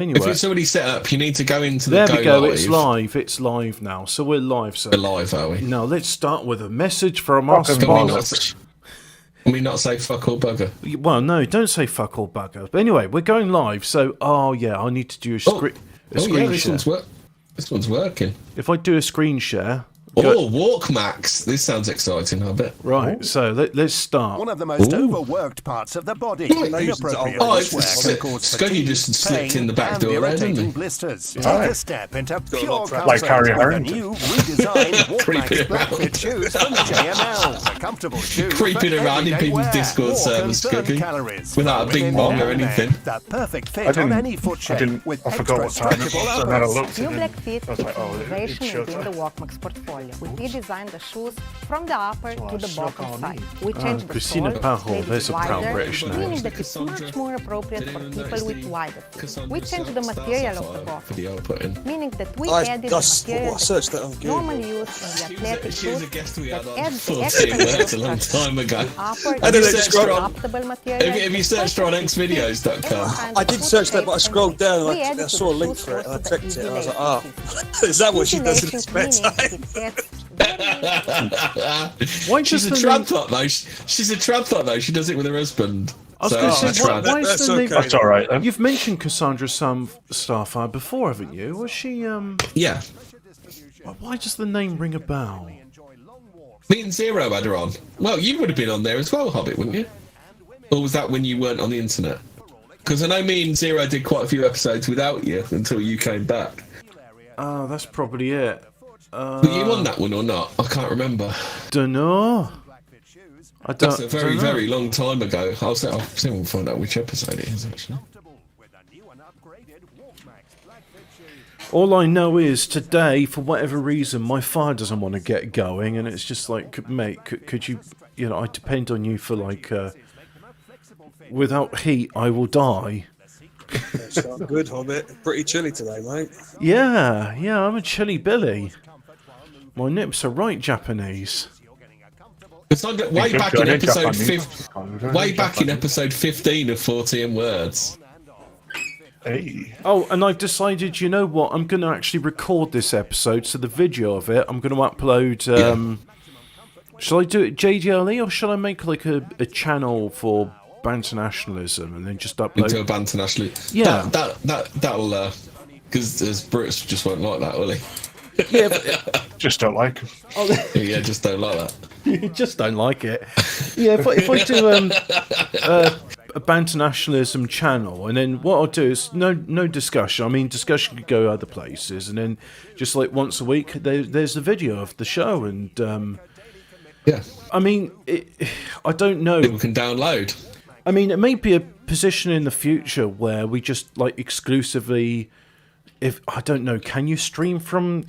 Anyway, if it's already set up, you need to go into the there go we go. live. It's live. It's live now. So we're live. So We're live, are we? now let's start with a message from our sponsor. Can we not say fuck all bugger? Well, no, don't say fuck all bugger. But anyway, we're going live. So, I need to do a screen share. This one's working. If I do a screen share. Walk Max. This sounds exciting, I bet. Right, so let's start. One of the most overworked parts of the body. Scuggy just slipped in the back door there, didn't he? Blisters. Take a step into pure like Harry comfort with a Harrington. new redesigned Walk Max black fit shoes from JML. A comfortable shoe Creeping for around in everyday people's wear. Discord Or servers, confirm Scuggy, calories without a bing bong or anything. The perfect fit on any foot shape with I forgot extra what time it stretchable was, and then I uppers. looked New at Black it. Fit I was is like, an oh, it innovation shows within the that. Walkmax portfolio. We redesigned the shoes from the upper to the so bottom can't side. We changed the Christina sole, Pahor, made there's it a proud wider, British name. meaning that it's much more appropriate for people with wider feet. We changed the material of the bottom, meaning that we added the material that's normally used in the athletic shoes that adds the extra a long time ago. upper Have you searched on- adaptable material. Have you searched on xvideos.com? I did search that, but I scrolled down and I saw a link for it and I clicked it and I was like, is that what she does in spare time? Why She's does a the tramp name- thought though. She's a tramp thought though. She does it with her husband. I was going to that's say, right. why is That's the name? okay. That's all right then. You've mentioned Cassandra Starfire before, haven't you? Was she? Yeah. Why does the name ring a bell? Me and Zero had her on. Well, you would have been on there as well, Hobbit, wouldn't you? Or was that when you weren't on the internet? Because I know me and Zero did quite a few episodes without you until you came back. That's probably it. Were you on that one or not? I can't remember. Dunno. I don't. That's a very, dunno. very long time ago. I'll see if we'll find out which episode it is, actually. All I know is today, for whatever reason, my fire doesn't want to get going, and it's just like, mate, could you, I depend on you for like, without heat, I will die. It's not good, Hobbit. Pretty chilly today, mate. Yeah, I'm a chilly Billy. My nips are right Japanese. It's like way back in episode 15. Way back in Japanese. episode 15 of 14 words. Hey. Oh, and I've decided, you know what? I'm going to actually record this episode, so the video of it, I'm going to upload. Shall I do it JDLE, or shall I make like a channel for Banter Nationalism and then just upload? Into a Banter Nationalism. Yeah. That'll. Because as Brits just won't like that, will he? Yeah, but, Just don't like him. Yeah, just don't like that. you just don't like it. Yeah, if I do a Banter Nationalism channel, and then what I'll do is no discussion. I mean, discussion could go other places, and then just like once a week, there's a video of the show, and Yeah. I mean, I don't know. People can download. I mean, it may be a position in the future where we just like exclusively. If I don't know, can you stream from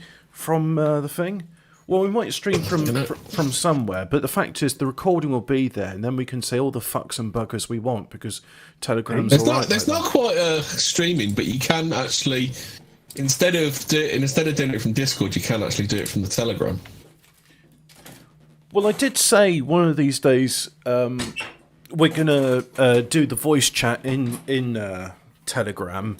the thing? Well, we might stream from somewhere, but the fact is, the recording will be there, and then we can say all the fucks and buggers we want because Telegram's There's all not. right. There's like not quite streaming, but you can actually instead of doing it from Discord, you can actually do it from the Telegram. Well, I did say one of these days we're gonna do the voice chat in Telegram.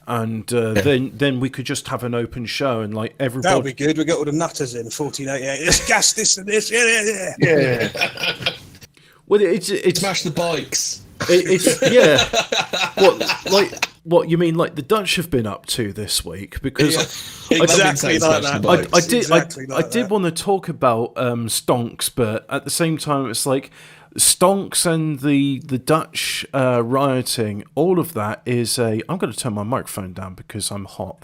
And then we could just have an open show and like everybody. That'll be good. We got all the nutters in 1488. Let's gas this and this. Yeah. Well, it's Smash the bikes. it's what you mean? Like the Dutch have been up to this week because Exactly like that. I did want to talk about Stonks, but at the same time, it's like Stonks and the Dutch rioting. All of that is a. I'm going to turn my microphone down because I'm hot.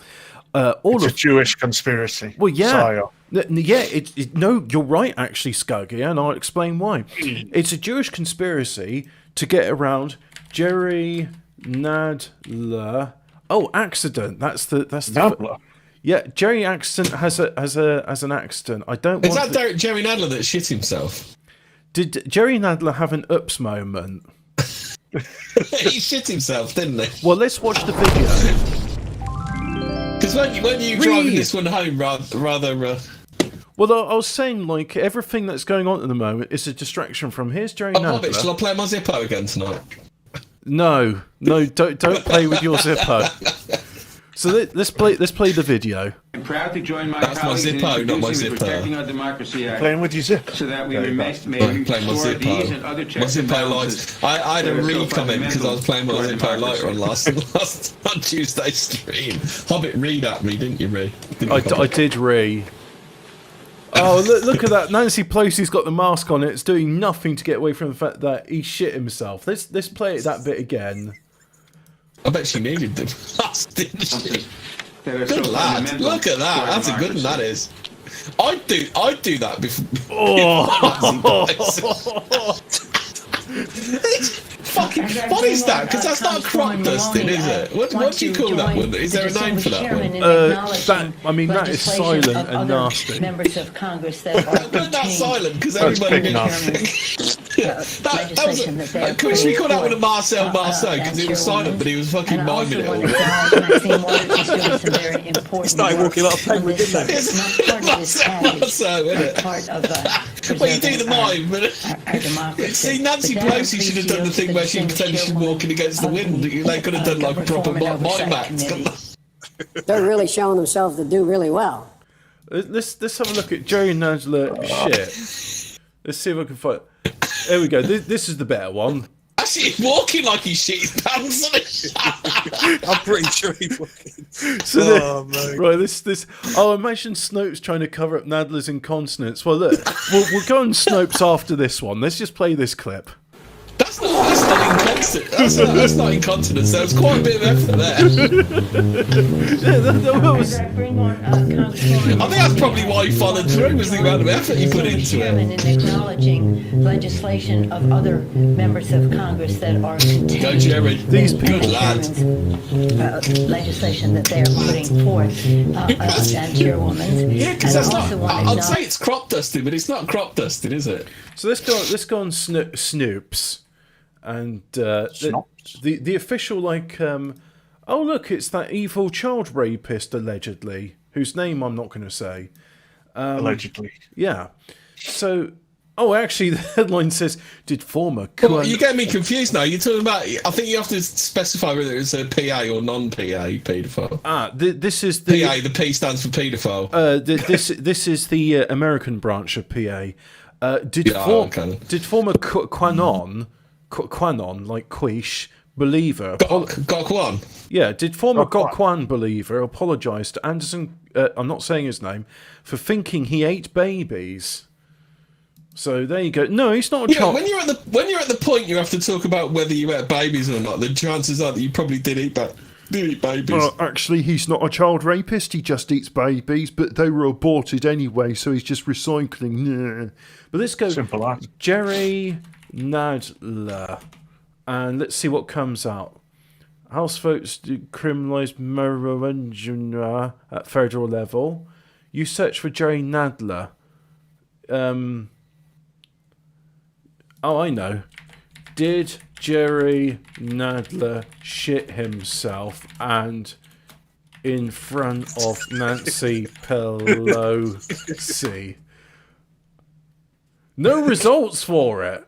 It's a Jewish conspiracy. Well, yeah. Psyop. Yeah, no, you're right, actually, Scuggy, and I'll explain why. It's a Jewish conspiracy to get around Jerry Nadler. Oh, accident. That's the. Nadler? Yeah, Jerry accident has an accident. I don't. Is want that Jerry Nadler that shit himself? Did Jerry Nadler have an oops moment? He shit himself, didn't he? Well, let's watch the video. Because when you driving this one home, rather. Well, I was saying, like, everything that's going on at the moment is a distraction from here's Jerry Hobbit, Nadler. shall I play my Zippo again tonight? No, don't play with your Zippo. So let's play the video. I'm proud to join my That's my colleagues in Zippo, not my introducing the Zippo. Protecting Our Democracy Act, Playing with your zip. so that we I'm may playing my restore these and other Zippo. My checks and Zippo balances. lights. I had a that are so re-comment because I was playing my fundamental to our Zippo lighter on last on Tuesday's stream. Hobbit, read at me, didn't you, Ree? I did re. Oh, look at that. Nancy Pelosi's got the mask on. It's doing nothing to get away from the fact that he shit himself. Let's play it that bit again. I bet she needed them. Didn't she? That are Good so lad. fundamental Look at to that. our That's a good one, that democracy. is. I'd do that before. Fucking, what is that? Because that's not crop dusting, is it? What do you call that one? Is there a name for that one? That is silent and nasty. Members of Congress that are But that's silent because That's everybody big knows. enough. That was could we call that one a Marcel Marceau because he was silent but he was fucking miming it all. He started walking like a penguin, didn't he? Marcel, isn't it? Well, you do the mime, but see, Nancy Pelosi should have done the thing where she pretended walking against the wind. They could have done like a proper mime act. They're really showing themselves to do really well. Let's have a look at Jerry Nadler shit. Let's see if I can find. There we go. This is the better one. Actually, he's walking like he's shit his pants on it. I'm pretty sure he's walking. So mate. right, this. Oh, imagine Snopes trying to cover up Nadler's incontinence. Well, look, we'll go on Snopes after this one. Let's just play this clip. That's not incontinence. That's not incontinence. There was quite a bit of effort there. Yeah, that was. I think that's probably why he followed through, was the amount of effort he put into it. In acknowledging legislation of other members of Congress that are contained. Go, Jerry. These people, Good lad. Legislation that they are putting forth, and Chairwoman. Yeah, because that's not. I'd say it's crop dusting, but it's not crop dusting, is it? So let's go on Snoops, and the official oh look, it's that evil child rapist allegedly, whose name I'm not going to say. Allegedly. Yeah. So, actually, the headline says, "Did former?" Well, you get me confused now. You're talking about. I think you have to specify whether it's a PA or non-PA paedophile. This is the PA. The P stands for paedophile. this is the American branch of PA. Did former Quanon, like Quiche, believer... Gokwan? Yeah, did former Gokwan believer apologise to Anderson, I'm not saying his name, for thinking he ate babies? So there you go. No, he's not a child... When you're at the point you have to talk about whether you ate babies or not, the chances are that you probably did eat babies. Actually, he's not a child rapist, he just eats babies, but they were aborted anyway, so he's just recycling. But let's go... Simple as. Jerry Nadler. And let's see what comes out. House votes to criminalise marijuana at federal level. You search for Jerry Nadler. Oh, I know. Did Jerry Nadler shit himself and in front of Nancy Pelosi? No results for it.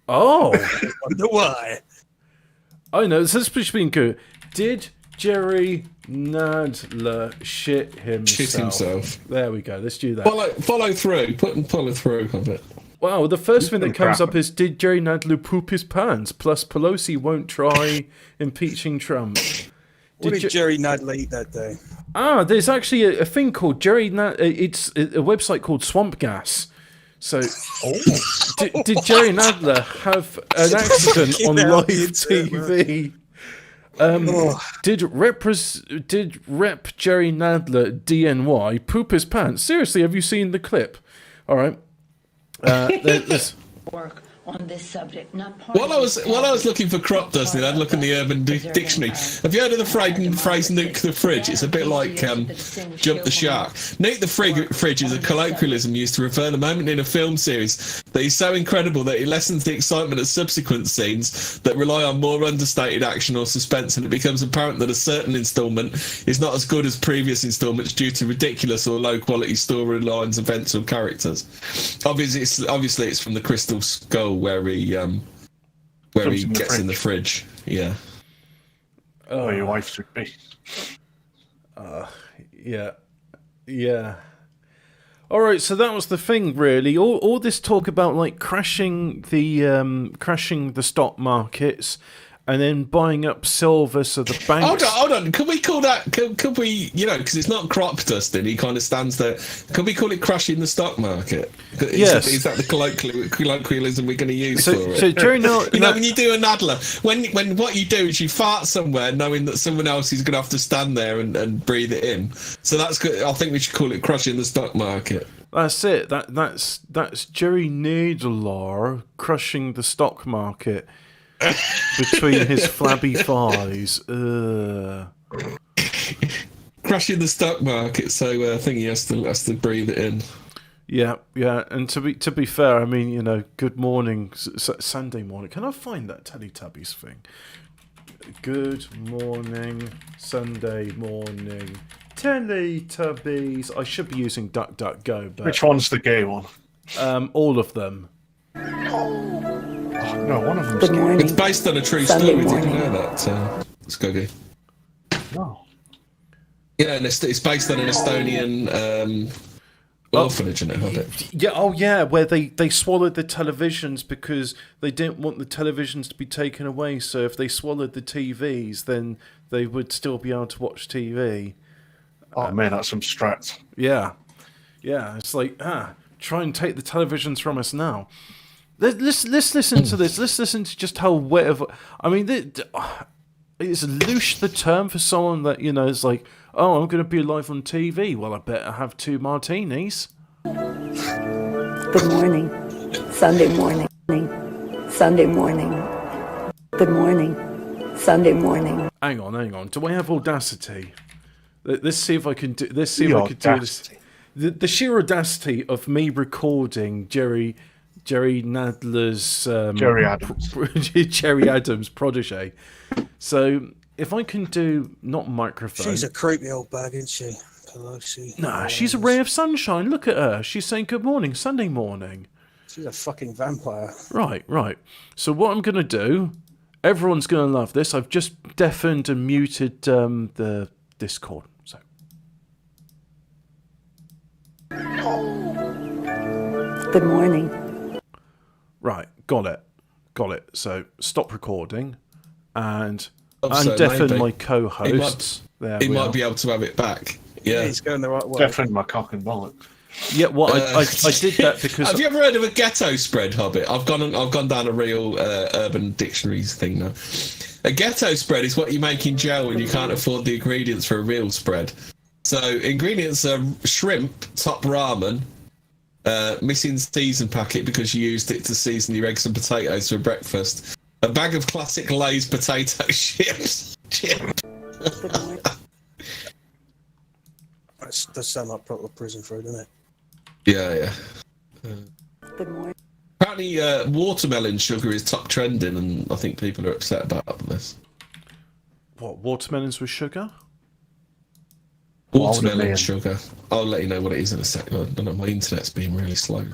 Oh. I wonder why. I know, this has been good. Did Jerry Nadler shit himself? There we go, let's do that. Follow through. Follow through of it. Wow, the first thing that comes up is, did Jerry Nadler poop his pants? Plus, Pelosi won't try impeaching Trump. What did Jerry Nadler eat that day? There's actually a thing called Jerry Nadler. It's a website called Swamp Gas. So, did Jerry Nadler have an accident on live TV? Did Rep Jerry Nadler DNY poop his pants? Seriously, have you seen the clip? All right. There's Work on this subject. While I was looking for crop dusting, I'd look in the Urban Dictionary. Have you heard of the phrase "nuke the fridge"? It's a bit like "jump the shark." Nuke the fridge is a colloquialism used to refer to the moment in a film series that is so incredible that it lessens the excitement of subsequent scenes that rely on more understated action or suspense, and it becomes apparent that a certain instalment is not as good as previous instalments due to ridiculous or low-quality storylines, events, or characters. Obviously, it's from the Crystal Skull, where he where he gets in the fridge. Yeah. Where your wife should be. Yeah. All right, so that was the thing, really. All this talk about like crashing the stock markets, and then buying up silver so the banks. Hold on. Could we call that? Could we? Because it's not crop dusting. He kind of stands there. Could we call it crashing the stock market? Yes. Is that the colloquialism we're going to use for it? So during when you do a Nadler, when what you do is you fart somewhere, knowing that someone else is going to have to stand there and breathe it in. So that's good. I think we should call it crashing the stock market. That's it. That's Jerry Nadler crushing the stock market. Between his flabby thighs. Crashing the stock market, so I think he has to breathe it in. Yeah, and to be fair, I mean, good morning, Sunday morning. Can I find that Teletubbies thing? Good morning, Sunday morning, Teletubbies. I should be using DuckDuckGo, but which one's the gay one? All of them. No, one of them's Good morning. It's based on a true Sunday story. morning. Did you know that, Scuggy? No. Yeah, and it's based on an Estonian orphanage, isn't it? Yeah, where they swallowed the televisions because they didn't want the televisions to be taken away. So if they swallowed the TVs, then they would still be able to watch TV. Oh man, that's some strats. Yeah, it's like try and take the televisions from us now. Let's listen to this. Let's listen to just how whatever. I mean, it's loosh the term for someone that is like, oh, I'm going to be live on TV. Well, I better have 2 martinis. Good morning. Sunday morning. Sunday morning. Good morning. Sunday morning. Hang on. Do I have audacity? Let's see if I can do. Let's see if I can do this. The sheer audacity of me recording Jerry Nadler's Jerry Adams. Jerry Adams protege. So if I can do not microphone. She's a creepy old bag, isn't she? Nah, she's a ray of sunshine. Look at her. She's saying good morning, Sunday morning. She's a fucking vampire. Right. So what I'm going to do, everyone's going to love this. I've just deafened and muted the Discord. So. Good morning. Right, got it. So stop recording and So deafen maybe my co-hosts. He might be able to have it back. Yeah, He's going the right way. Definitely my cock and bollocks. Yeah, well, I did that because. Have you ever heard of a ghetto spread, Hobbit? I've gone down a real Urban Dictionaries thing now. A ghetto spread is what you make in jail when you can't afford the ingredients for a real spread. So ingredients are shrimp, top ramen, missing season packet because you used it to season your eggs and potatoes for breakfast, a bag of classic Lay's potato chips. That does sound like proper prison food, doesn't it? Yeah. Good morning. Apparently, watermelon sugar is top trending, and I think people are upset about this. What, watermelons with sugar? Watermelon sugar. I'll let you know what it is in a second. I don't know, my internet's been really slow.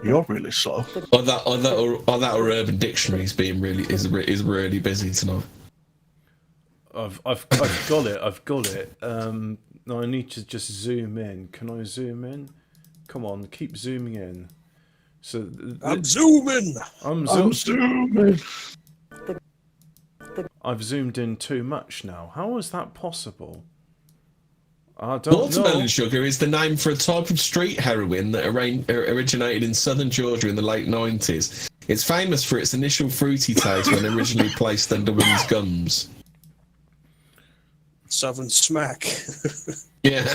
You're really slow. Or that or Urban Dictionaries being really is really busy tonight. I've got it. No, I need to just zoom in. Can I zoom in? Come on, keep zooming in. So I'm zooming. I'm zooming. I've zoomed in too much now. How is that possible? I don't Watermelon know. sugar is the name for a type of street heroin that originated in southern Georgia in the late 90s. It's famous for its initial fruity taste when originally placed under one's gums. Southern smack. Yeah.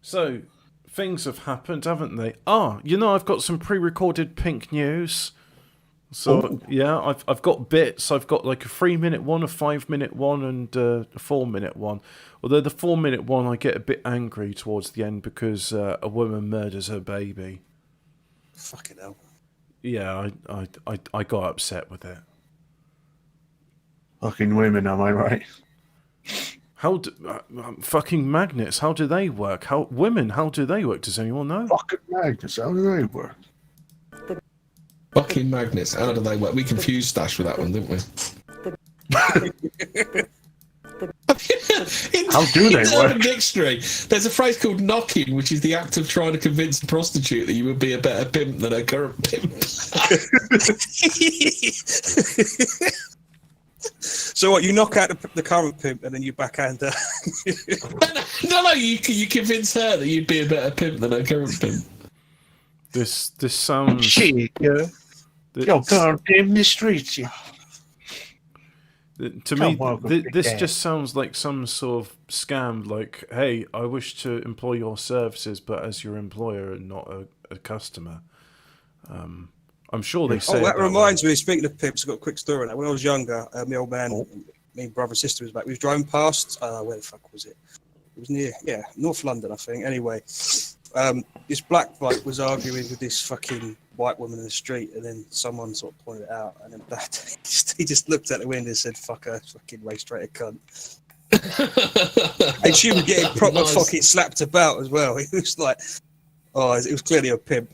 So, things have happened, haven't they? I've got some pre-recorded pink news. So, yeah, I've got bits. I've got like a 3-minute one, a 5-minute one, and a 4-minute one. Although the 4-minute one, I get a bit angry towards the end because a woman murders her baby. Fucking hell. Yeah, I got upset with it. Fucking women, am I right? How do, fucking magnets? How do they work? How do they work? Does anyone know? Fucking magnets, how do they work? Fucking magnets, how do they work? We confused Stash with that one, didn't we? How do they in work? Urban Dictionary, there's a phrase called knocking, which is the act of trying to convince a prostitute that you would be a better pimp than a current pimp. So what? You knock out the current pimp and then you backhand her. No, you convince her that you'd be a better pimp than a current pimp. This sounds. Shit, yeah. Yo, current pimp in the streets, yeah. To me, this just sounds like some sort of scam. Like, hey, I wish to employ your services, but as your employer and not a customer. I'm sure they say. Oh, that reminds me. Speaking of pimps, I've got a quick story on that. When I was younger, my old man, me brother and sister was back. We was driving past. Where the fuck was it? It was near, North London, I think. Anyway, this black bloke was arguing with this fucking white woman in the street, and then someone sort of pointed it out, and then he just looked at the window and said, "Fuck her, fucking race-traitor cunt." And she was getting proper fucking slapped about as well. It was like, it was clearly a pimp.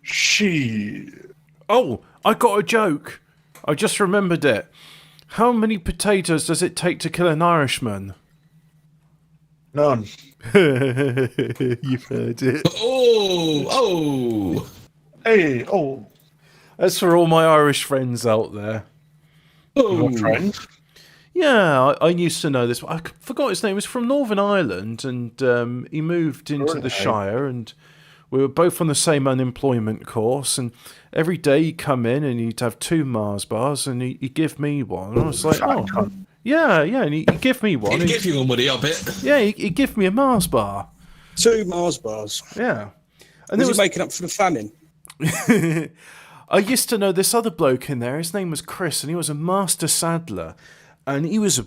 Shit. Oh, I got a joke. I just remembered it. How many potatoes does it take to kill an Irishman? None. You've heard it. Oh. Hey, oh. That's for all my Irish friends out there. Your friend? Yeah, I used to know this. I forgot his name. He was from Northern Ireland, and he moved into the Shire, and we were both on the same unemployment course, and every day he'd come in and he'd have 2 Mars bars, and he'd give me one. And I was like, oh, yeah, and he'd give me one. He'd give you a money, I bet. Yeah, he'd give me a Mars bar. 2 Mars bars. Yeah. And was he making up for the famine? I used to know this other bloke in there. His name was Chris, and he was a master saddler, and he was a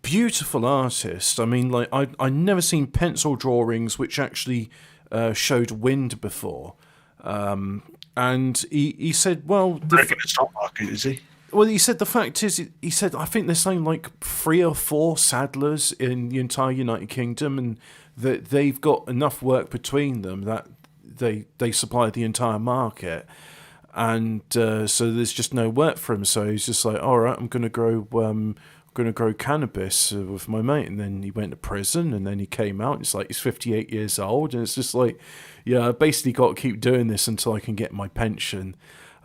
beautiful artist. I mean, like I never seen pencil drawings which actually showed wind before. And he said, well, it's not market, is he? Well, he said the fact is, he said, I think there's only like 3 or 4 saddlers in the entire United Kingdom, and that they've got enough work between them that they supply the entire market. And so there's just no work for him. So he's just like, all right, I'm going to grow cannabis with my mate. And then he went to prison, and then he came out. It's like he's 58 years old, and it's just like, yeah, I basically got to keep doing this until I can get my pension.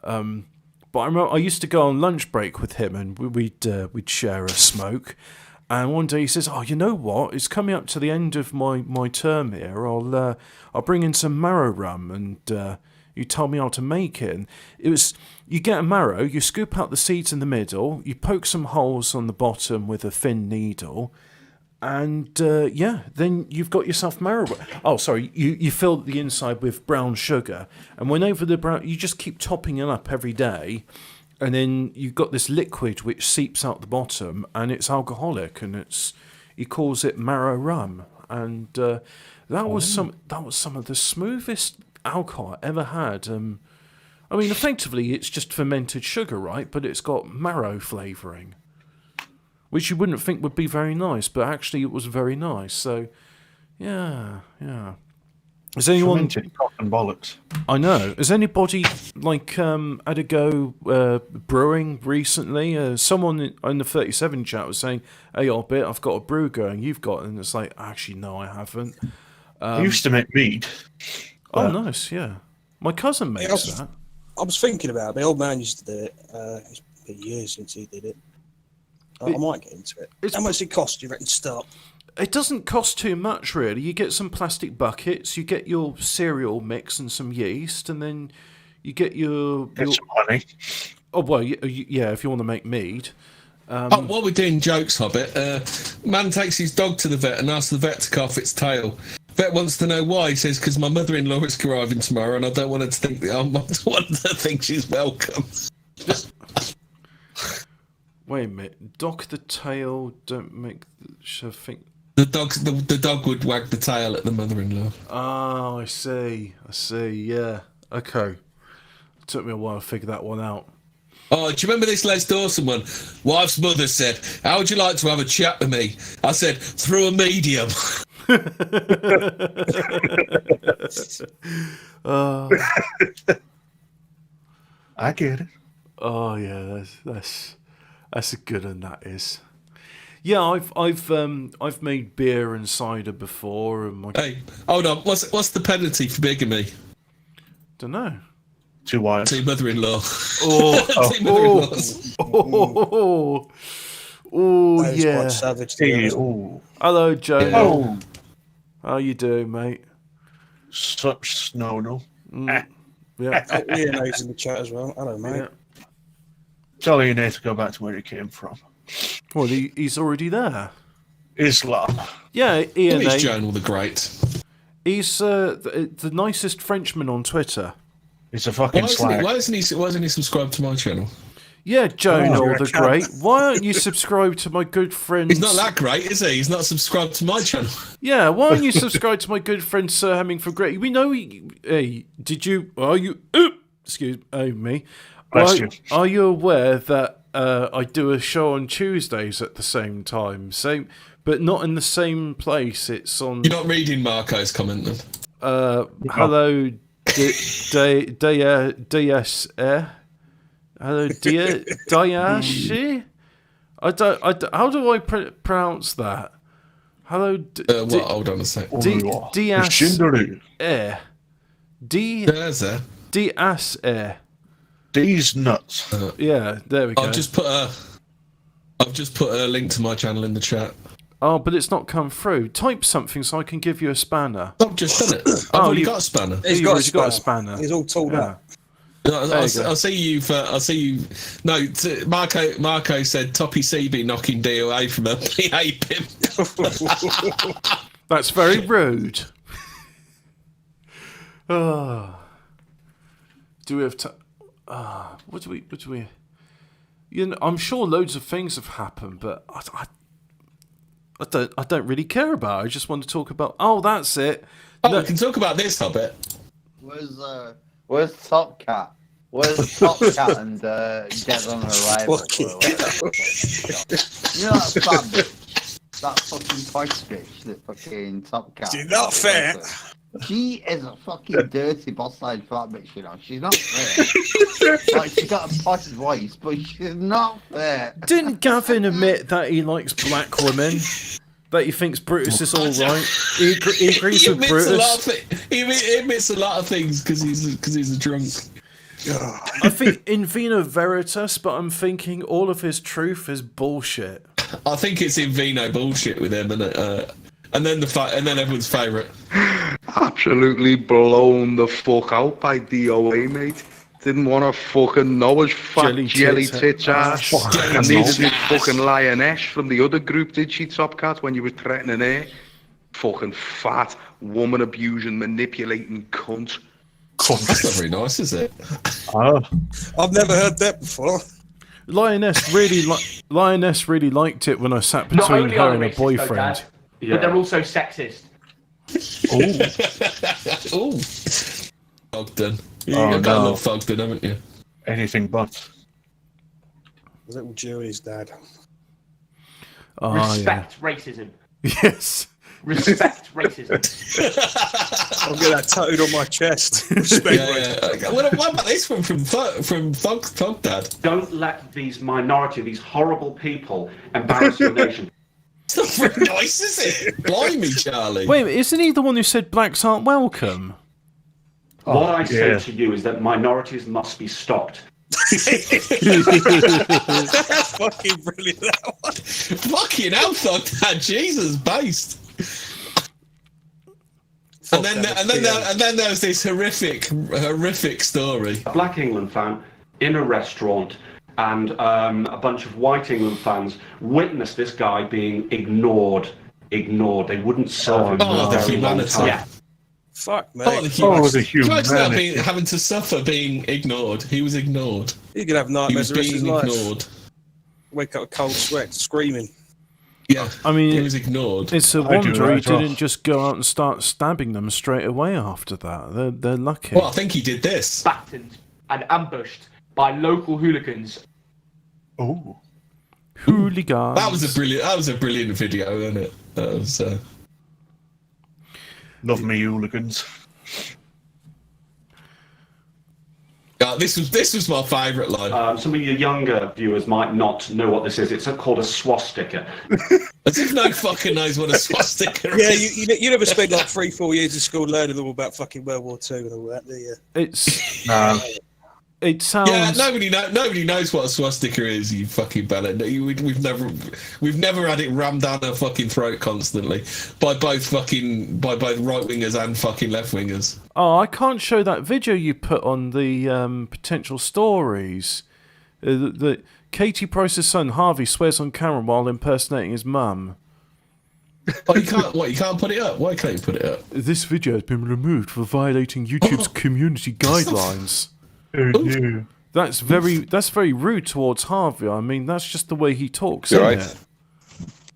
But I remember I used to go on lunch break with him, and we'd share a smoke. And one day he says, "Oh, you know what? It's coming up to the end of my term here. I'll bring in some marrow rum, and you tell me how to make it." And it was, you get a marrow, you scoop out the seeds in the middle, you poke some holes on the bottom with a thin needle, and then you've got yourself marrow. Oh, sorry, you fill the inside with brown sugar, and whenever the brown, you just keep topping it up every day, and then you've got this liquid which seeps out the bottom, and it's alcoholic, and he calls it marrow rum, and that was some of the smoothest alcohol I ever had. I mean, effectively, it's just fermented sugar, right? But it's got marrow flavouring, which you wouldn't think would be very nice, but actually it was very nice. So, yeah. Has anyone... Fermented cock and bollocks. I know. Has anybody, had a go brewing recently? Someone in the 37 chat was saying, "Hey, Orbit, I've got a brew going. You've got..." And it's like, actually, no, I haven't. I used to make mead. Oh, nice, yeah. My cousin makes that. I was thinking about it. My old man used to do it. It's been years since he did it. I might get into it. How much does it cost, do you reckon, to start? It doesn't cost too much, really. You get some plastic buckets, you get your cereal mix and some yeast, and then you get your some honey. Oh, well, yeah, if you want to make mead. While we're doing jokes, Hobbit, man takes his dog to the vet and asks the vet to cut off its tail. Vet wants to know why. He says, "Because my mother-in-law is arriving tomorrow, and I don't want her to think that I want her to think she's welcome." Wait a minute. Dock the tail. Don't make her think. The dog would wag the tail at the mother-in-law. Oh, I see. Yeah. Okay. It took me a while to figure that one out. Oh, do you remember this Les Dawson one? Wife's mother said, "How would you like to have a chat with me?" I said, "Through a medium." I get it. Oh yeah, that's a good one. That is. Yeah, I've made beer and cider before, and Hey, hold on. What's the penalty for bigamy? Don't know. 2 wives. 2 mother-in-law. Oh, 2 mother-in-laws. That is yeah. quite savage. Hello, Joe. Yeah. Oh, How you doing, mate? such snow, no. Yeah. Ian knows in the chat as well. Hello, mate. Yeah. Tell Ian to go back to where he came from. Well, he's already there. Islam. Yeah, Ian. He's Journal the Great. He's the nicest Frenchman on Twitter. It's a fucking slag. Why isn't he subscribed to my channel? Yeah, Jonah you're a the cunt. Great. Why aren't you subscribed to my good friend? He's not that great, is he? He's not subscribed to my channel. Yeah, why aren't you subscribed to my good friend Sir Hemmingford Great? We know he. Hey, did you? Are you? Excuse me. Bless you. Are you aware that I do a show on Tuesdays at the same time? Same, but not in the same place. It's on. You're not reading Marco's comment then? Hello, DS. Hello, Diashi. I don't. How do I pronounce that? Hello, What? Hold on a sec. Dias. Dias. These nuts. Yeah, there we go. I've just put a link to my channel in the chat. Oh, but it's not come through. Type something so I can give you a spanner. I've just done it. I've already got a spanner. He's You've got, already a spanner. He's all tooled up. No, I'll see you. No, Marco said Toppy CB knocking DOA from a PA pimp. That's very rude. Oh. Do we have to? What do we? You know, I'm sure loads of things have happened, but I don't really care about it. I just want to talk about. Oh, that's it. Oh, we can talk about this, Hobbit. Where's Top Cat? Where's Top Cat and Get on Arrival? You know that fat bitch? That fucking posh bitch, that fucking Top Cat. She's not fair. She is a fucking dirty boss-side fat bitch, you know. She's not fair. Like, she's got a posh voice, but she's not fair. Didn't Gavin admit that he likes black women? That he thinks Brutus is all right? He agrees with Brutus. He admits a lot of things because he's a drunk. I think in Vino Veritas, but I'm thinking all of his truth is bullshit. I think it's in Vino bullshit with him, and then everyone's favourite. Absolutely blown the fuck out by DOA, mate. Didn't want to fucking know his fat jelly tits ass. And neither did fucking Lioness from the other group, did she, Top Cat, when you were threatening her? Fucking fat, woman abusing, manipulating cunt. That's not very nice, is it? I've never heard that before. Lioness really liked it when I sat between her and her boyfriend. But they're also sexist. Ooh. Fogden. You've got to love Fogden, haven't you? Anything but. Little Julie's dad. Respect racism. Yes. Respect racism. I'll get that tattooed on my chest. Respect racism. What about this one from Fog Dad? Don't let these these horrible people embarrass your nation. It's not very nice, is it? Blimey, Charlie. Wait, isn't he the one who said blacks aren't welcome? What I say to you is that minorities must be stopped. That's fucking brilliant, that one. Fucking hell, Fog Dad. Jesus, based. And then there was this horrific story. A Black England fan in a restaurant, and a bunch of White England fans witnessed this guy being ignored. They wouldn't serve him. Oh, the humanity. Yeah. Fuck, mate. The humanity. Having to suffer being ignored. He was ignored. He could have nightmares the rest of his life. Ignored. Wake up with cold sweat, screaming. Yeah, I mean, he was ignored. It's a wonder he didn't just go out and start stabbing them straight away after that. They're lucky. Well, I think he did this. Backed and ambushed by local hooligans. Oh, hooligans! That was a brilliant video, wasn't it? That was. Love me hooligans. This was my favourite line. Some of your younger viewers might not know what this is. It's called a swastika. As if no fucking knows what a swastika Yeah, is. you never spent like 3-4 years in school learning all about fucking World War II and all that, do you? It's No. it sounds. Yeah, nobody knows what a swastika is. You fucking bellend. We've never had it rammed down our fucking throat constantly by both right wingers and fucking left wingers. Oh, I can't show that video you put on the potential stories. That Katie Price's son Harvey swears on camera while impersonating his mum. Oh, you can't. What? You can't put it up. Why can't you put it up? This video has been removed for violating YouTube's community guidelines. No. That's very rude towards Harvey. I mean, that's just the way he talks, You're isn't right. it?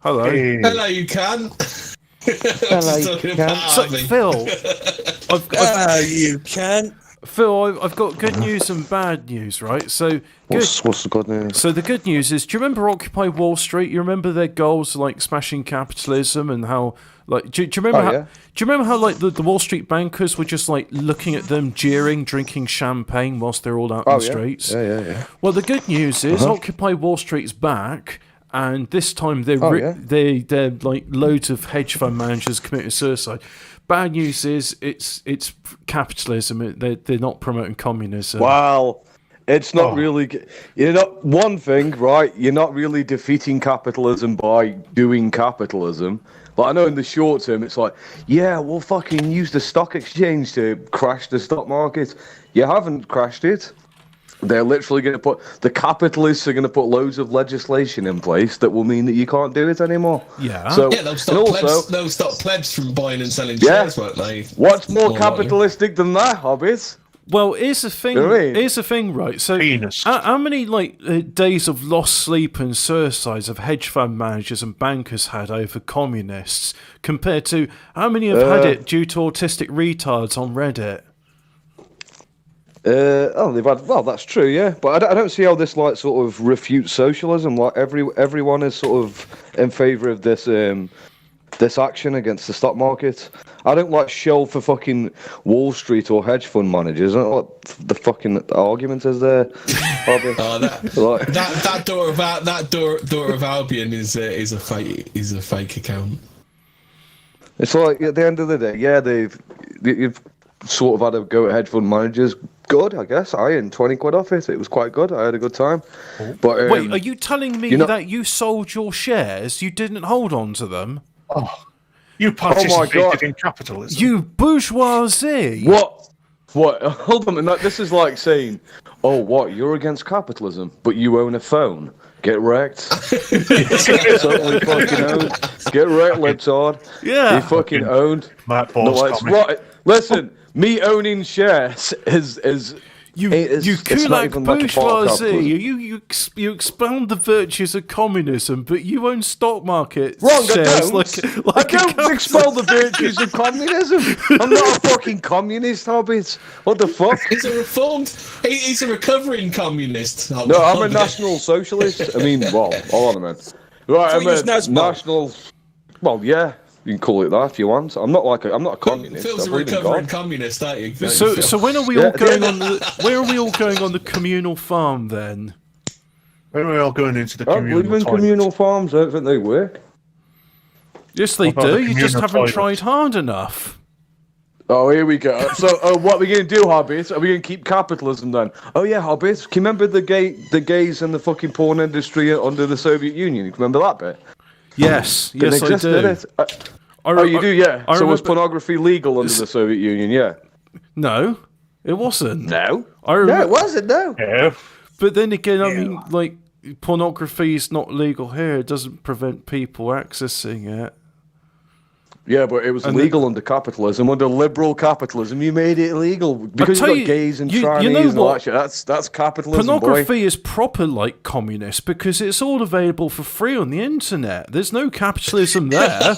Hello. Hey. Hello, you can. Hello, you can. So, Phil, You can. Phil, I've got good news and bad news, right? So, What's the good news? So the good news is, do you remember Occupy Wall Street? You remember their goals like smashing capitalism and how, like, do you remember how? yeah. Do you remember how like the Wall Street bankers were just like looking at them, jeering, drinking champagne whilst they're all out in the streets? Yeah. Well, the good news is Occupy Wall Street's back, and this time they're like loads of hedge fund managers committing suicide. Bad news is it's capitalism. They're not promoting communism. Well, it's not really. You're not one thing, right? You're not really defeating capitalism by doing capitalism. But I know in the short term, it's like, yeah, we'll fucking use the stock exchange to crash the stock market. You haven't crashed it. They're literally going to put, the capitalists are going to put loads of legislation in place that will mean that you can't do it anymore. Yeah. So, Yeah, they'll stop plebs from buying and selling shares, won't they? What's more capitalistic than that, hobbits? Well, here's the thing. You know what I mean? Here's the thing, right? So, how many days of lost sleep and suicides have hedge fund managers and bankers had over communists, compared to how many have had it due to autistic retards on Reddit? They've had. Well, that's true, yeah. But I don't see how this like sort of refutes socialism. Like everyone is sort of in favour of this this action against the stock market. I don't like shell for fucking Wall Street or hedge fund managers. I don't know what the fucking argument is there. That daughter of Albion is a fake account. It's like at the end of the day, yeah, you've sort of had a go at hedge fund managers. Good, I guess. I earned 20 quid off it. It was quite good. I had a good time. But wait, are you telling me that you sold your shares? You didn't hold on to them? Oh, you participated in capitalism. You bourgeoisie. What? Hold on a minute. This is like saying, oh, what? You're against capitalism, but you own a phone. Get wrecked. Totally fucking owned. Get wrecked, libtard. Yeah. You fucking owned. Matt No, it's right. Listen, me owning shares is you kulak bourgeoisie. You expound the virtues of communism, but you own stock market shares. I don't expel the virtues of communism. I'm not a fucking communist, hobbit. What the fuck? He's a reformed. He's a recovering communist. No, I'm a national socialist. I mean, well, hold on a minute. Right, I'm a national. Well, yeah. You can call it that if you want. I'm not a communist. Phil's a recovering communist, aren't you? So when are we all going on where are we all going on the communal farm then? When are we all going into the communal toilet? Communal farms, I don't think they work. Yes, they do. You just haven't tried hard enough. Oh, here we go. So, what are we going to do, Hobbit? Are we going to keep capitalism then? Oh yeah, Hobbit. Can you remember the gays and the fucking porn industry under the Soviet Union? You can remember that bit? Yes, I do. You do, yeah. So was pornography legal under the Soviet Union? Yeah. No, it wasn't. No, no, it wasn't. No. Yeah. But then again, I mean, like, pornography is not legal here. It doesn't prevent people accessing it. Yeah, but it was legal under capitalism. Under liberal capitalism, you made it illegal because you got gays and trannies and all that shit. That's capitalism. Pornography is proper like communist because it's all available for free on the internet. There's no capitalism there.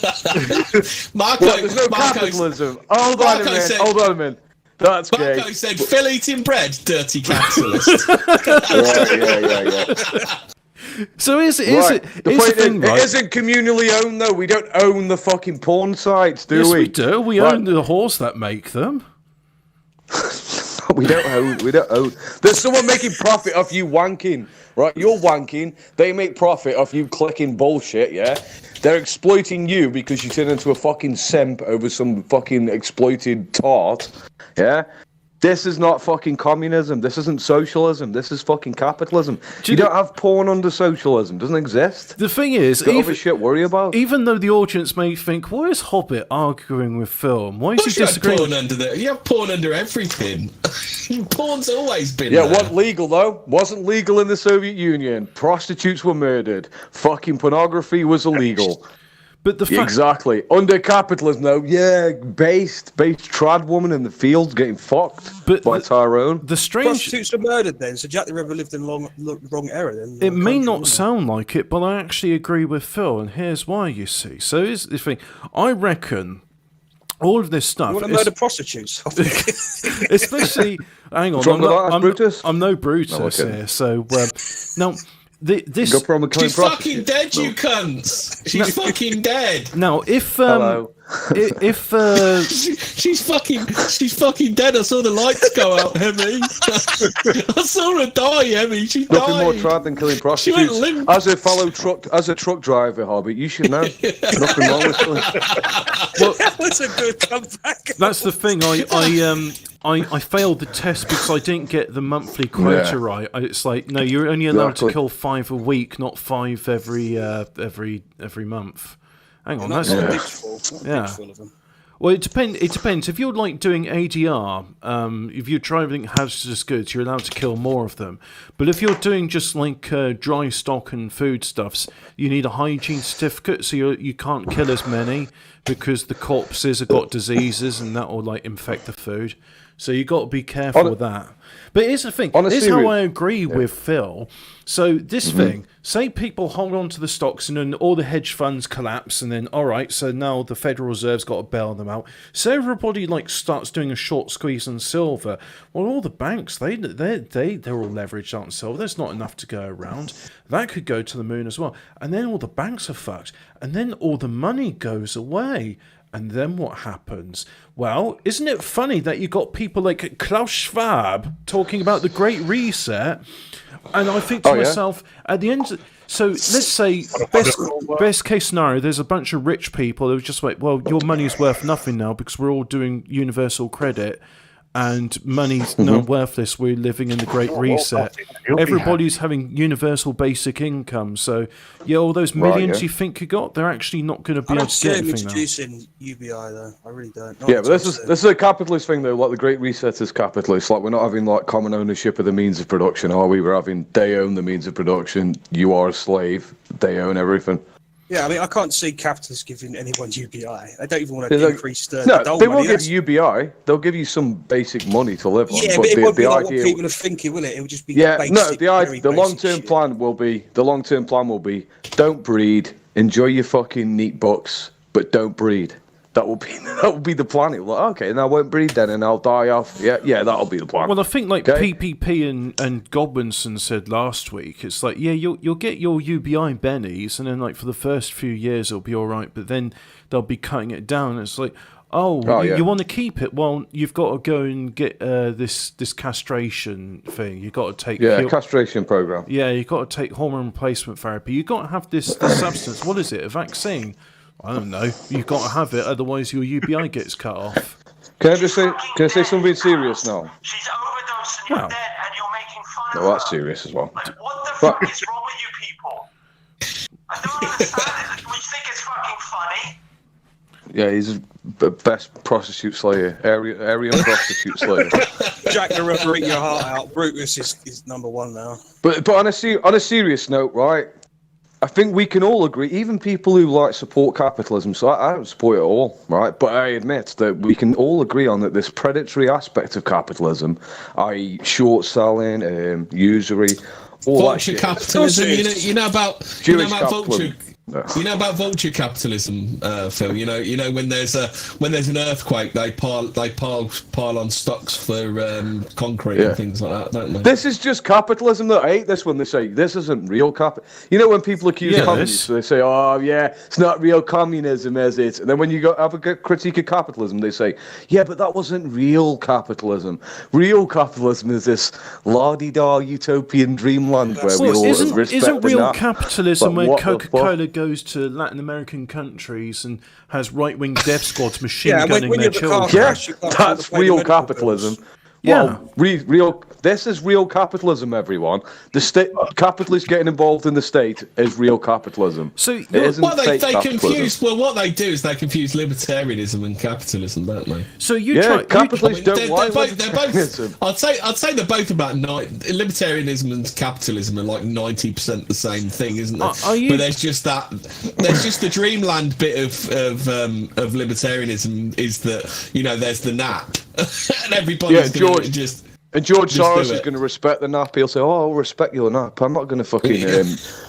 There's no capitalism. Hold on a minute. That's gay. Marco said, Phil eating bread, dirty capitalist. Yeah. So is it? It isn't communally owned though. We don't own the fucking porn sites, do yes, we? we do. We own the whores that make them. We don't own. There's someone making profit off you wanking, right? You're wanking. They make profit off you clicking bullshit. Yeah, they're exploiting you because you turn into a fucking simp over some fucking exploited tart. Yeah. This is not fucking communism. This isn't socialism. This is fucking capitalism. You don't have porn under socialism. It doesn't exist. The thing is, worry about. Even though the audience may think, why is Hobbit arguing with film? Why is he disagreeing? Porn under there. You have porn under everything. Porn's always been there. there. Wasn't legal though. Wasn't legal in the Soviet Union. Prostitutes were murdered. Fucking pornography was illegal. But the fact... Exactly. Under capitalism, though, based trad woman in the fields getting fucked by Tyrone. The strange... Prostitutes were murdered then, so Jack the Ripper lived in wrong era then. It may not sound like it, but I actually agree with Phil, and here's why, you see. So here's the thing. I reckon all of this stuff... You want to murder prostitutes? Especially... Hang on, I'm no Brutus here, so... now... She's fucking dead, you cunts! She's fucking dead. Now, if she's fucking dead. I saw the lights go out, Emmy. I saw her die, Emmy. She died. Nothing more trad than killing prostitutes. As a truck driver, Hobbit, you should know. Nothing wrong with killing. Well, that was a good comeback. That's the thing. I failed the test because I didn't get the monthly quota right. It's like, no, you're only allowed to kill 5 a week, not 5 every month. Hang on, that's full of them. Well, it depends. If you're like doing ADR, if you're driving hazardous goods, you're allowed to kill more of them. But if you're doing just like dry stock and foodstuffs, you need a hygiene certificate, so you can't kill as many because the corpses have got diseases and that will like infect the food. So you got to be careful with that. But here's the thing. Here's how I agree with Phil. So this thing, say people hold on to the stocks and then all the hedge funds collapse and then, all right, so now the Federal Reserve's got to bail them out. So everybody like starts doing a short squeeze on silver. Well, all the banks, they're all leveraged out on silver. There's not enough to go around. That could go to the moon as well. And then all the banks are fucked. And then all the money goes away. And then what happens? Well, isn't it funny that you got people like Klaus Schwab talking about the Great Reset? And I think to myself, at the end... So let's say, best case scenario, there's a bunch of rich people who are just like, well, your money's worth nothing now because we're all doing universal credit. And money's now worthless. We're living in the Great Reset. Everybody's having universal basic income. So, all those millions you think you got, they're actually not going to be able to get anything now. Introducing UBI though, I really don't. But this is a capitalist thing though. Like the Great Reset is capitalist. Like we're not having like common ownership of the means of production, are we? We're having they own the means of production. You are a slave. They own everything. Yeah, I mean, I can't see capitalists giving anyone UBI. They don't even want to increase the No, they won't give you UBI. They'll give you some basic money to live on. Yeah, but it won't be like what people are thinking, will it? It will just be basic, the long-term plan will be don't breed, enjoy your fucking neat bucks, but don't breed. That will be the plan. It will, okay, and I won't breed then, and I'll die off. Yeah, that'll be the plan. Well, I think like PPP and Godwinson said last week, it's like you'll get your UBI bennies, and then like for the first few years it'll be all right, but then they'll be cutting it down. It's like, you want to keep it? Well, you've got to go and get this castration thing. You've got to take castration program. Yeah, you've got to take hormone replacement therapy. You've got to have this substance. What is it? A vaccine? I don't know. You've got to have it, otherwise your UBI gets cut off. Can I say something serious now? She's overdosed and you're dead and you're making fun of her. No, that's serious as well. Like, what the fuck is wrong with you people? I don't understand it. We think it's fucking funny. Yeah, he's the best prostitute slayer. Aryan prostitute slayer. Jack the Ripper, eat your heart out. Brutus is number one now. But on a serious note, right? I think we can all agree, even people who like support capitalism, so I don't support it all, right? But I admit that we can all agree on that this predatory aspect of capitalism, i.e. short selling, usury, all that shit. Capitalism, you know about vulture. You know about vulture capitalism, Phil? You know when there's an earthquake, they pile on stocks for concrete and things like that, don't they? This is just capitalism. I hate this when they say this isn't real capital. You know when people accuse communism, they say, "Oh yeah, it's not real communism, is it?" And then when you have a critique of capitalism, they say, "Yeah, but that wasn't real capitalism. Real capitalism is this la-di-da utopian dreamland where we all respect isn't the real nap." capitalism But where Coca-Cola goes to Latin American countries and has right-wing death squads machine gunning their children? Yeah, that's real capitalism. Well, real. This is real capitalism, everyone. The state, capitalists getting involved in the state is real capitalism. So what they confuse. Well, what they do is they confuse libertarianism and capitalism, don't they? So capitalists don't like they're both. I'd say they're both about libertarianism and capitalism are like 90% the same thing, isn't it? But there's just the dreamland bit of libertarianism is that there's the nap and everybody's just. And George Soros is going to respect the nap. He'll say, "Oh, I'll respect your nap. I'm not going to fucking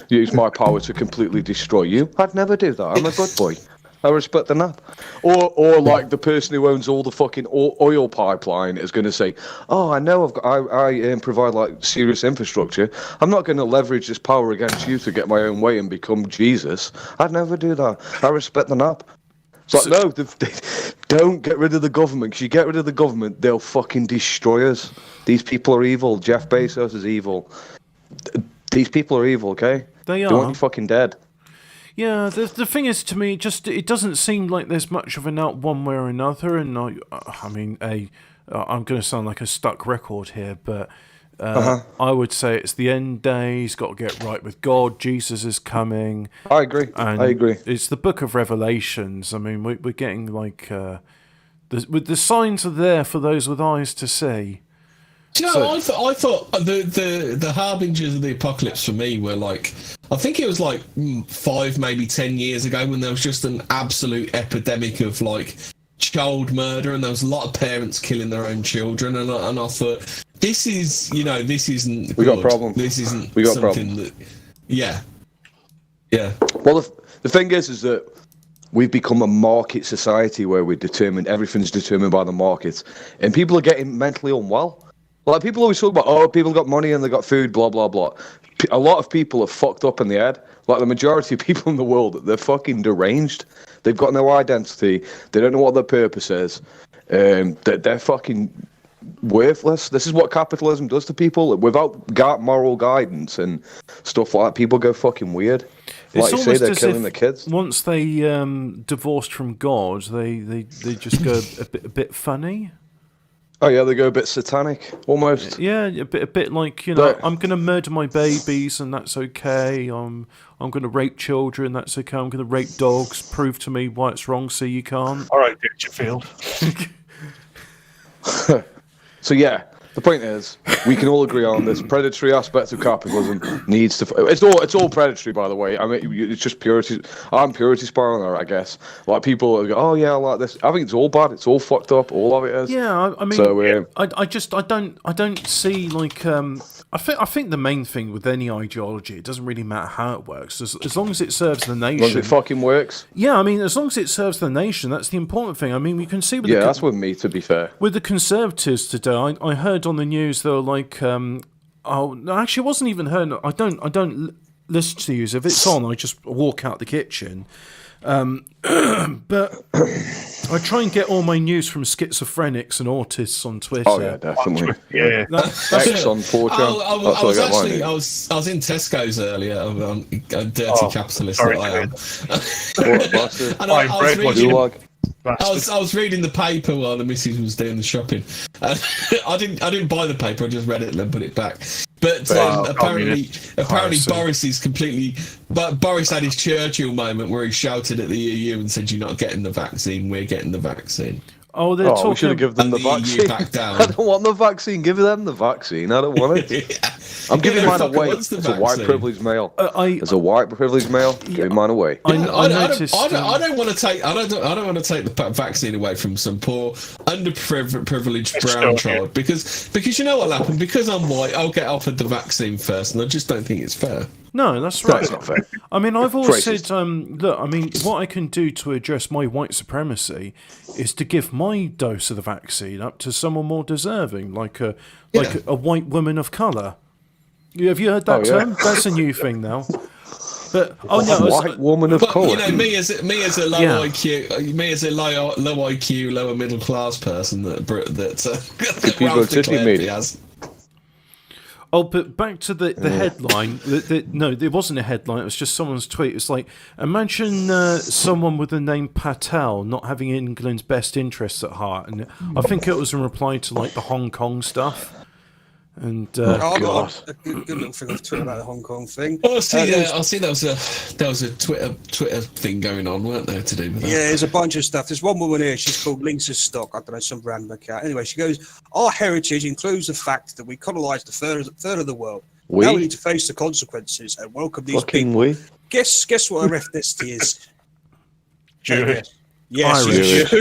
use my power to completely destroy you. I'd never do that. I'm a good boy. I respect the nap." Or like the person who owns all the fucking oil pipeline is going to say, "Oh, I know I provide like serious infrastructure. I'm not going to leverage this power against you to get my own way and become Jesus. I'd never do that. I respect the nap." It's like, no, don't get rid of the government. Because you get rid of the government, they'll fucking destroy us. These people are evil. Jeff Bezos is evil. These people are evil, okay? They want you fucking dead. Yeah, the thing is, to me, it doesn't seem like there's much of an out one way or another. And I'm going to sound like a stuck record here, but I would say it's the end days. Got to get right with God. Jesus is coming. I agree. And I agree. It's the Book of Revelations. I mean, we're getting like the signs are there for those with eyes to see. Do you know, I thought the harbingers of the apocalypse for me were like, I think it was like 5, maybe 10 years ago when there was just an absolute epidemic of like child murder, and there was a lot of parents killing their own children, and I thought, this isn't. We got a problem. This isn't. We got something a problem. Yeah. Well, the thing is that we've become a market society where everything's determined by the markets, and people are getting mentally unwell. Like, people always talk about, people got money and they got food, blah, blah, blah. A lot of people are fucked up in the head. Like, the majority of people in the world, they're fucking deranged. They've got no identity. They don't know what their purpose is. They're fucking worthless. This is what capitalism does to people. Without moral guidance and stuff like that, people go fucking weird. Like you say, they're killing the kids. Once they divorced from God, they just go a bit funny. Oh yeah, they go a bit satanic, almost. Yeah, a bit like, I'm going to murder my babies and that's okay. I'm going to rape children, that's okay. I'm going to rape dogs. Prove to me why it's wrong, so you can't. All right, Ditcherfield. So yeah, the point is, we can all agree on this predatory aspect of capitalism needs to. It's all predatory, by the way. I mean, it's just purity. I'm purity spiraling, I guess. Like, people go, "Oh yeah, I like this." I think it's all bad. It's all fucked up. All of it is. Yeah, I mean, so, I don't see like I think the main thing with any ideology, it doesn't really matter how it works, as long as it serves the nation. As long as it fucking works. Yeah, I mean, as long as it serves the nation, that's the important thing. I mean, we can see with that's with me, to be fair. With the Conservatives today, I heard on the news they were like, actually, it wasn't even heard. I don't listen to news. If it's on, I just walk out the kitchen. But I try and get all my news from schizophrenics and autists on Twitter. Oh yeah, definitely. Yeah, that's on 4chan. I was in Tesco's earlier. I'm a dirty capitalist that I am. I was reading the paper while the missus was doing the shopping. I didn't buy the paper. I just read it and then put it back. But apparently Boris is completely. But Boris had his Churchill moment where he shouted at the EU and said, "You're not getting the vaccine. We're getting the vaccine." Oh, they're talking. We should have given them the vaccine. I don't want the vaccine. Give them the vaccine. I don't want it. I'm giving mine away. It's a white privileged male. As a white privileged male, giving mine away. I don't want to take. I don't want to take the vaccine away from some poor, underprivileged brown child because you know what'll happen. Because I'm white, I'll get offered the vaccine first, and I just don't think it's fair. No, that's right. That's not fair. I mean, I've always Racist. said, look, I mean, what I can do to address my white supremacy is to give my dose of the vaccine up to someone more deserving, like a white woman of colour. Have you heard that term? That's a new thing now. But white woman of colour. You know, me as a low IQ, lower middle class person that Ralph declared he has. Oh, but back to the headline. No, it wasn't a headline. It was just someone's tweet. It's like, imagine someone with the name Patel not having England's best interests at heart. And I think it was in reply to like the Hong Kong stuff. And I got a good little thing on Twitter about the Hong Kong thing. Oh, I see there was a Twitter thing going on, weren't there, to do with that? Yeah, there's a bunch of stuff. There's one woman here, she's called Links of Stock. I don't know, some random account. Anyway, she goes, our heritage includes the fact that we colonised a third of the world. Now we need to face the consequences and welcome these people. Guess what her ethnicity is? Jewish. Yes, Irish.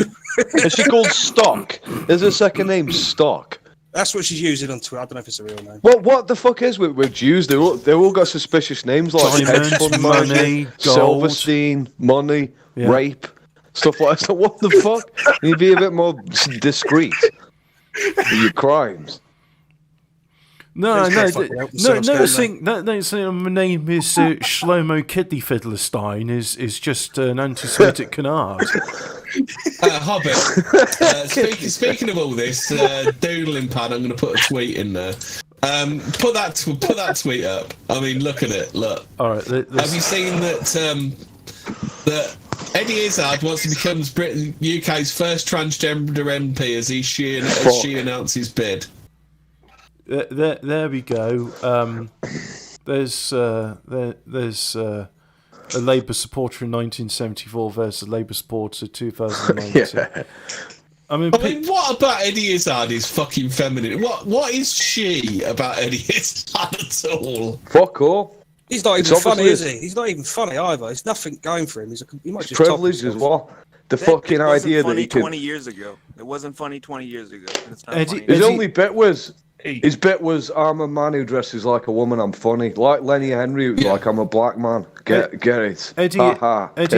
Is she called Stock? Is her second name Stock? That's what she's using on Twitter. I don't know if it's a real name. What the fuck is with Jews? They all got suspicious names like hedge fund manager, Silverstein, money, rape, stuff like that. So what the fuck? You need to be a bit more discreet with your crimes. Noticing my name is Shlomo Kidney Fiddlerstein is just an anti-Semitic canard. Hobbit. Speaking of all this, doodling pad, I'm going to put a tweet in there. Put that tweet up. I mean, look at it. Look. All right. Have you seen that Eddie Izzard wants to become UK's first transgender MP as she announces bid? There we go. There's a Labour supporter in 1974 versus a Labour supporter in 2019. I mean, what about Eddie Izzard is fucking feminine? What is she about Eddie Izzard at all? Fuck all. He's not even funny, is he? He's not even funny either. There's nothing going for him. He might just privileged as well. The fucking idea that he could. 20 years ago. It wasn't funny 20 years ago. It's not funny. His only bit was. His bit was, I'm a man who dresses like a woman, I'm funny. Like Lenny Henry, who was like, I'm a black man. Get it. Eddie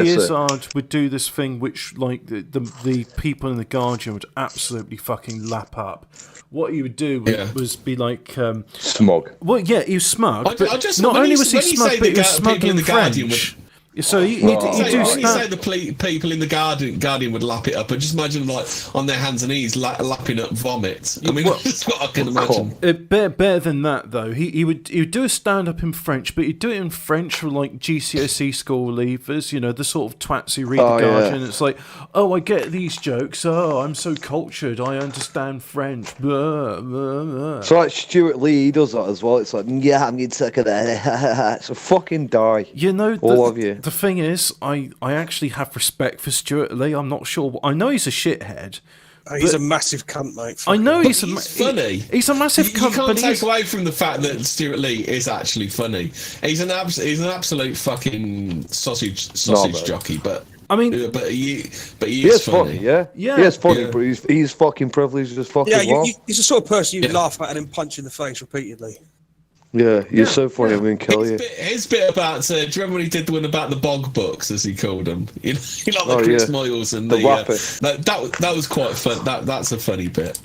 Izzard would do this thing which, like, the people in The Guardian would absolutely fucking lap up. What he would do was be like... smug. Well, yeah, he was smug, but not only was he smug, but he was smug in French. So you do say the people in the Guardian would lap it up, but just imagine like on their hands and knees lapping up vomit. I mean, that's what I can imagine. Better than that though. He would do a stand up in French, but he'd do it in French for like GCSE school leavers. You know, the sort of twats who read the Guardian. Yeah. It's like, oh, I get these jokes. Oh, I'm so cultured. I understand French. Blah, blah, blah. So like Stuart Lee, he does that as well. It's like, yeah, I'm getting sick of that. So fucking die. You know, all of you. The thing is, I actually have respect for Stuart Lee. I'm not sure. I know he's a shithead. He's a massive cunt, mate. I know he's funny. He's a massive cunt. You can't take away from the fact that Stuart Lee is actually funny. He's an absolute fucking sausage jockey. But I mean, but he is funny. Yeah. He is funny, but he's fucking privileged as fuck as well. He's the sort of person you'd laugh at and then punch in the face repeatedly. Yeah, you're so funny. I'm going to kill you. His bit about, do you remember when he did the one about the bog books, as he called them? You know, like the Chris Moyles and the rapper. That was quite fun. That's a funny bit.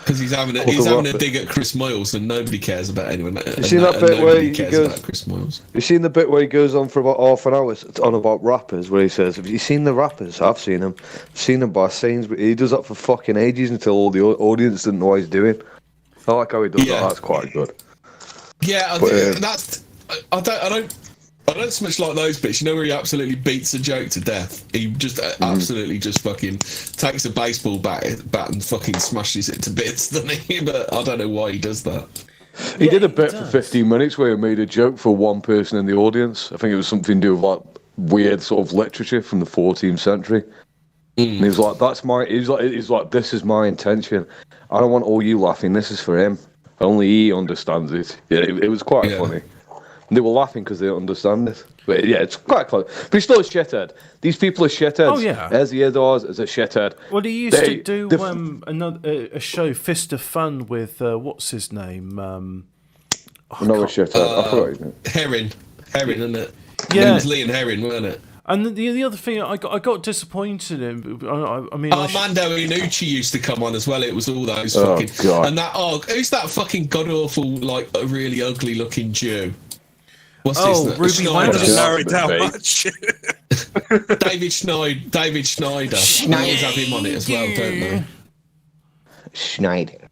Because he's having a dig at Chris Moyles and nobody cares about anyone. You seen that bit where he goes about Chris Moyles? You seen the bit where he goes on for about half an hour on about rappers, where he says, "Have you seen the rappers? I've seen them. I've seen them by scenes." But he does that for fucking ages until all the audience didn't know what he's doing. I like how he does that. That's quite good. Yeah, I don't so much like those bits. You know where he absolutely beats a joke to death. He just absolutely just fucking takes a baseball bat and fucking smashes it to bits, doesn't he? But I don't know why he does that. He did a bit for 15 minutes where he made a joke for one person in the audience. I think it was something to do with like weird sort of literature from the 14th century. And he was like, he's like, this is my intention. I don't want all you laughing. This is for him. Only he understands it. Yeah, it was quite funny. And they were laughing because they don't understand it. But yeah, it's quite close. But he's still a shithead. These people are shitheads. Oh yeah. As he is a shithead. Well, he used to do a show, Fist of Fun, with what's his name? Another shithead. I forgot his name. Herring, isn't it? Yeah. It was Lee and Herring, wasn't it? And the other thing, I got disappointed in. I mean, Mando Iannucci used to come on as well. It was all those Oh, fucking God. and that. Oh, who's that fucking god awful, like a really ugly looking Jew? What's Oh, his name? Ruby Schneider. Wendell. Narrow it down much. David Schneider. They always have him on it as well, don't they? Schneider.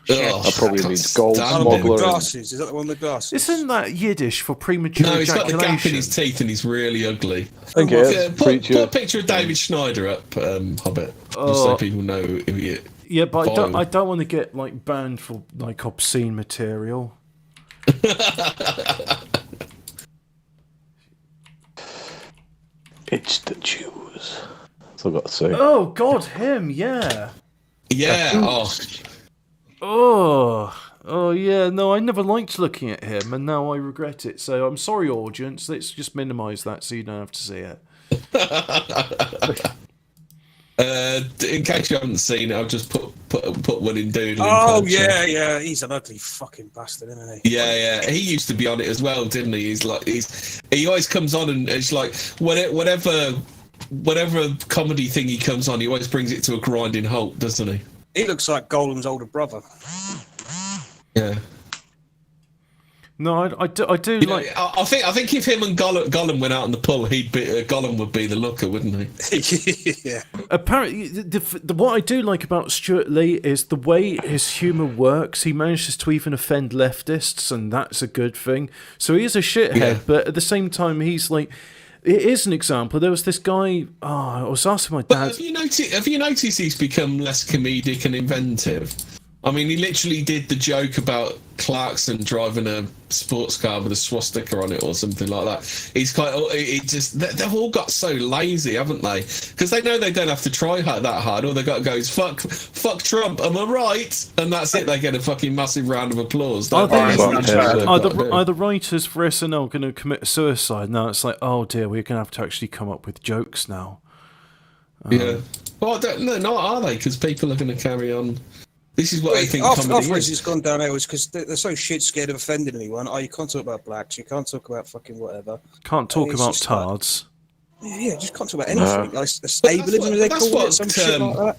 Oh, That probably I means can't gold stand him. smuggler. Glasses. Is that the one with glasses? Isn't that Yiddish for premature No, he's got the ejaculation? gap in his teeth and he's really ugly. I think it is. Put a picture of David Schneider up, Hobbit, just so people know who he is. Yeah, but Vile. I don't want to get like banned for like obscene material. It's the Jews. That's all I've got to say. Oh God, him, yeah. Yeah. Oh yeah. No, I never liked looking at him, and now I regret it. So I'm sorry, audience. Let's just minimise that so you don't have to see it. In case you haven't seen it, I've just put one in Doodle. Oh yeah. He's an ugly fucking bastard, isn't he? Yeah. He used to be on it as well, didn't he? He always comes on and it's like whatever comedy thing he comes on, he always brings it to a grinding halt, doesn't he? He looks like Golem's older brother. Yeah. No, I do You like. know, I think if him and Gollum went out on the pull, Gollum would be the looker, wouldn't he? Yeah. Apparently, what I do like about Stuart Lee is the way his humour works. He manages to even offend leftists, and that's a good thing. So he is a shithead, but at the same time, he's like. It is an example. There was this guy. I was asking my dad. But have you noticed he's become less comedic and inventive? I mean, he literally did the joke about Clarkson driving a sports car with a swastika on it or something like that. They've all got so lazy, haven't they? Because they know they don't have to try that hard. All they got to go is fuck Trump. Am I right? And that's it. They get a fucking massive round of applause. Are the writers for SNL going to commit suicide? Now it's like, oh dear, we're going to have to actually come up with jokes now. Yeah. Well, no, are they? Because people are going to carry on. This is what I think comedy is. It's gone down there because they're so shit scared of offending anyone. Oh, you can't talk about blacks. You can't talk about fucking whatever. Can't talk about just tards. Yeah, just can't talk about anything. Like ableism, as they call it, some shit like that.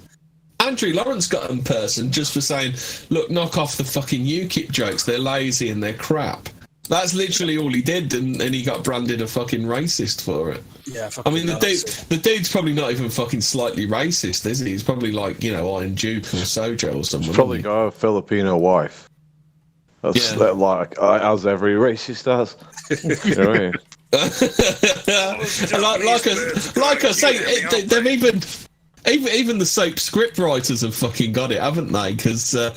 Andrew Lawrence got in person just for saying, look, knock off the fucking UKIP jokes. They're lazy and they're crap. That's literally all he did, and he got branded a fucking racist for it. Yeah, I mean, the dude's probably not even fucking slightly racist, is he? He's probably like, Iron Duke or Sojo or something. He's probably got a Filipino wife. That's like, as every racist has. You know what I mean? like I say, they've even the soap script writers have fucking got it, haven't they? Because the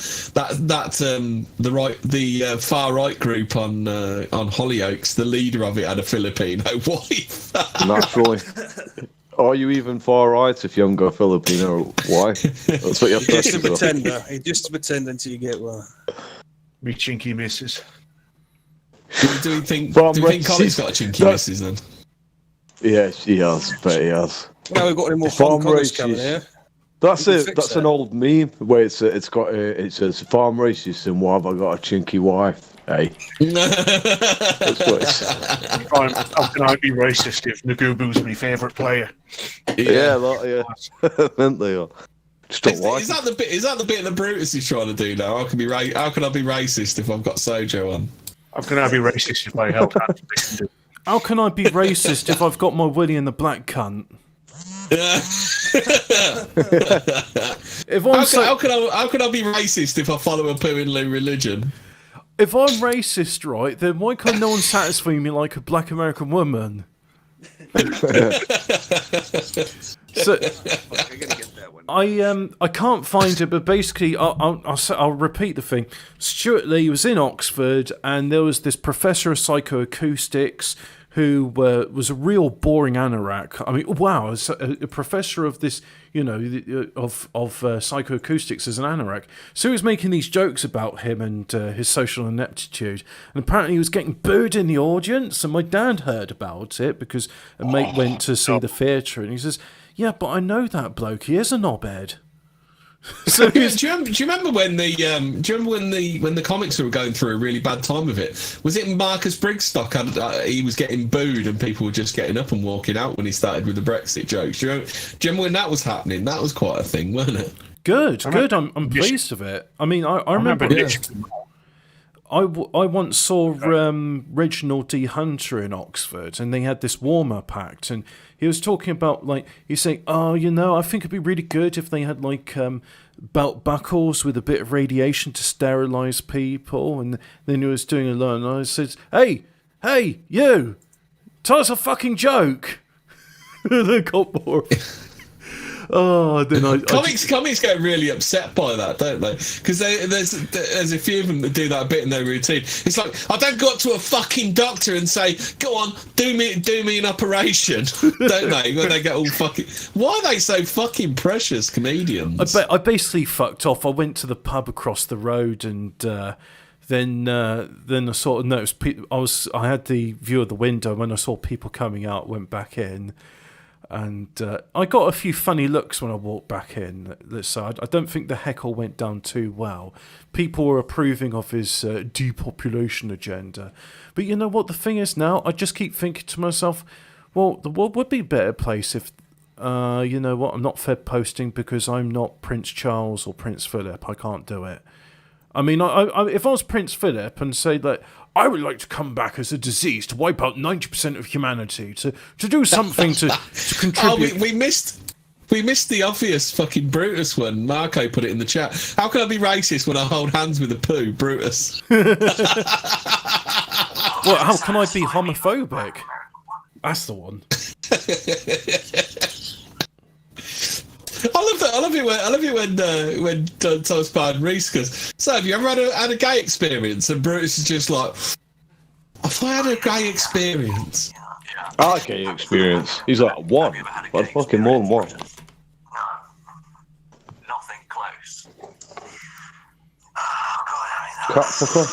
far right group on Hollyoaks, the leader of it had a Filipino wife. Naturally. Are you even far right if you haven't got a Filipino wife? That's what you're just a pretender. Just a pretender until you get one. Me chinky missus. Do you think Colin's got a chinky missus then? Yeah, she has. Bet he has. Now we've got any more Hong Kongers coming here. That's it. That's an old meme where it says farm racist and why have I got a chinky wife? Hey, that's what it's. How can I be racist if Nagubu's my favourite player? Yeah. Meant they are. Is that the bit that Brutus is trying to do now? How can I be racist if I've got Sojo on? How can I be racist if I help out? How can I be racist if I've got my Willie in the black cunt? How can I be racist if I follow a Puinlu religion? If I'm racist, right, then why can't no one satisfy me like a black American woman? So I can't find it, but basically I'll repeat the thing. Stuart Lee was in Oxford, and there was this professor of psychoacoustics who was a real boring anorak. I mean, wow, a professor of this, of psychoacoustics as an anorak. So he was making these jokes about him and his social ineptitude, and apparently he was getting booed in the audience. And my dad heard about it because a mate went to see the theatre, and he says, "Yeah, but I know that bloke. He is a knobhead." So do you remember when the comics were going through a really bad time of it? Was it Marcus Brigstock? He was getting booed and people were just getting up and walking out when he started with the Brexit jokes. Do you remember when that was happening? That was quite a thing, wasn't it? Good. I'm pleased with it. I mean, I remember. I once saw Reginald D. Hunter in Oxford, and they had this warm-up act, and he was talking about, like, he's saying, I think it'd be really good if they had, like, belt buckles with a bit of radiation to sterilise people, and then he was doing a learn, and I said, hey, you, tell us a fucking joke. They got bored. Oh, then comics get really upset by that, don't they? Because there's a few of them that do that bit in their routine. It's like, I don't go up to a fucking doctor and say, "Go on, do me an operation," don't they? When they get all fucking. Why are they so fucking precious, comedians? I basically fucked off. I went to the pub across the road, and then I sort of noticed. I had the view of the window. When I saw people coming out, went back in. And I got a few funny looks when I walked back in. So I don't think the heckle went down too well. People were approving of his depopulation agenda. But you know what the thing is now? I just keep thinking to myself, well, the world would be a better place if, you know what, I'm not Fed posting because I'm not Prince Charles or Prince Philip. I can't do it. I mean, if I was Prince Philip and say that I would like to come back as a disease to wipe out 90% of humanity, to do something to contribute. We missed the obvious fucking Brutus one. Marco put it in the chat. How can I be racist when I hold hands with a poo, Brutus? Well, how can I be homophobic? That's the one. I love it when Thomas Biden Reese goes, so have you ever had a gay experience? And Brutus is just like, if I had a gay experience. I had a gay experience. He's like, one. But fucking more than one. Nothing close. Crap fucker.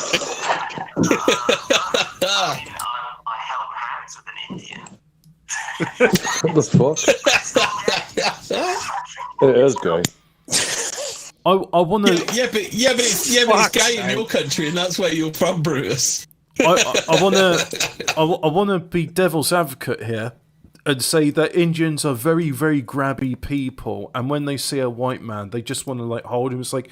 I held hands with an Indian. What the fuck? It is gay. I want to. Yeah, but it's gay in your country, and that's where you're from, Brutus. I want to be devil's advocate here and say that Indians are very, very grabby people, and when they see a white man, they just want to like hold him. It's like,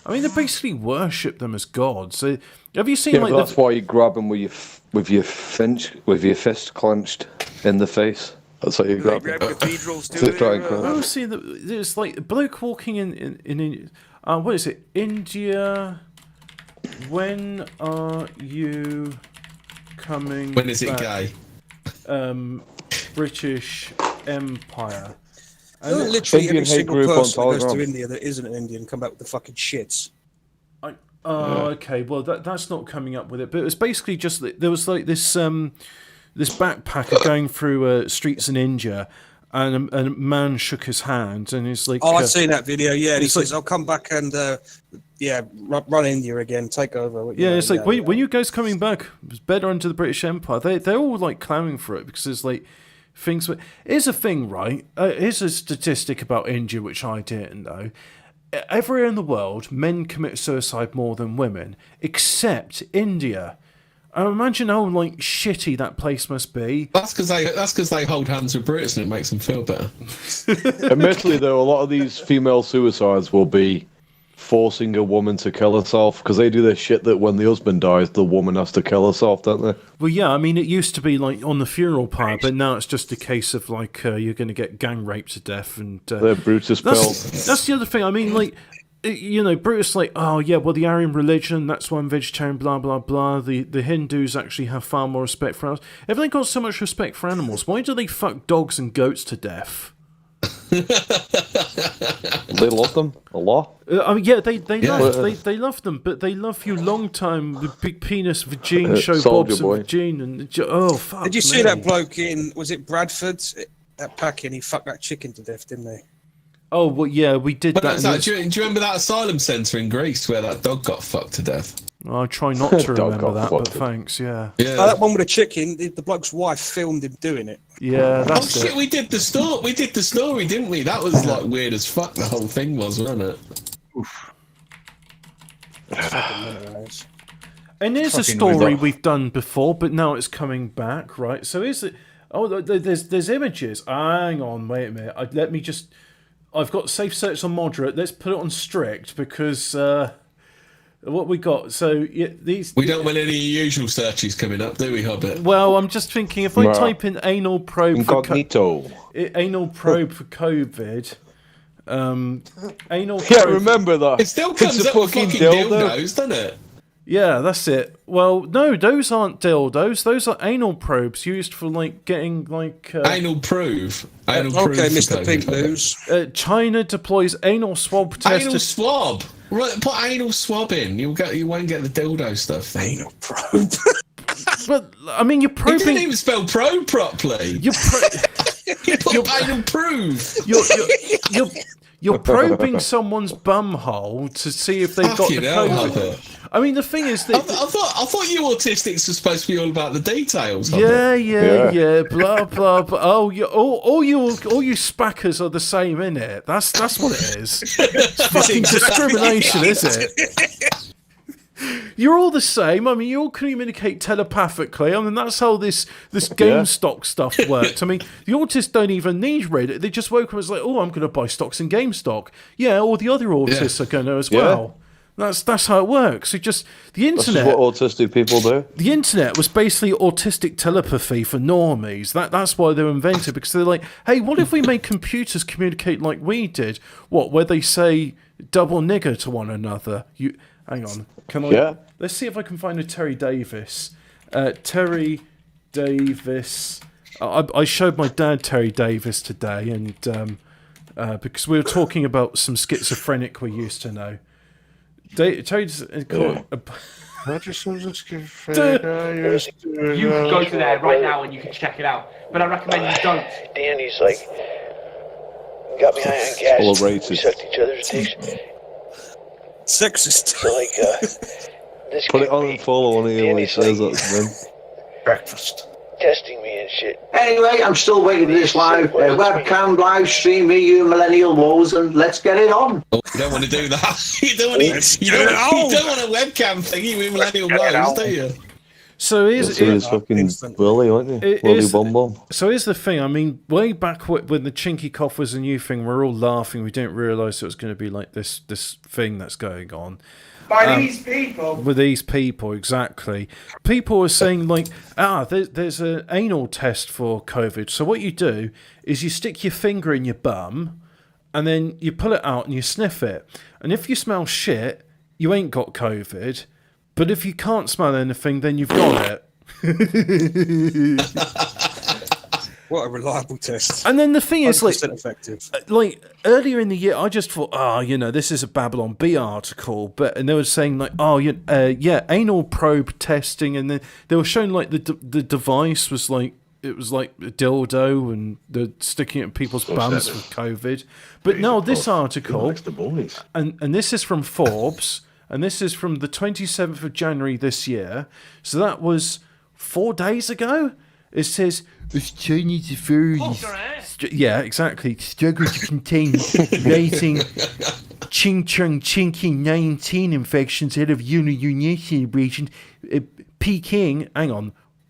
they basically worship them as gods. Have you seen like? That's why you grab them with your fist clenched in the face. That's how you grab cathedrals too. See, there's like a bloke walking in what is it? India. When are you coming? When is it gay? British Empire. Literally every single group person on that goes to Telegram. India that isn't an Indian come back with the fucking shits. Okay. Well, that's not coming up with it. But it was basically just that there was like this backpacker going through streets in India, and a man shook his hand, and he's like, "Oh, I've seen that video. Yeah, and he like, says, I'll come back and run India again, take over." It's like when you guys coming back, it's better into the British Empire. They're all like clamoring for it because there's like things. Here's a thing, right? Here's a statistic about India which I didn't know. Everywhere in the world, men commit suicide more than women, except India. I imagine how like shitty that place must be. That's because they hold hands with Brutus and it makes them feel better. Admittedly, though, a lot of these female suicides will be forcing a woman to kill herself because they do this shit that when the husband dies, the woman has to kill herself, don't they? Well, yeah, I mean, it used to be like on the funeral pyre, but now it's just a case of like you're going to get gang raped to death, and they're Brutus pills. That's the other thing. I mean, like, you know, Brutus, like, oh yeah, well, the Aryan religion, that's why I'm vegetarian, blah blah blah. The Hindus actually have far more respect for animals. If they got so much respect for animals, why do they fuck dogs and goats to death? They love them a lot. I mean, yeah, they love them, but they love you long time. The big penis Vagine show Bob's and Vagine, and oh fuck. Did you see that bloke in? Was it Bradford? That packing, he fucked that chicken to death, didn't he? Oh well, yeah, we did that. Do you remember that asylum centre in Greece where that dog got fucked to death? I try not to remember that, but thanks. Yeah. That one with the chicken. The bloke's wife filmed him doing it. Yeah, that's shit! We did the story. We did the story, didn't we? That was like weird as fuck. The whole thing was, wasn't it? Oof. And there's a story we've done before, but now it's coming back, right? So is it? Oh, there's images. Hang on, wait a minute. Let me just. I've got safe search on moderate. Let's put it on strict because what we got. So these. We don't want any usual searches coming up, do we, Hobbit? Well, I'm just thinking if I type in anal probe incognito, anal probe for COVID. Anal probe. Yeah, remember that. It still comes up with fucking dildos, doesn't it? Yeah, that's it. Well, no, those aren't dildos. Those are anal probes used for like getting like anal probe. Anal probe. Okay, Mr. Pink News. China deploys anal swab test. Anal swab. Right, put anal swab in. You won't get the dildo stuff. Anal probe. But I mean, you're probing. You didn't even spell probe properly. You put anal probe. You're probing someone's bumhole to see if they've got the COVID. I mean, the thing is that I thought you autistics were supposed to be all about the details. Yeah, blah blah blah. Oh, all you spackers are the same, innit? That's what it is. It's fucking discrimination, is it? You're all the same. I mean, you all communicate telepathically. I mean, that's how this GameStop stuff worked. I mean, the autists don't even need Reddit. They just woke up and was like, oh, I'm going to buy stocks in GameStop. Yeah, all the other autists are going to as well. That's how it works. It just the internet. That's what autistic people do. The internet was basically autistic telepathy for normies. That's why they were invented, because they're like, hey, what if we made computers communicate like we did? What, where they say double nigger to one another? Hang on. Can I? Yeah. Let's see if I can find a Terry Davis. Terry Davis. I showed my dad Terry Davis today, and because we were talking about some schizophrenic we used to know. Terry. You go to there right now and you can check it out, but I recommend you don't. Danny's like got behind gas. Full of racist. We sucked each other's dicks. Sexist. So like, this put it on and follow on here when he says that. Breakfast. Testing me and shit. Anyway, I'm still waiting for this live webcam live stream. Me, you, millennial woes, and let's get it on. Oh, you don't want to do that. You don't want a webcam thingy with millennial woes, do you? So here's fucking Willy, aren't you? Willy Bum Bum. So here's the thing. I mean, way back when the chinky cough was a new thing, we're all laughing. We didn't realise it was going to be like this thing that's going on. By these people. With these people, exactly. People were saying like, there's an anal test for COVID. So what you do is you stick your finger in your bum, and then you pull it out and you sniff it. And if you smell shit, you ain't got COVID. But if you can't smell anything, then you've got it. What a reliable test. And then the thing is, like, effective. Like earlier in the year, I just thought, this is a Babylon Bee article, and they were saying like, anal probe testing, and then they were showing like the device was like, it was like a dildo, and they're sticking it in people's bums with COVID. But no, this article, and this is from Forbes, and this is from the 27th of January this year, so that was 4 days ago. It says, as Chinese authorities, exactly, struggle to contain rising Chinky 19 infections ahead of Lunar New Year celebration. Peking,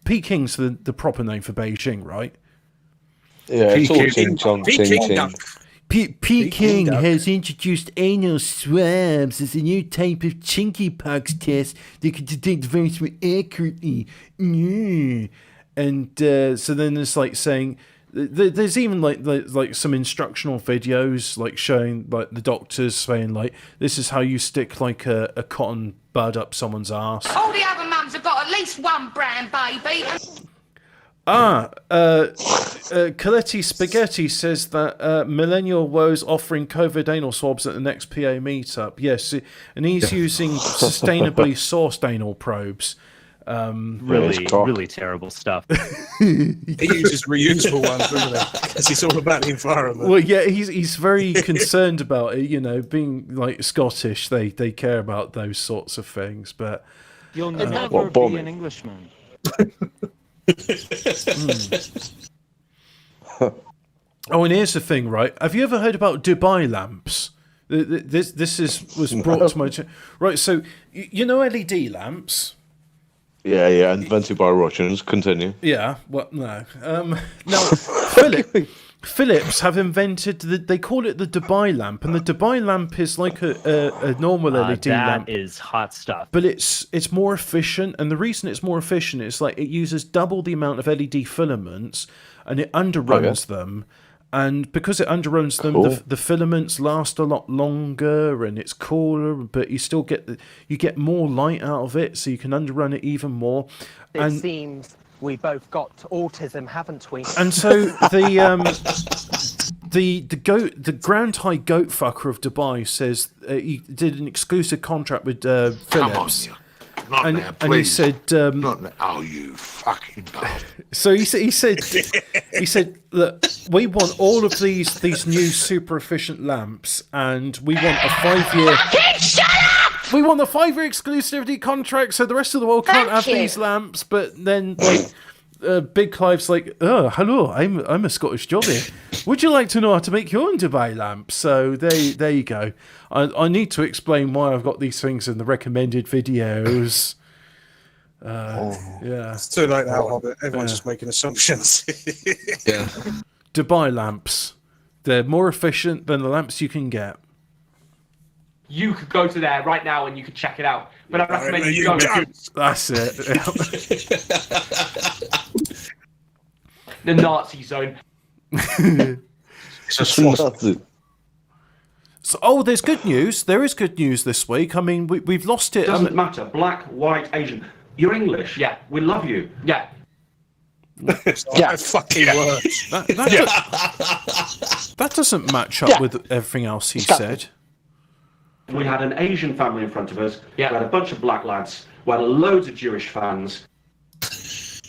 Peking's the proper name for Beijing, right? Yeah, it's all Ching Chong, Ching. Peking has introduced anal swabs as a new type of chinkypox test that can detect the virus more accurately. And so then it's like saying there's even like some instructional videos like showing like the doctors saying like this is how you stick like a cotton bud up someone's ass. All the other mums have got at least one brand baby. Coletti Spaghetti says that Millennial Woes offering COVID anal swabs at the next PA meetup. Yes, and he's using sustainably sourced anal probes. Really terrible stuff. He uses reusable ones, doesn't he? Because it's all about the environment. Well, yeah, he's very concerned about it. You know, being like Scottish, they care about those sorts of things. But you'll never be an Englishman. Oh, and here's the thing, right? Have you ever heard about Dubai lamps? This was brought to my right. So you know LED lamps. Yeah, invented by Russians. Continue. Yeah, well, no. Now, Philips have invented, they call it the Dubai lamp, and the Dubai lamp is like a normal LED lamp. That is hot stuff. But it's more efficient, and the reason it's more efficient is like it uses double the amount of LED filaments, and it underruns them. And because it underruns them, the filaments last a lot longer, and it's cooler. But you still get more light out of it, so you can underrun it even more. It seems we both got autism, haven't we? And so the Grand High Goat Fucker of Dubai says he did an exclusive contract with Philips. Not now, please. And he said, "Not now, oh, you fucking bastard." So he said, look, we want all of these new super efficient lamps, and we want a 5-year. Shut up! We want a 5-year exclusivity contract, so the rest of the world can't have these lamps. But then, Big Clive's like, "Oh, hello, I'm a Scottish jolly. Would you like to know how to make your own Dubai lamp?" So there you go. I need to explain why I've got these things in the recommended videos. Yeah, it's too late now, Hobbit. Everyone's just making assumptions. Yeah, Dubai lamps. They're more efficient than the lamps you can get. You could go to there right now and you could check it out. But I recommend you go. That's it. The Nazi zone. So, there's good news. There is good news this week. I mean, we've lost it. Doesn't matter. Black, white, Asian. You're English. Yeah, we love you. Yeah. Yeah, fucking words. That doesn't match up with everything else he said. We had an Asian family in front of us. Yeah. We had a bunch of black lads. We had loads of Jewish fans.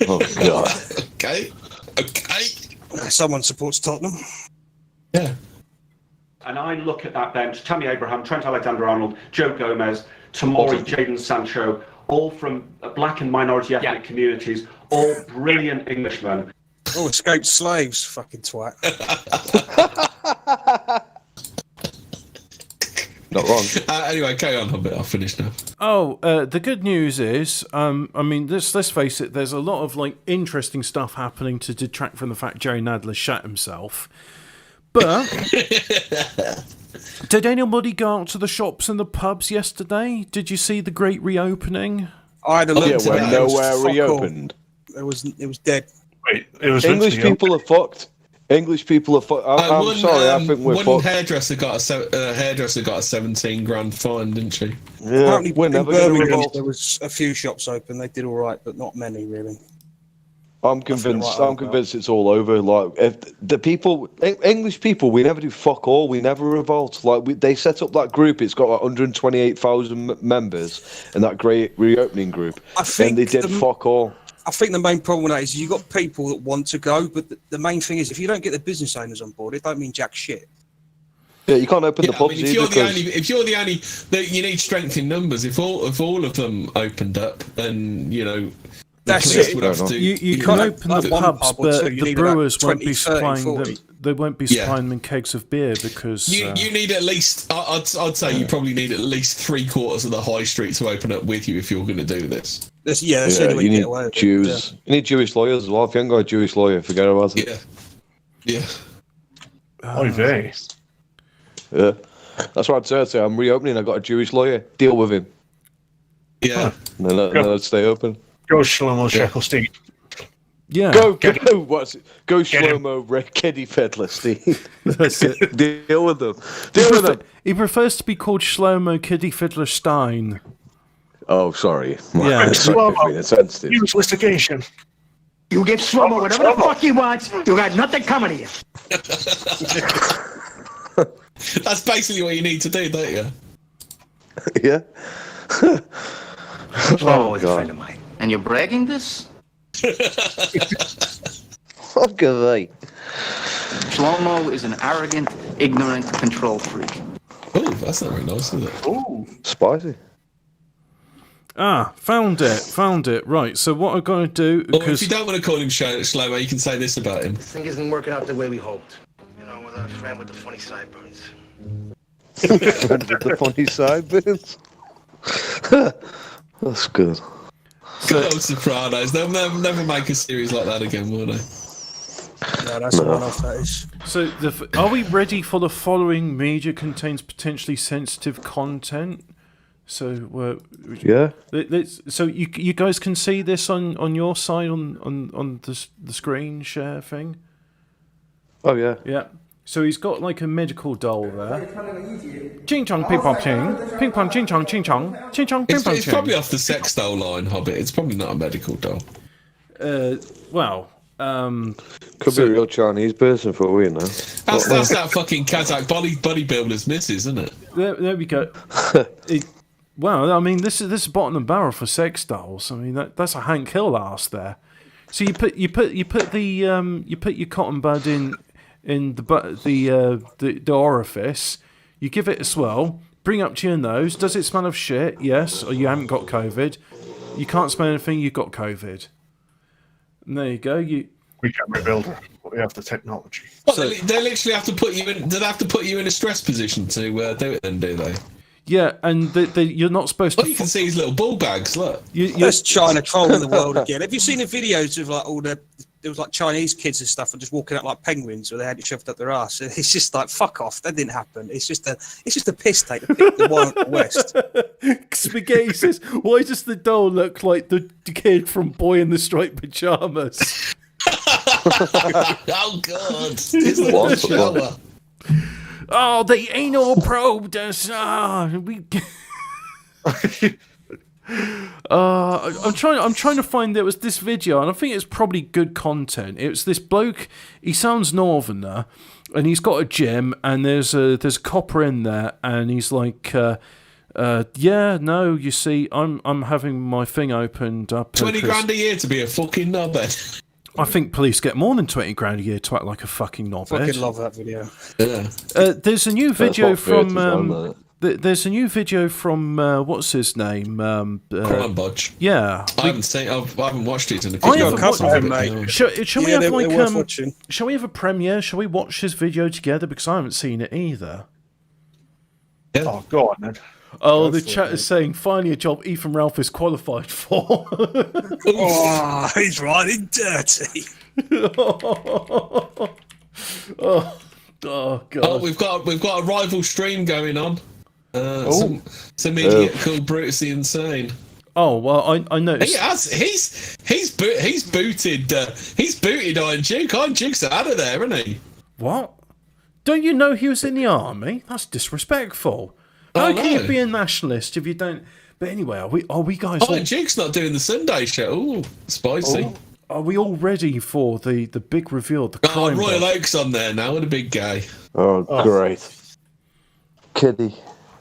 Oh, God. Okay. Someone supports Tottenham. Yeah. And I look at that bench, Tammy Abraham, Trent Alexander-Arnold, Joe Gomez, Tamori, Jadon Sancho, all from black and minority ethnic communities, all brilliant Englishmen. Oh, escaped slaves, fucking twat. Not wrong. Anyway, carry on, Hobbit. I'll finish now. The good news is, I mean, let's face it, there's a lot of like interesting stuff happening to detract from the fact Jerry Nadler shot himself. But did anybody go out to the shops and the pubs yesterday? Did you see the great reopening? I had a look. Yeah, when nowhere reopened. It was dead. Wait, it was English people are fucked. English people are fucked. I'm sorry, I think we're fucked. One hairdresser got a 17 grand fine, didn't she? Yeah, apparently we're in never going to Birmingham revolt. there was a few shops open. They did all right, but not many really. I'm convinced it's all over. Like, if the people, English people, we never do fuck all. We never revolt. Like, they set up that group. It's got like 128,000 members in that great reopening group, and they did fuck all. I think the main problem with that is you've got people that want to go, but the main thing is if you don't get the business owners on board, it don't mean jack shit. Yeah, you can't open the pubs. I mean, if you're the only, you need strength in numbers. If all of them opened up, then you know. That's it. You can open the pubs, but the brewers won't be supplying them. They won't be supplying them kegs of beer because you need at least. I'd say you probably need at least 3/4 of the high street to open up with you if you're going to do this. You need Jews. You need Jewish lawyers as well. If you haven't got a Jewish lawyer, forget about it. Yeah. Oh, very. Yeah. That's what I'd say. I'm reopening. I got a Jewish lawyer. Deal with him. Yeah. And then let's stay open. Go Shlomo Shekel Steve. Yeah. Go Shlomo Kiddie Fiddler Steve. That's it. Deal with them. He prefers to be called Shlomo Kiddie Fiddler Stein. Oh, sorry. Yeah. Shlomo. Use litigation. You give Shlomo whatever the fuck he wants. You got nothing coming to you. That's basically what you need to do, don't you? Yeah. Oh, he's a friend of mine. And you're bragging this? Fuck away. Shlomo is an arrogant, ignorant control freak. Oh, that's not very nice, is it? Ooh, spicy. Found it. Right, so what I'm going to do... Or if you don't want to call him Shlomo, you can say this about him. This thing isn't working out the way we hoped. You know, with our friend with the funny sideburns. Friend with the funny sideburns? That's good. Good old Sopranos. They'll never make a series like that again, will they? No, that's the one-off, that is. So, are we ready for the following? Media contains potentially sensitive content. So, yeah. So you guys can see this on your side on the screen share thing. Oh yeah. Yeah. So he's got like a medical doll there. Ching chong ping pong ching, ping pong ching chong ping pong ching. It's probably off the sex doll line, Hobbit. It's probably not a medical doll. Well. Could be a real Chinese person for all we know. That's that fucking Kazakh bodybuilder's missus, isn't it? There we go. Well, I mean, this is bottom and barrel for sex dolls. I mean, that's a Hank Hill ass there. So you put your cotton bud in the orifice. You give it a swirl. Bring it up to your nose. Does it smell of shit? Yes. Or you haven't got COVID. You can't smell anything. You've got COVID. And there you go. We can rebuild it, but we have the technology. Well, they literally have to put you in. They have to put you in a stress position to do it. Then do they? Yeah, and you're not supposed to. You can see his little ball bags. Look, That's China trolling the world again. Have you seen the videos of like all there was like Chinese kids and stuff and just walking out like penguins, where they had it shoved up their ass? It's just like fuck off. That didn't happen. It's just a piss take. The Wild West. Spaghetti says, "Why does the doll look like the kid from Boy in the Striped Pajamas?" Oh God! It's the shower. Oh, the anal probed us. I'm trying to find. There was this video, and I think it's probably good content. It was this bloke. He sounds northerner, and he's got a gym, and there's a copper in there, and he's like, yeah, no, you see, I'm having my thing opened up. 20 grand a year to be a fucking knobhead. I think police get more than 20 grand a year to act like a fucking knobhead. Fucking love that video. Yeah. There's a new video from. There's a new video from what's his name? Crime Bodge. Yeah, I haven't watched it in a couple of them, mate. Shall we have like shall we have a premiere? Shall we watch this video together? Because I haven't seen it either. Yeah. Oh, go on then. Oh, the chat is saying finally a job Ethan Ralph is qualified for. Oh, he's riding dirty. Oh God! Oh, we've got a rival stream going on. Some idiot called Brutus the Insane. Oh well, I noticed. He's booted Iron Duke. Iron Duke's out of there, isn't he? What? Don't you know he was in the army? That's disrespectful. How can you be a nationalist if you don't? But anyway, are we guys? Iron Duke's not doing the Sunday show. Ooh, spicy. Are we all ready for the big reveal? The crime Royal Oak's on there now. What a big guy. Oh, great. Kiddie.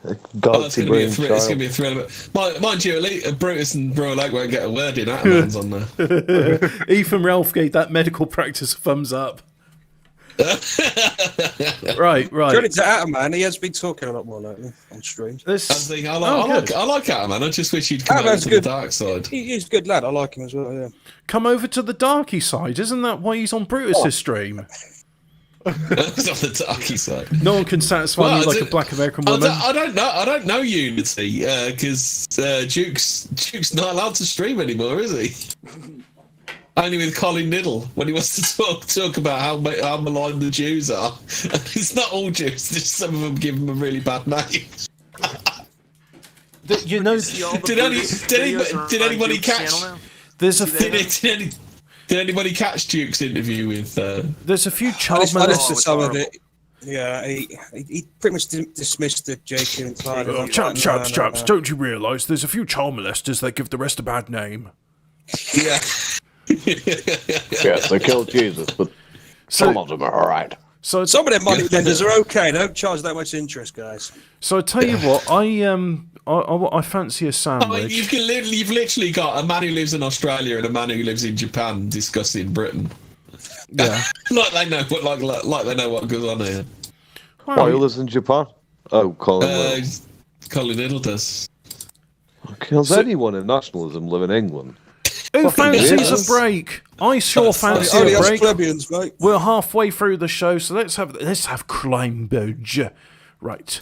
It's going to be a thrill. Mind you, Brutus and Royal Oak won't get a word in. Ataman's on there. Ethan Ralph gave that medical practice a thumbs up. Right. Credit to Ataman, he has been talking a lot more lately on streams. I like Ataman. I just wish he'd come over to the dark side. He's a good lad. I like him as well. Yeah. Come over to the darky side. Isn't that why he's on Brutus's stream? It's off the darky side. No one can satisfy me like a black American woman. I don't know Unity because Duke's not allowed to stream anymore, is he? Only with Colin Niddle when he wants to talk about how malign the Jews are. It's not all Jews; just some of them give them a really bad name. You know, did anybody catch? Did anybody catch Duke's interview with? There's a few child molesters. Yeah, he pretty much dismissed the JQ entirely. Chaps, don't you realise there's a few child molesters that give the rest a bad name? Yeah. Yes, they killed Jesus, but some of them are alright. So some of them money lenders are okay. They don't charge that much interest, guys. So I tell you what, I fancy a sandwich. You've literally got a man who lives in Australia and a man who lives in Japan discussing Britain. Yeah, like they know what goes on here. Well, who lives in Japan? Oh, Colin. Colin Hiddle does. Does anyone in nationalism live in England? Who fancies a break? I sure fancy a break. Plebeians, mate. We're halfway through the show, so let's have Crime Budge. Right.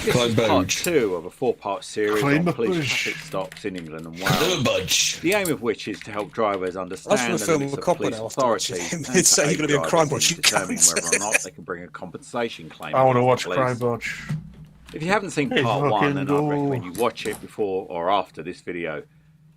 This is part 2 of a 4-part series on police traffic stops in England and Wales. The aim of which is to help drivers understand the limits of police authority and to say you're going to be a crime budge. determine whether or not they can bring a compensation claim. I want to watch police. Crime Budge. If you haven't seen part 1, then I'd recommend you watch it before or after this video.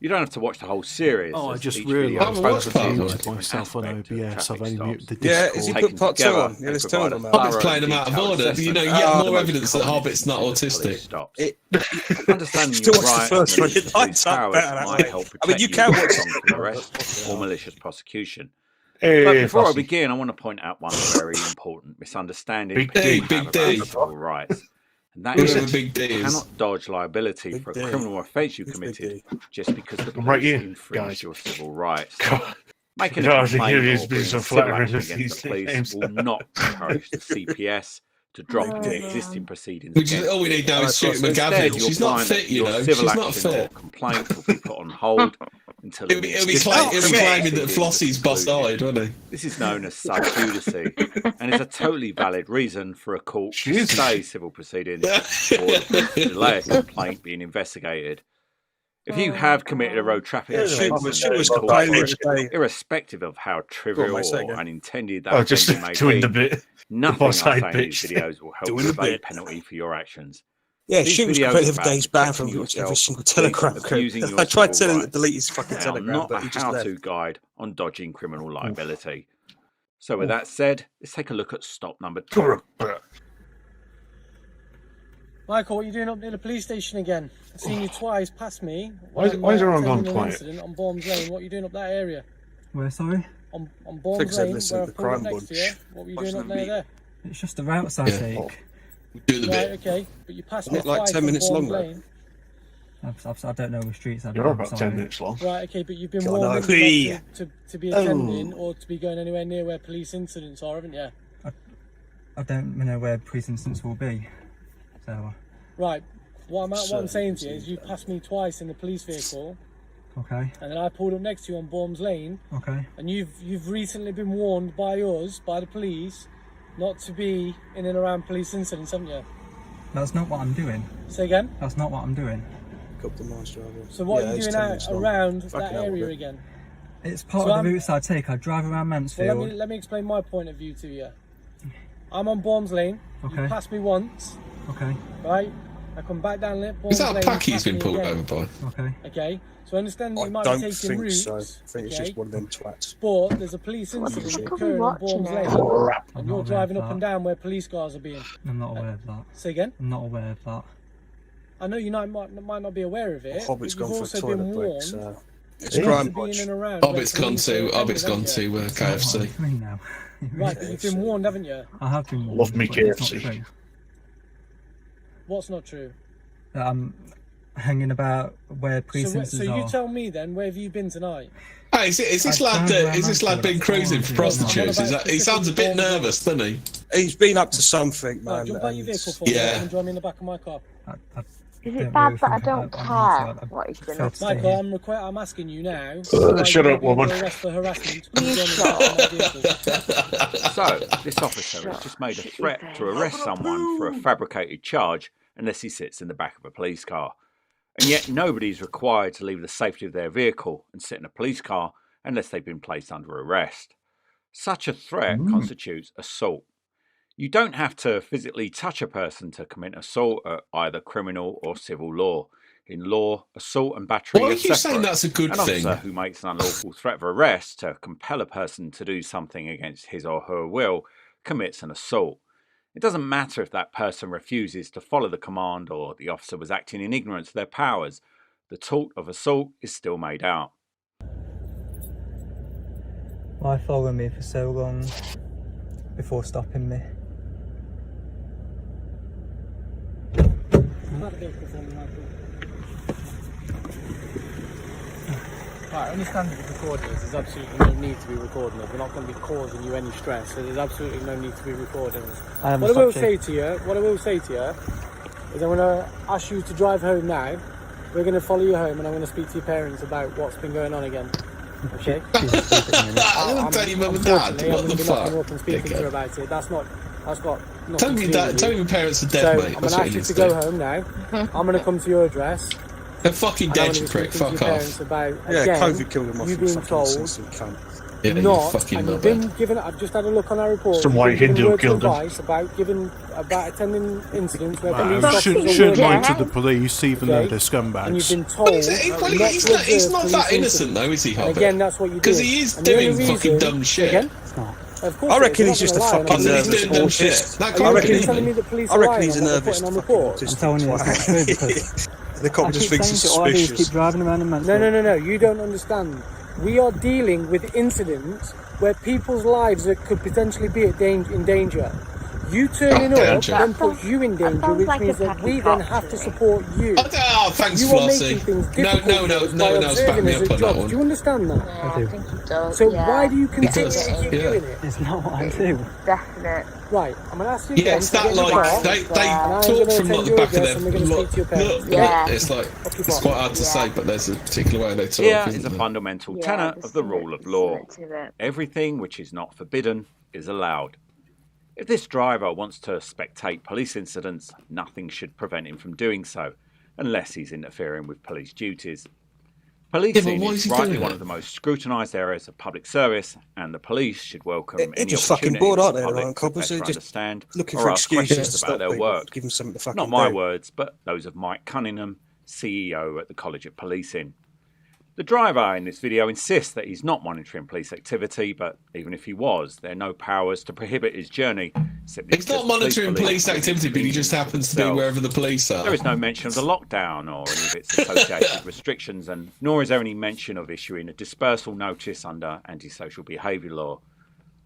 You don't have to watch the whole series. Oh, I just each realised video I've focuses on muted different myself on aspects of OBS. I've traffic only muted the stops. Yeah, Discord. is he Taken put part 2 together, on? Yeah, they let's provide tell them a out. Hobbit's playing them out of order. You know, you get more evidence that Hobbit's not autistic. Understanding Still your watch the rights first and one. the It lights up powers better that might way. help I mean, protect you you can from watch wrongful arrest or malicious prosecution. Hey, But before I Fossey. begin, I want to point out one very important misunderstanding Big people D, have Big about D. civil rights. And that Whoever is that Big D you is. cannot dodge liability for a D. criminal offence you Who's committed Big just because the I'm right police here, infringe guys. your civil rights. God. Making You a know, I think complaint he's or been bringing so a civil flattering action with against the these police names. will not encourage the CPS to drop the existing proceedings. Which is against all we you. need now is shoot Instead, McGavin. you'll She's not find fit, that you your know. civil She's not action or fit. complaint will be put on hold until It'll be claiming that Flossie's boss-eyed, won't he? This is known as sub judice and is a totally valid reason for a court to stay civil proceedings or delay a complaint being investigated. If you have committed a road traffic offence, irrespective of how trivial or unintended that just offence doing may the be, bit. nothing I Boss-eyed say in these bitch. videos will help Doing you the evade bit. penalty for your actions. Yeah, These shoot was videos completely are for about days banned from protecting every yourself, single Telegram abusing group. your I tried civil telling him rights. to delete his fucking They are Telegram, not but a he just left. how-to guide on dodging criminal liability. So with that said, let's take a look at stop number 2. Michael, what are you doing up near the police station again? I've seen you twice past me. Why is everyone gone attending an quiet? incident on Baums Lane. What are you doing up that area? Where, sorry? On Baums Fix it, Lane, listen, where the I pulled up crime next to you. What were you doing up there? It's just a route I take. Do the Right, bit. okay, but you passed Isn't me it like twice 10 on minutes Baums long, though? Lane. I don't know the streets. You're about 10 minutes long. Right, okay, but you've been God, warned no. not to be attending or to be going anywhere near where police incidents are, haven't you? I don't know where police incidents will be. So, Right, what I'm saying to you is you passed me twice in the police vehicle, okay, and then I pulled up next to you on Baums Lane, okay. and you've recently been warned by the police, not to be in and around police incidents, haven't you? That's not what I'm doing. Say again? That's not what I'm doing. So what are you doing out around that area again? It's part of the routes I take. I drive around Mansfield. Well, let me explain my point of view to you. I'm on Baums Lane. Okay. You passed me once. Okay. Right? I come back down Baums Is that Lane. a pack he's been pulled over by? Okay. Okay. So I understand that I you might don't be taking think routes. so. I think it's just one of them twats. But there's a police incident occurring on Baums Lane, and you're driving up and down where police cars are being. I'm not aware of that. Say again? I'm not aware of that. I know you might not be aware of it. Hobbit's but gone you've for a also been toilet break, warned so it's crime being in and around. Hobbit's gone to KFC. Right, but you've been warned, haven't you? I have been warned. Love me but it's not KFC. true. What's not true? That I'm hanging about where police incidents So you are. tell me then, where have you been tonight? Hey, is this lad been cruising for prostitutes? He sounds a bit nervous, doesn't he? He's been up to something, man. Right, jump out your vehicle for me and join me in the back of my car. Is it bad that I don't care what he's been up to? Michael, I'm asking you now. Shut up, woman. Arrest for harassment. So, this officer has just made a threat to arrest someone for a fabricated charge unless he sits in the back of a police car. And yet nobody's required to leave the safety of their vehicle and sit in a police car unless they've been placed under arrest. Such a threat constitutes assault. You don't have to physically touch a person to commit assault at either criminal or civil law. In law, assault and battery Why are are you saying separate. that's a good An thing? officer who makes an unlawful threat of arrest to compel a person to do something against his or her will commits an assault. It doesn't matter if that person refuses to follow the command or the officer was acting in ignorance of their powers. The tort of assault is still made out. Why follow me for so long? before stopping me. Right, understand that the recording is. There's absolutely no need to be recording it. We're not going to be causing you any stress, so there's absolutely no need to be recording this. What I will say to you is I'm going to ask you to drive home now. We're going to follow you home, and I'm going to speak to your parents about what's been going on again. Okay? I'll tell you, mum and dad. What the fuck? Up and speaking to her about it. That's got nothing Tell me to do that. with Tell you. me your parents are dead, So mate. I'm That's going to what ask you you need to to go do. home now. I'm going to come to your address. They're fucking dead, you prick. Fuck off. About, Yeah, again, COVID killed him off. you You being fucking told sensitive cunt. Yeah, you not, fucking and you've mother. been given. I've just had a look on our report. Some you've white been given Hindu words of killed him. advice about attending incidents where police You officers shouldn't are lie working. to the police, even though they're scumbags. And you've been told Well, he's not that innocent, though, is he, Hobbit? Again, that's what you do. Because he is doing fucking dumb shit. Again? Of course I reckon it he's is. just a I'm not fucking gonna lie, nervous doing dumb shit. autist. That Are can't you be reckon telling me me. that police I are reckon lying he's a on what they're nervous putting on fucking report? autistic I'm telling you, it's not true because The cop I just keep thinks saying to all I do is suspicious. keep driving around in Mansfield. No. You don't understand. We are dealing with incidents where people's lives could potentially be in danger. You turning up then puts you in danger, which means that we then have to support you. Oh, thanks, You are making Flossie. things No, difficult by one's back observing me as up a on that job. one. Do you understand that? Yeah, I think he does. So yeah. why do you continue does, to keep yeah. doing it? It's not what I do. Definite. Right, I'm going to ask you Yeah, again. it's to that get your like car, they and I'm talk gonna from attend like the your back of address their and we're going to speak to your parents. Yeah. It's like it's quite hard to say, but there's a particular way they talk. Here isn't is a there? fundamental Yeah, tenet there's of the something- rule of law. something to it. Everything which is not forbidden is allowed. If this driver wants to spectate police incidents, nothing should prevent him from doing so, unless he's interfering with police duties. Policing why is is he rightly doing one it? of the most scrutinised areas of public service, and the police should welcome They're any just fucking opportunity bored, for aren't the they, public Ryan to Coppers? better They're just understand looking or for ask excuses questions to about stop their people, work. give them something to fucking Not my do. words, but those of Mike Cunningham, CEO at the College of Policing. The driver in this video insists that he's not monitoring police activity, but even if he was, there are no powers to prohibit his journey. He's not monitoring police activity, but he just happens to be wherever the police are. There is no mention of the lockdown or any of its associated restrictions, and nor is there any mention of issuing a dispersal notice under antisocial behaviour law.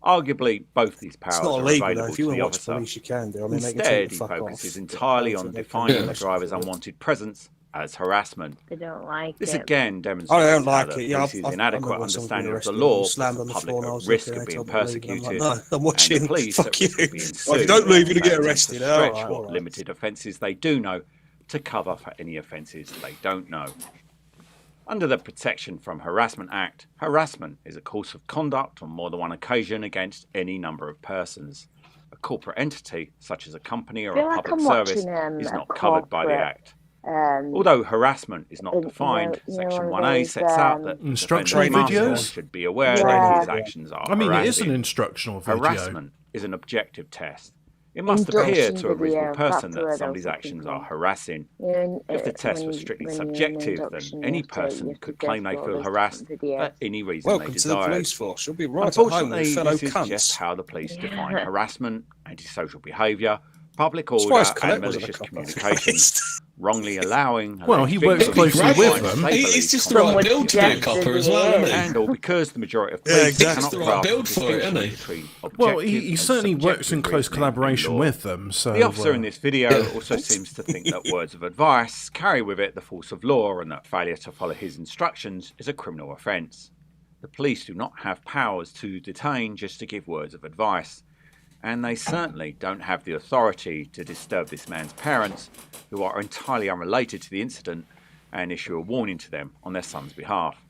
Arguably, both these powers It's not are illegal, though. available If you to want the to watch officer. police, you can do. I mean, they can tell you Instead, to he fuck off. focuses entirely on defining the driver's unwanted presence as harassment. They don't like This it. again I demonstrates don't how like the it. Yeah, police's I've inadequate remember when someone's been understanding of the arrested, law, was slammed puts on the the floor, and I public was at risk looking of at it, being I don't believe it. I'm persecuted. like, no, I'm watching. And the police Fuck at you. risk of being Well, if you sued don't leave, you're gonna get and arrested. to All stretch right, what all right. limited offences they do know to cover for any offences they don't know. Under the Protection from Harassment Act, harassment is a course of conduct on more than one occasion against any number of persons. A corporate entity, such as a company or feel a like public I'm service, watching, is a not covered by the corporate, Act. Although harassment is not defined, Section 1A sets out that Instructional offender videos? should be aware Yeah. that his actions are I mean, it is an harassing. instructional video. Harassment is an objective test. It must appear Induction to a reasonable video, person that's the that word I somebody's was actions looking are for. harassing. If the test was strictly subjective, then any person could claim they feel harassed for any reason Welcome they to the desire. police force. You'll be right at home Unfortunately, with fellow this is cunts. just how the police define harassment, antisocial behaviour, public order, Surprised and Colette wasn't a malicious cop, communications, wrongly allowing. Well, he alleged works victims closely to with find them. they He's believe just the right build to be a copper as well, isn't he? and or because the majority of Yeah, police exactly. cannot That's the right grasp build the for it, isn't he? distinction between Well, objective he and certainly works in subjective close reasoning collaboration in law. with them. So The officer in this video also seems to think that words of advice carry with it the force of law and that failure to follow his instructions is a criminal offence. The police do not have powers to detain just to give words of advice, and they certainly don't have the authority to disturb this man's parents, who are entirely unrelated to the incident, and issue a warning to them on their son's behalf.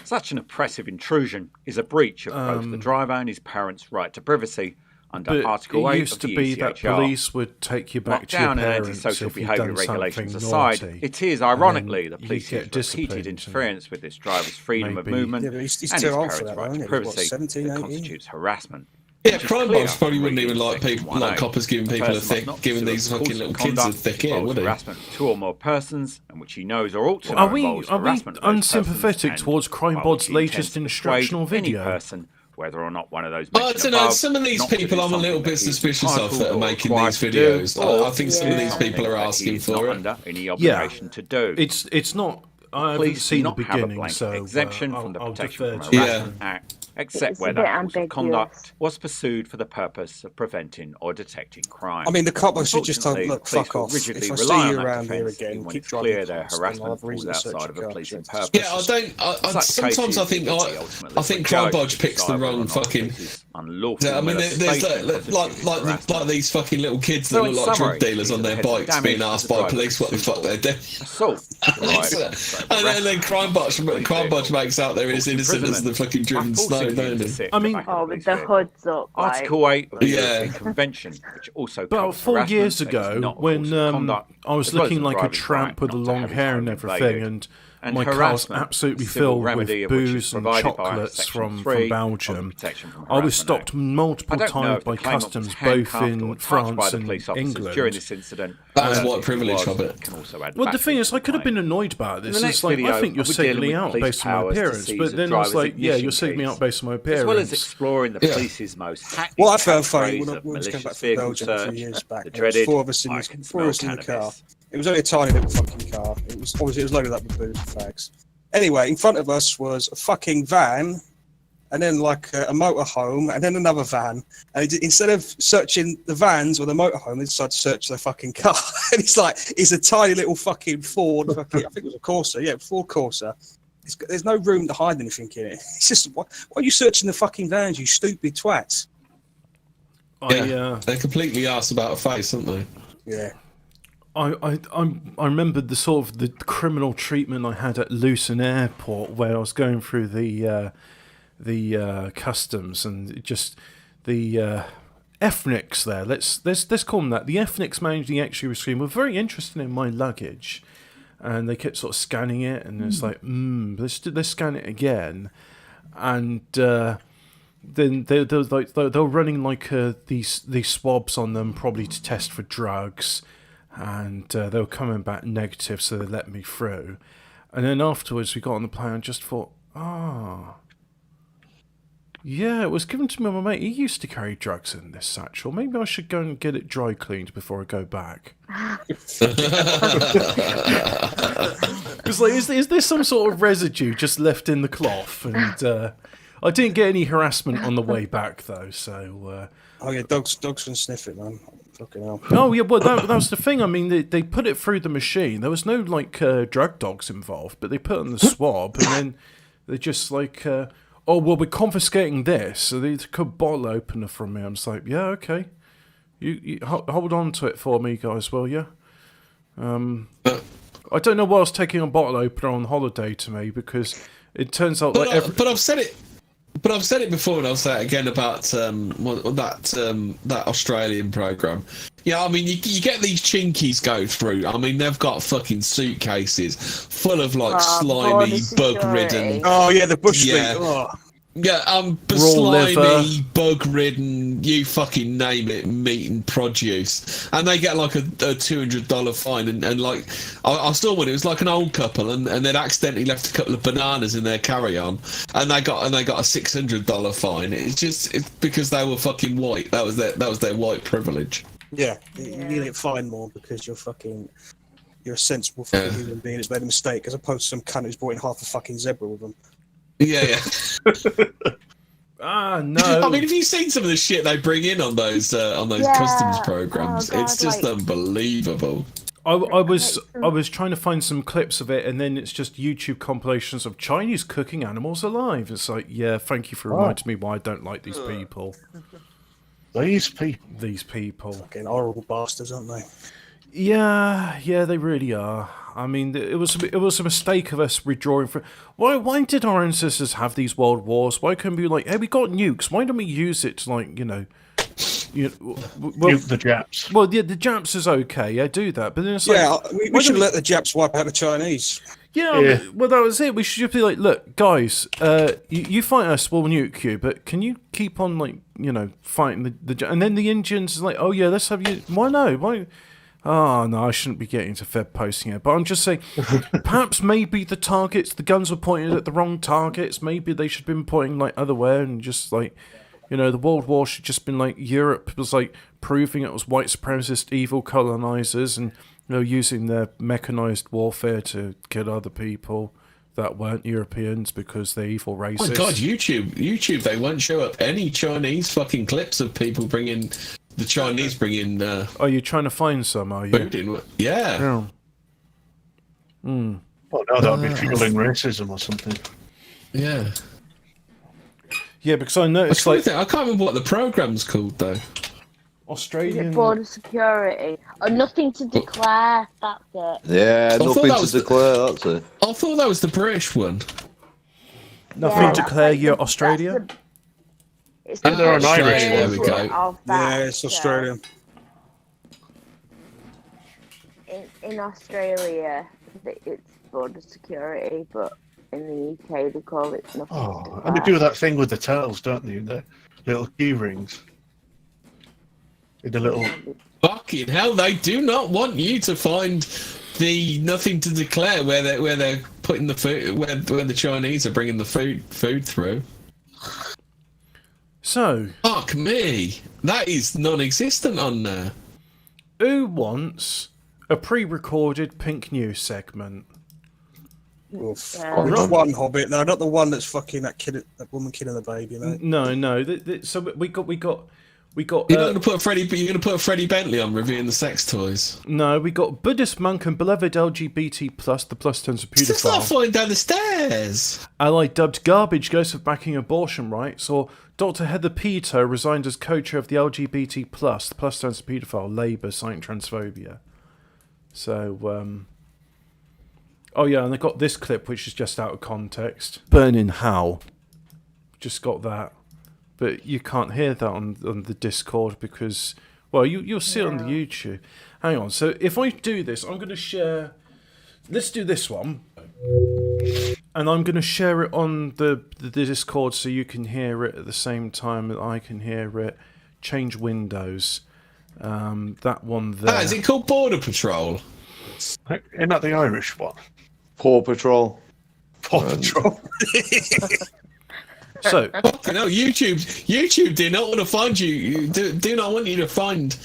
Such an oppressive intrusion is a breach of both the driver and his parents' right to privacy under But Article 8 it of used to the be that ECHR. police would take you back to your Lockdown and parents antisocial if you'd behaviour done regulations something aside, naughty. it is And ironically then the you police's get repeated disciplined interference with this driver's freedom of maybe- movement Yeah, but he's and too his old for parents' that, right though, to isn't he? What, privacy 17, that 18? constitutes harassment. Yeah, Which is crime clear boss probably from wouldn't even reading like people, Section like 1A. coppers giving A people a person thick, must not giving pursue these a course fucking of little kids a conduct thick which ear, involves would he? harassment of two or more persons, and which he knows or ought to know Are we involves harassment of those unsympathetic persons, towards and Crime by Bod's which he intends latest to instructional persuade any video? person, whether or not one of those I mentioned don't know, above, some of these not to do people I'm a little something bit that he is suspicious of that are entitled or making required these to do, videos. or I think some of these something people are that he asking is not for it. under any obligation to do. It's not. I haven't Police do seen the not have a beginning, blanket so exemption I'll from the I'll Protection defer from to you. Harassment Act. except It's a where bit that course of ambiguous. conduct was pursued for the purpose of preventing or detecting crime. I mean, the cop should just tell them, Unfortunately, look, police fuck will off. rigidly If I rely see on you that around here defence again, even when keep it's driving clear their past, and I'll harassment have reason falls to search outside of your a car. policing That's purpose. Yeah, I don't. Sometimes I think I think crime budge picks the wrong fucking. Yeah, I mean, there's like these fucking little kids that look like drug dealers on their bikes being asked by police what the fuck they're doing. Assault. And then crime budge makes out they're as innocent as the fucking driven snow, don't they? I mean, with the hoods up. Article 8 of the European Convention, which also about covers 4 harassment years that is ago, not a when course of conduct, I was as well as looking a like a driver's tramp right with the not to long have his hair home and everything, invaded. and my car was harassment, absolutely civil filled with remedy of which is booze and provided by chocolates Section from 3 of the Belgium. Protection from I was Harassment stopped Act. multiple I don't know times if the by claimant was customs, both handcuffed or in touched by France the and police officers England. during this incident. That was white privilege of it. Can also add Well, the battery thing is, to I could have claim. been annoyed about In this. the It's next like, video, I think you're I'll be dealing singling with out police based on my powers to appearance. seize But a then I was driver's like, yeah, ignition you're singling me keys, out based on my appearance. as well as exploring the police's most hackney What I found funny phrase when of we just came malicious back from vehicle Belgium a few search, years back, the there was dreaded four of us in I the, can four of us smell in the car. cannabis. It was only a tiny little fucking car. It was obviously it was loaded up with booze and fags. Anyway, in front of us was a fucking van, and then like a motorhome, and then another van. And instead of searching the vans or the motorhome, they decided to search the fucking car. And it's a tiny little fucking Ford. I think it was a Corsa. Yeah, Ford Corsa. There's no room to hide anything in it. It's just why are you searching the fucking vans, you stupid twats? They're completely arse about a face, aren't they? Yeah. I remembered the sort of the criminal treatment I had at Luton Airport, where I was going through the customs and just the ethnics there. Let's call them that. The ethnics managing the X-ray screen were very interested in my luggage, and they kept sort of scanning it, and it's like, let's scan it again, and then they were running like these swabs on them, probably to test for drugs, and they were coming back negative, so they let me through. And then afterwards, we got on the plane and just thought, yeah, it was given to me by my mate. He used to carry drugs in this satchel. Maybe I should go and get it dry cleaned before I go back. It's like, is there some sort of residue just left in the cloth? And I didn't get any harassment on the way back, though, so... Oh, yeah, dogs can sniff it, man. Fucking hell. Oh, yeah, well, that was the thing. I mean, they put it through the machine. There was no, like, drug dogs involved, but they put it on the swab, and then they just, like... oh, well, we're confiscating this. So they took a bottle opener from me. I'm just like, yeah, okay. You hold on to it for me, guys, will you? I don't know why I was taking a bottle opener on holiday to me, because it turns out... But I've said it... But I've said it before, and I'll say it again about that Australian program. Yeah, I mean, you get these chinkies go through. I mean, they've got fucking suitcases full of like slimy, bug-ridden. Oh yeah, the bush meat. Yeah. Oh. Yeah, Raw slimy, liver. bug-ridden, you fucking name it, meat and produce, and they get like a $200 fine. And like, I saw one. It was like an old couple, and they'd accidentally left a couple of bananas in their carry-on, and they got a $600 fine. It's because they were fucking white. That was their white privilege. Yeah, you need to get fined more because you're a sensible fucking human being that's made a mistake, as opposed to some cunt who's brought in half a fucking zebra with them. Yeah. No. I mean, have you seen some of the shit they bring in on those customs programs? Oh, God, it's just unbelievable. I was trying to find some clips of it, and then it's just YouTube compilations of Chinese cooking animals alive. It's like, yeah, thank you for reminding me why I don't like these people. These people. Fucking horrible bastards, aren't they? Yeah, they really are. I mean, it was a mistake of us withdrawing from... Why did our ancestors have these world wars? Why couldn't we be like, hey, we got nukes, why don't we use it to, like, nuke the Japs. Well, yeah, the Japs is okay, yeah, do that, but then it's we should let the Japs wipe out the Chinese. Yeah, well, that was it. We should just be like, look, guys, you fight us, we'll nuke you, but can you keep on, like, fighting the... And then the Indians is like, oh, yeah, let's have you... Why no? Why... Oh, no, I shouldn't be getting to Fed posting it, but I'm just saying, perhaps maybe the guns were pointed at the wrong targets, maybe they should have been pointing, like, other way, and just, like, the World War should have just been, like, Europe was, like, proving it was white supremacist evil colonizers, and, using their mechanized warfare to kill other people. that weren't Europeans because they're evil racists. Oh my God, YouTube, they won't show up any Chinese fucking clips of people bringing the Chinese bringing. Are you trying to find some? Are you? Food in, yeah. Hmm. Well, no, that would be fueling racism or something. Yeah. Yeah, because I noticed I can't remember what the program's called though. Australian border security. Oh, nothing to declare. That's it. Yeah, nothing to declare. That's it. I thought that was the British one. Nothing to declare. You're Australia. It's they're an Irish one. There we go. Yeah, it's Australian. In Australia, it's border security, but in the UK they call it nothing. Oh, and they do that thing with the tails, don't they? The little key rings. With the little. Fucking hell! They do not want you to find the nothing to declare where they're putting the food where the Chinese are bringing the food through. So fuck me, that is non-existent on there. Who wants a pre-recorded Pink News segment? Which one, Hobbit? No, not the one that's fucking that woman killing the baby, mate. No. So we got. You're not going to put Freddie. You're going to put Freddie Bentley on reviewing the sex toys. No, we got Buddhist monk and beloved LGBT plus the plus turns of It's not paedophile. falling down the stairs. Ally dubbed garbage goes for backing abortion rights, or Dr. Heather Peto resigned as co-chair of the LGBT plus the plus turns of paedophile Labour citing transphobia. So, oh yeah, and I got this clip which is just out of context. Burning how? Just got that. But you can't hear that on the Discord because, well, you'll see it on the YouTube. Hang on. So if I do this, I'm going to share. Let's do this one, and I'm going to share it on the Discord so you can hear it at the same time that I can hear it. Change windows. That one there. Is it called Border Patrol? Isn't that the Irish one? Paw Patrol. Paw Patrol. So, no, YouTube do not want to find you. Do not want you to find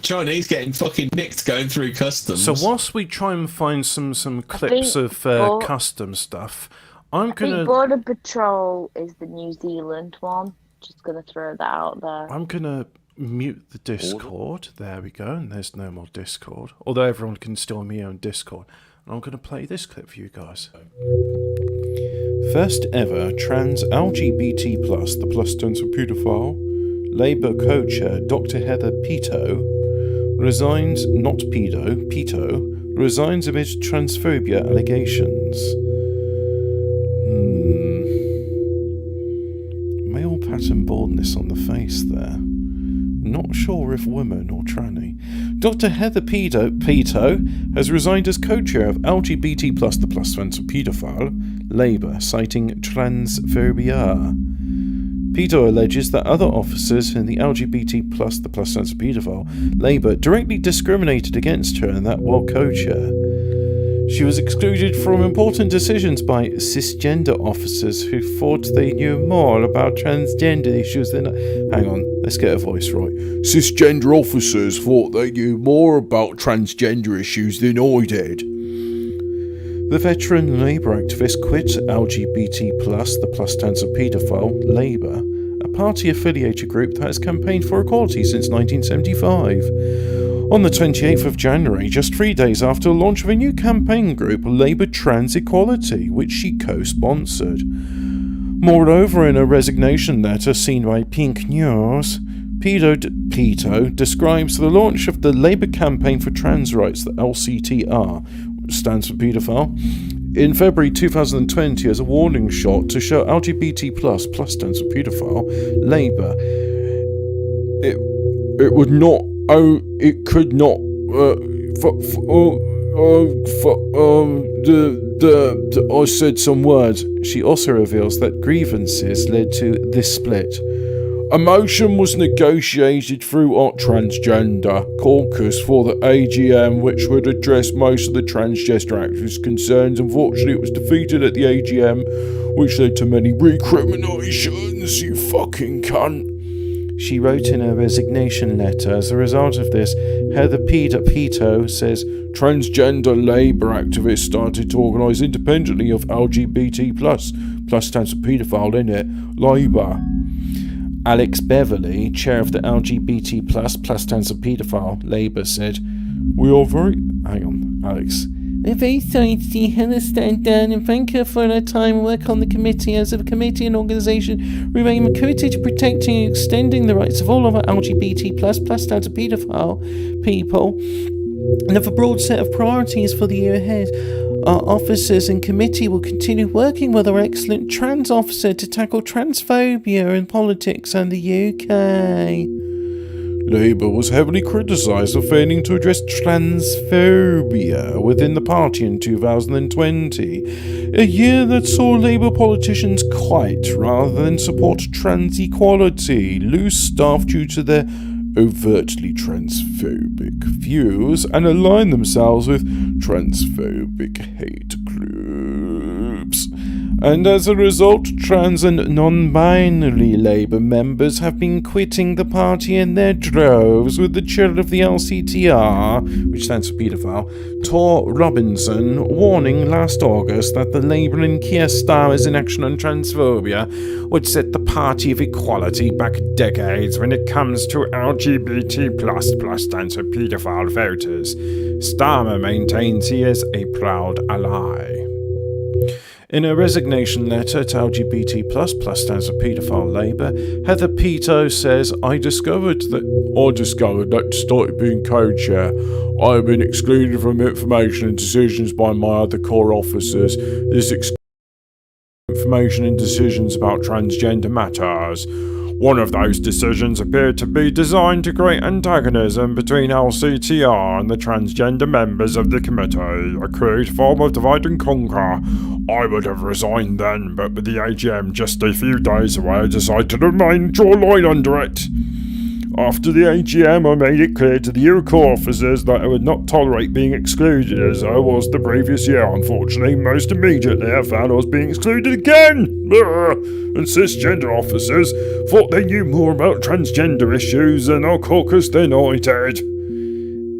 Chinese getting fucking nicked going through customs. So whilst we try and find some clips of custom stuff, I think Border Patrol is the New Zealand one. Just gonna throw that out there. I'm gonna mute the Discord. There we go, and there's no more Discord. Although everyone can still hear on Discord. And I'm gonna play this clip for you guys. First ever trans LGBT plus the plus turns for paedophile. Labour co-chair Dr. Heather Peto resigns, not pedo, Peto resigns amid transphobia allegations. Male pattern baldness on the face there. Not sure if woman or tranny. Dr. Heather Peto has resigned as co-chair of LGBT plus the plus turns for paedophile. Labour, citing transphobia. Peto alleges that other officers in the LGBT plus the plus turns for paedophile Labour directly discriminated against her and that while co-chair. She was excluded from important decisions by cisgender officers who thought they knew more about transgender issues than... Hang on, let's get her voice right. Cisgender officers thought they knew more about transgender issues than I did. The veteran Labour activist quit LGBT plus the plus turns of paedophile Labour, a party-affiliated group that has campaigned for equality since 1975. On the 28th of January, just 3 days after the launch of a new campaign group, Labour Trans Equality, which she co-sponsored. Moreover, in a resignation letter seen by Pink News, Peto describes the launch of the Labour Campaign for Trans Rights, the LCTR, which stands for paedophile, in February 2020 as a warning shot to show LGBT plus stands for paedophile, Labour. It would not. It could not. I said some words. She also reveals that grievances led to this split. A motion was negotiated through our transgender caucus for the AGM, which would address most of the transgender activists' concerns. Unfortunately, it was defeated at the AGM, which led to many recriminations, you fucking cunt. she wrote in her resignation letter, as a result of this, Heather Pito says, transgender labour activists started to organise independently of LGBT+, plus stands for paedophile in it, Labour. Alex Beverley, chair of the LGBT+, plus stands for paedophile, Labour, said, we are very... Hang on, Alex. We're very sorry to see Heather stand down and thank her for her time and work on the committee. As a committee and organisation, we remain committed to protecting and extending the rights of all of our LGBT+, plus stands for paedophile people, and have a broad set of priorities for the year ahead. Our officers and committee will continue working with our excellent trans officer to tackle transphobia in politics and the UK. Labour was heavily criticised for failing to address transphobia within the party in 2020, a year that saw Labour politicians quite rather than support trans equality, lose staff due to their overtly transphobic views and align themselves with transphobic hate groups. And as a result, trans and non-binary Labour members have been quitting the party in their droves, with the chair of the LCTR, which stands for paedophile, Tor Robinson, warning last August that the Labour and Keir Starmer's inaction on transphobia would set the party of equality back decades when it comes to LGBT+, plus stands for paedophile voters. Starmer maintains he is a proud ally. In a resignation letter to LGBT+, plus stands for paedophile Labour, Heather Pito says, I discovered that to start being co-chair, I have been excluded from information and decisions by my other core officers. This information and decisions about transgender matters. One of those decisions appeared to be designed to create antagonism between LCTR and the transgender members of the committee, a crude form of divide and conquer. I would have resigned then, but with the AGM just a few days away, I decided to remain and draw a line under it. After the AGM, I made it clear to the UK officers that I would not tolerate being excluded as I was the previous year. Unfortunately, most immediately I found I was being excluded again. And cisgender officers thought they knew more about transgender issues than our caucus denied.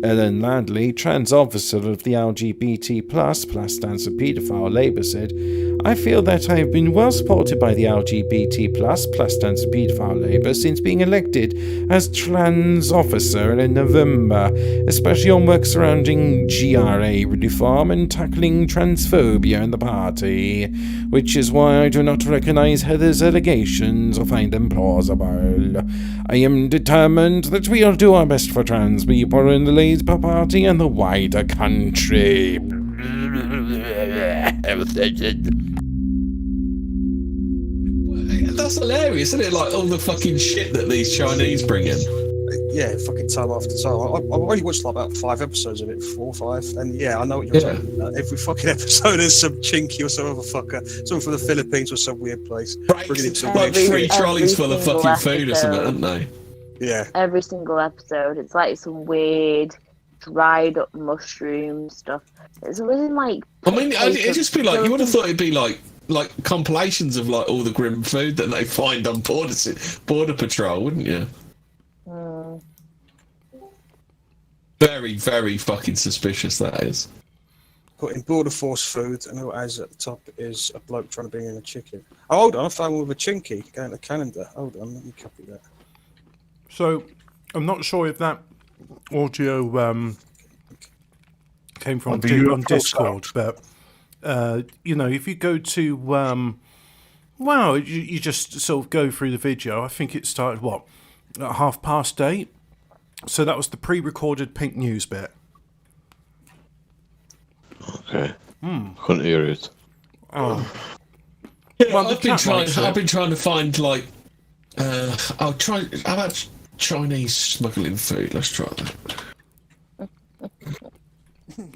Ellen Ladley, trans officer of the LGBT+, stands for paedophile Labour, said, I feel that I have been well supported by the LGBT+, stands for paedophile Labour, since being elected as trans officer in November, especially on work surrounding GRA reform and tackling transphobia in the party, which is why I do not recognise Heather's allegations or find them plausible. I am determined that we will do our best for trans people in the Labour Party and the wider country. That's hilarious, isn't it? Like all the fucking shit that these Chinese bring in. Yeah, fucking time after time. I've already watched like about 5 episodes of it, 4 or 5, and yeah, I know what you're talking about. Every fucking episode there's some chinky or some other fucker, someone from the Philippines or some weird place. Bringing in some like 3 trolleys full of fucking food or something, aren't they? Yeah. Every single episode, it's like some weird dried up mushroom stuff. It's really like. I mean, it'd just be like you would have thought it'd be like compilations of like all the grim food that they find on border patrol, wouldn't you? Very, very fucking suspicious that is. Put in border force food, and what has at the top is a bloke trying to bring in a chicken. Oh, hold on, I found one with a chinky going to Canada. Hold on, let me copy that. So, I'm not sure if that audio came from on Discord, but you know, if you go to you just sort of go through the video. I think it started at 8:30. So that was the pre-recorded Pink News bit. Okay. Couldn't hear it. Yeah, Well, I've been trying to find like I'll try. How about Chinese smuggling food? Let's try that.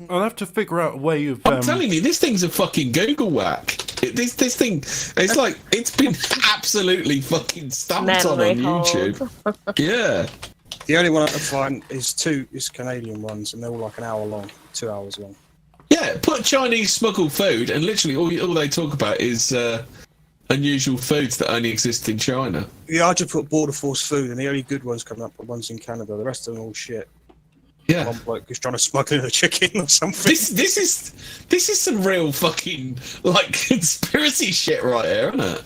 I'll have to figure out a way of. I'm telling you, this thing's a fucking Google whack. This thing, it's like it's been absolutely fucking stamped on YouTube. Yeah. The only one I can find is Canadian ones, and they're all like an hour long, 2 hours long. Yeah, put Chinese smuggled food, and literally all they talk about is unusual foods that only exist in China. Yeah, I just put border force food, and the only good ones coming up are ones in Canada. The rest of them are all shit. Yeah. One bloke who's trying to smuggle in a chicken or something. This is some real fucking like conspiracy shit right here, isn't it?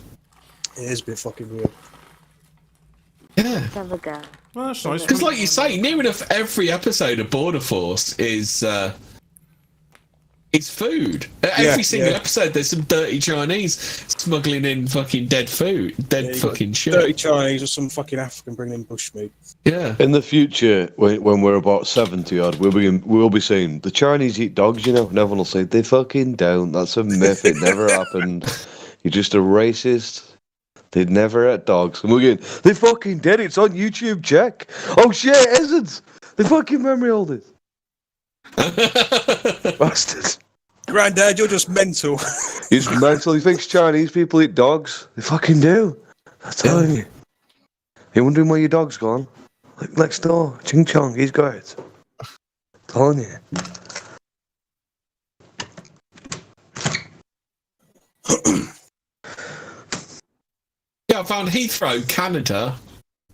It is a bit fucking weird. Yeah. Let's have a go. Well, that's nice. Because, like you say, near enough every episode of Border Force is food. Every single episode, there's some dirty Chinese smuggling in fucking dead food, fucking shit. Dirty Chinese or some fucking African bringing in bushmeat. Yeah. In the future, when we're about 70 odd, we'll be saying the Chinese eat dogs. You know, and everyone will say they fucking don't. That's a myth. It never happened. You're just a racist. They never ate dogs. And we're going, they fucking did. It's on YouTube. Check. Oh shit, it isn't. They fucking memory holders. Bastards. Granddad, you're just mental. He's mental. He thinks Chinese people eat dogs. They fucking do. I'm telling you. You're wondering where your dog's gone? Like next door. Ching Chong, he's got it. I'm telling you. Yeah, I found Heathrow, Canada,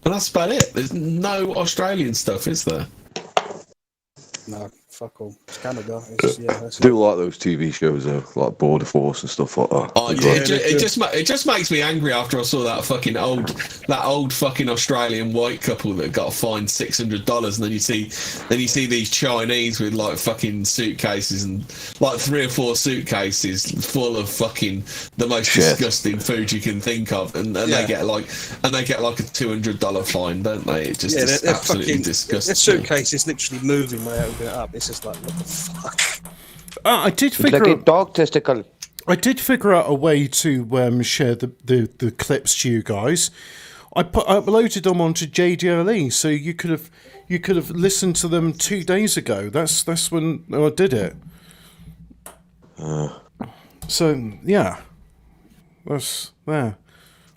and that's about it. There's no Australian stuff, is there? No, fuck all. It's Canada. It's, that's I do like those TV shows though, like Border Force and stuff like that. Oh, it just makes me angry after I saw that old fucking Australian white couple that got fined $600, and then you see these Chinese with like fucking suitcases and like 3 or 4 suitcases full of fucking the most disgusting food you can think of, and they get like a $200 fine, don't they? It just is absolutely fucking, disgusting. Their suitcase is literally moving when they open it up. It's just like, what the fuck? I did figure like a out dog testicle. I did figure out a way to share the clips to you guys. I uploaded them onto JDLE, so you could have listened to them 2 days ago. That's when I did it. So yeah, that's there.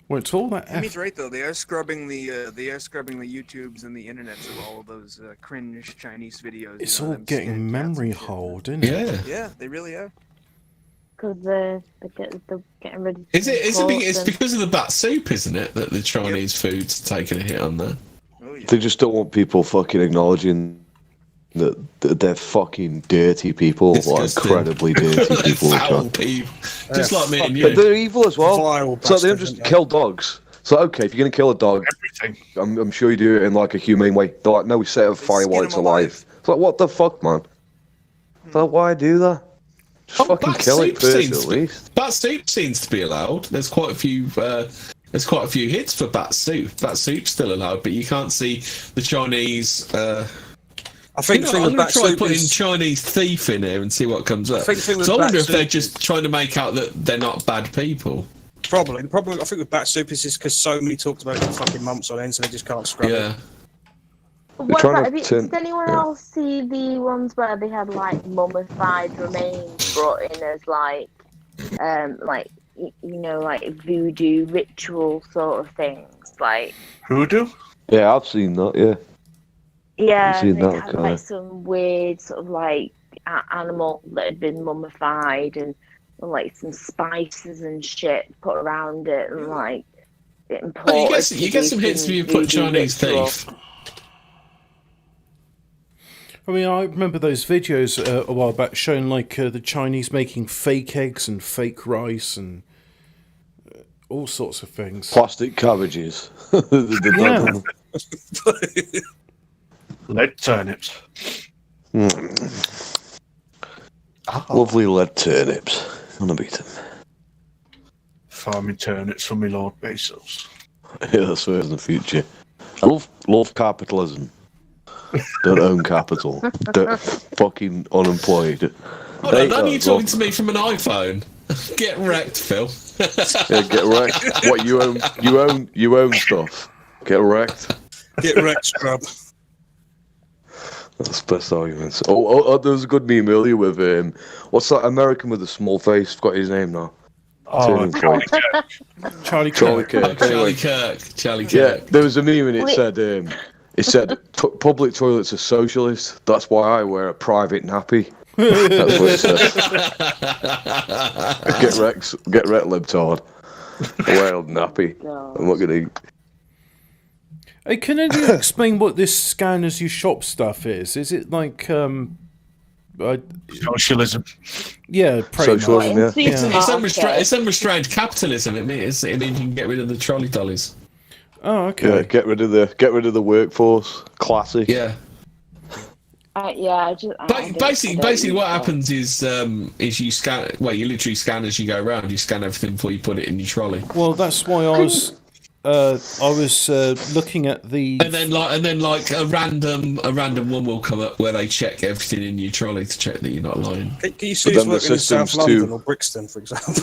What's all that? Jimmy's right though. They are scrubbing the YouTubes and the internets of all of those cringe Chinese videos. It's all getting memory hold, isn't it? Yeah, they really are. Because they're getting rid of. It's because of the bat soup, isn't it, that the Chinese food's taking a hit on there? They just don't want people fucking acknowledging that they're fucking dirty people, like incredibly dirty people. Foul people. Just like me and you. But they're evil as well. Vile So they don't bastards, just kill dogs. So okay, if you're gonna kill a dog, I'm sure you do it in like a humane way. They're like, no, we set a fire while it's alive. It's like, what the fuck, man? So why do that? Just fucking kill it first, at least. Bat soup seems to be allowed. There's quite a few. There's quite a few hits for bat soup. Bat soup's still allowed, but you can't see the Chinese. I think I'm going to try putting Chinese thief in here and see what comes up. So I wonder if they're just trying to make out that they're not bad people. Probably. The problem I think with bat soup is because so many talked about it for fucking months on end, so they just can't scrub it. What about, did anyone else see the ones where they had like mummified remains brought in as like voodoo ritual sort of things, like Voodoo? Yeah, I've seen that. Yeah. Yeah, I've seen they that, had like some weird sort of like animal that had been mummified and like some spices and shit put around it and like imported. You get some hits if you put Chinese thief. I mean, I remember those videos a while back showing like the Chinese making fake eggs and fake rice and all sorts of things. Plastic cabbages. Lead turnips. Lovely lead turnips. Gonna beat them. Farming turnips for my Lord Bezos. Yeah, that's where in the future. Love capitalism. Don't own capital. Don't fucking unemployed. Hold on, aren't you talking to me from an iPhone? Get wrecked, Phil. Yeah, get wrecked. What you own? You own stuff. Get wrecked. Get wrecked, scrub. That's the best arguments. Oh, there was a good meme earlier with what's that American with the small face? Forgot his name now. Oh, Charlie Kirk. Yeah, there was a meme and it said public toilets are socialist. That's why I wear a private nappy. That's what it says. Get wrecked, libtard. Wild nappy. I'm not gonna. Hey, can you explain what this scan as you shop stuff is? Is it like socialism? Yeah, pretty Socialism, much. yeah. It's unrestrained capitalism. It means you can get rid of the trolley dollies. Oh, okay. Yeah, get rid of the workforce. Classic. Yeah. Basically, what happens is you scan. Well, you literally scan as you go around. You scan everything before you put it in your trolley. Well, that's why I was looking at the. And then like a random one will come up where they check everything in your trolley to check that you're not lying. Can you see who's working in South London or Brixton, for example?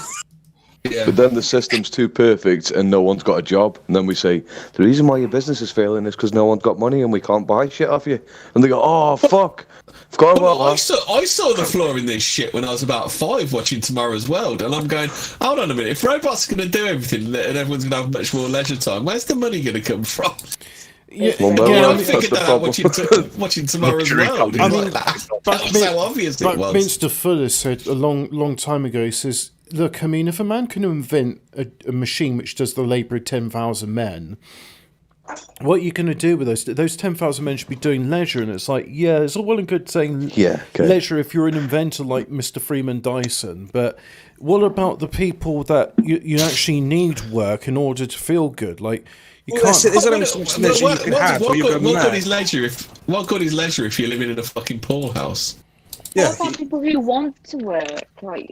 Yeah. But then the system's too perfect and no one's got a job. And then we say, the reason why your business is failing is because no one's got money and we can't buy shit off you. And they go, oh, fuck. Forgot about that. I saw the flaw in this shit when I was about 5 watching Tomorrow's World. And I'm going, hold on a minute. If robots are going to do everything and everyone's going to have much more leisure time, where's the money going to come from? Yeah, I figured that out watching Tomorrow's World. I mean, that's how obvious it was. Buckminster Fuller said a long time ago, he says, look, I mean, if a man can invent a machine which does the labour of 10,000 men, what are you going to do with those 10,000 men should be doing leisure? And it's like, yeah, it's all well and good saying leisure if you're an inventor like Mr. Freeman Dyson, but what about the people that you actually need work in order to feel good? Like, you can't. There's only so much leisure you can have. What good is leisure if you're living in a fucking poorhouse? What about people who want to work? Like,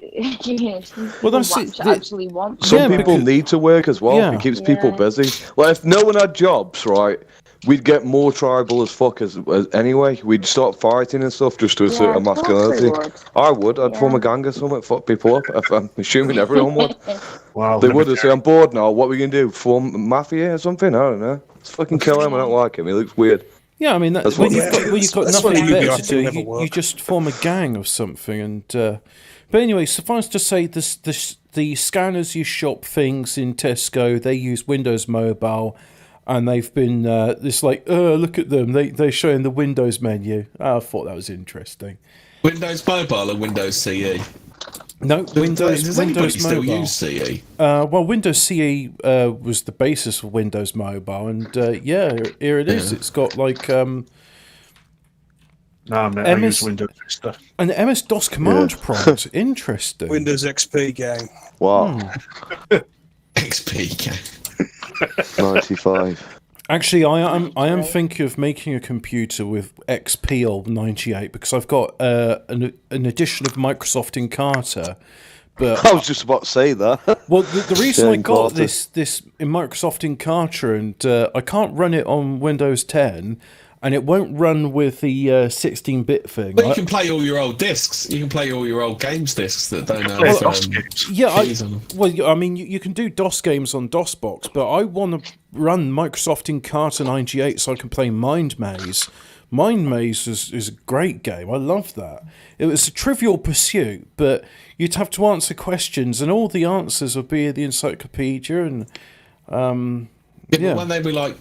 Well, that's actually want to Some work. people need to work as well. It keeps people busy. Like, if no one had jobs, right, we'd get more tribal as fuck as anyway. We'd start fighting and stuff just to assert our masculinity. I would. I'd form a gang or something, fuck people up. I'm assuming everyone would. Wow. They would say, I'm bored now. What are we going to do? Form a mafia or something? I don't know. Let's fucking kill him. I don't like him. He looks weird. Yeah, I mean, when you've got nothing better to do, work. you just form a gang of something. And but anyway, suffice to say, the scanners you shop things in Tesco, they use Windows Mobile, and they've been this like, look at them, they're showing the Windows menu. I thought that was interesting. Windows Mobile or Windows CE? No, Does anybody Windows still Mobile. use CE? Well, Windows CE was the basis of Windows Mobile, and here it is. It's got like No, mate, I use Windows Vista. An MS-DOS command prompt. Interesting. Windows XP gang. Wow. XP gang. 95. Actually, I am thinking of making a computer with XP or 98 because I've got an edition of Microsoft Encarta. But I was just about to say that. Well, the reason I got Encarta. this in Microsoft Encarta, and I can't run it on Windows 10, and it won't run with the 16-bit thing. But you can play all your old discs. You can play all your old games discs that don't have. I mean, you can do DOS games on DOSBox, but I want to run Microsoft Encarta 98 so I can play Mind Maze. Mind Maze is a great game. I love that. It was a Trivial Pursuit, but you'd have to answer questions, and all the answers would be in the encyclopedia. And But when they be like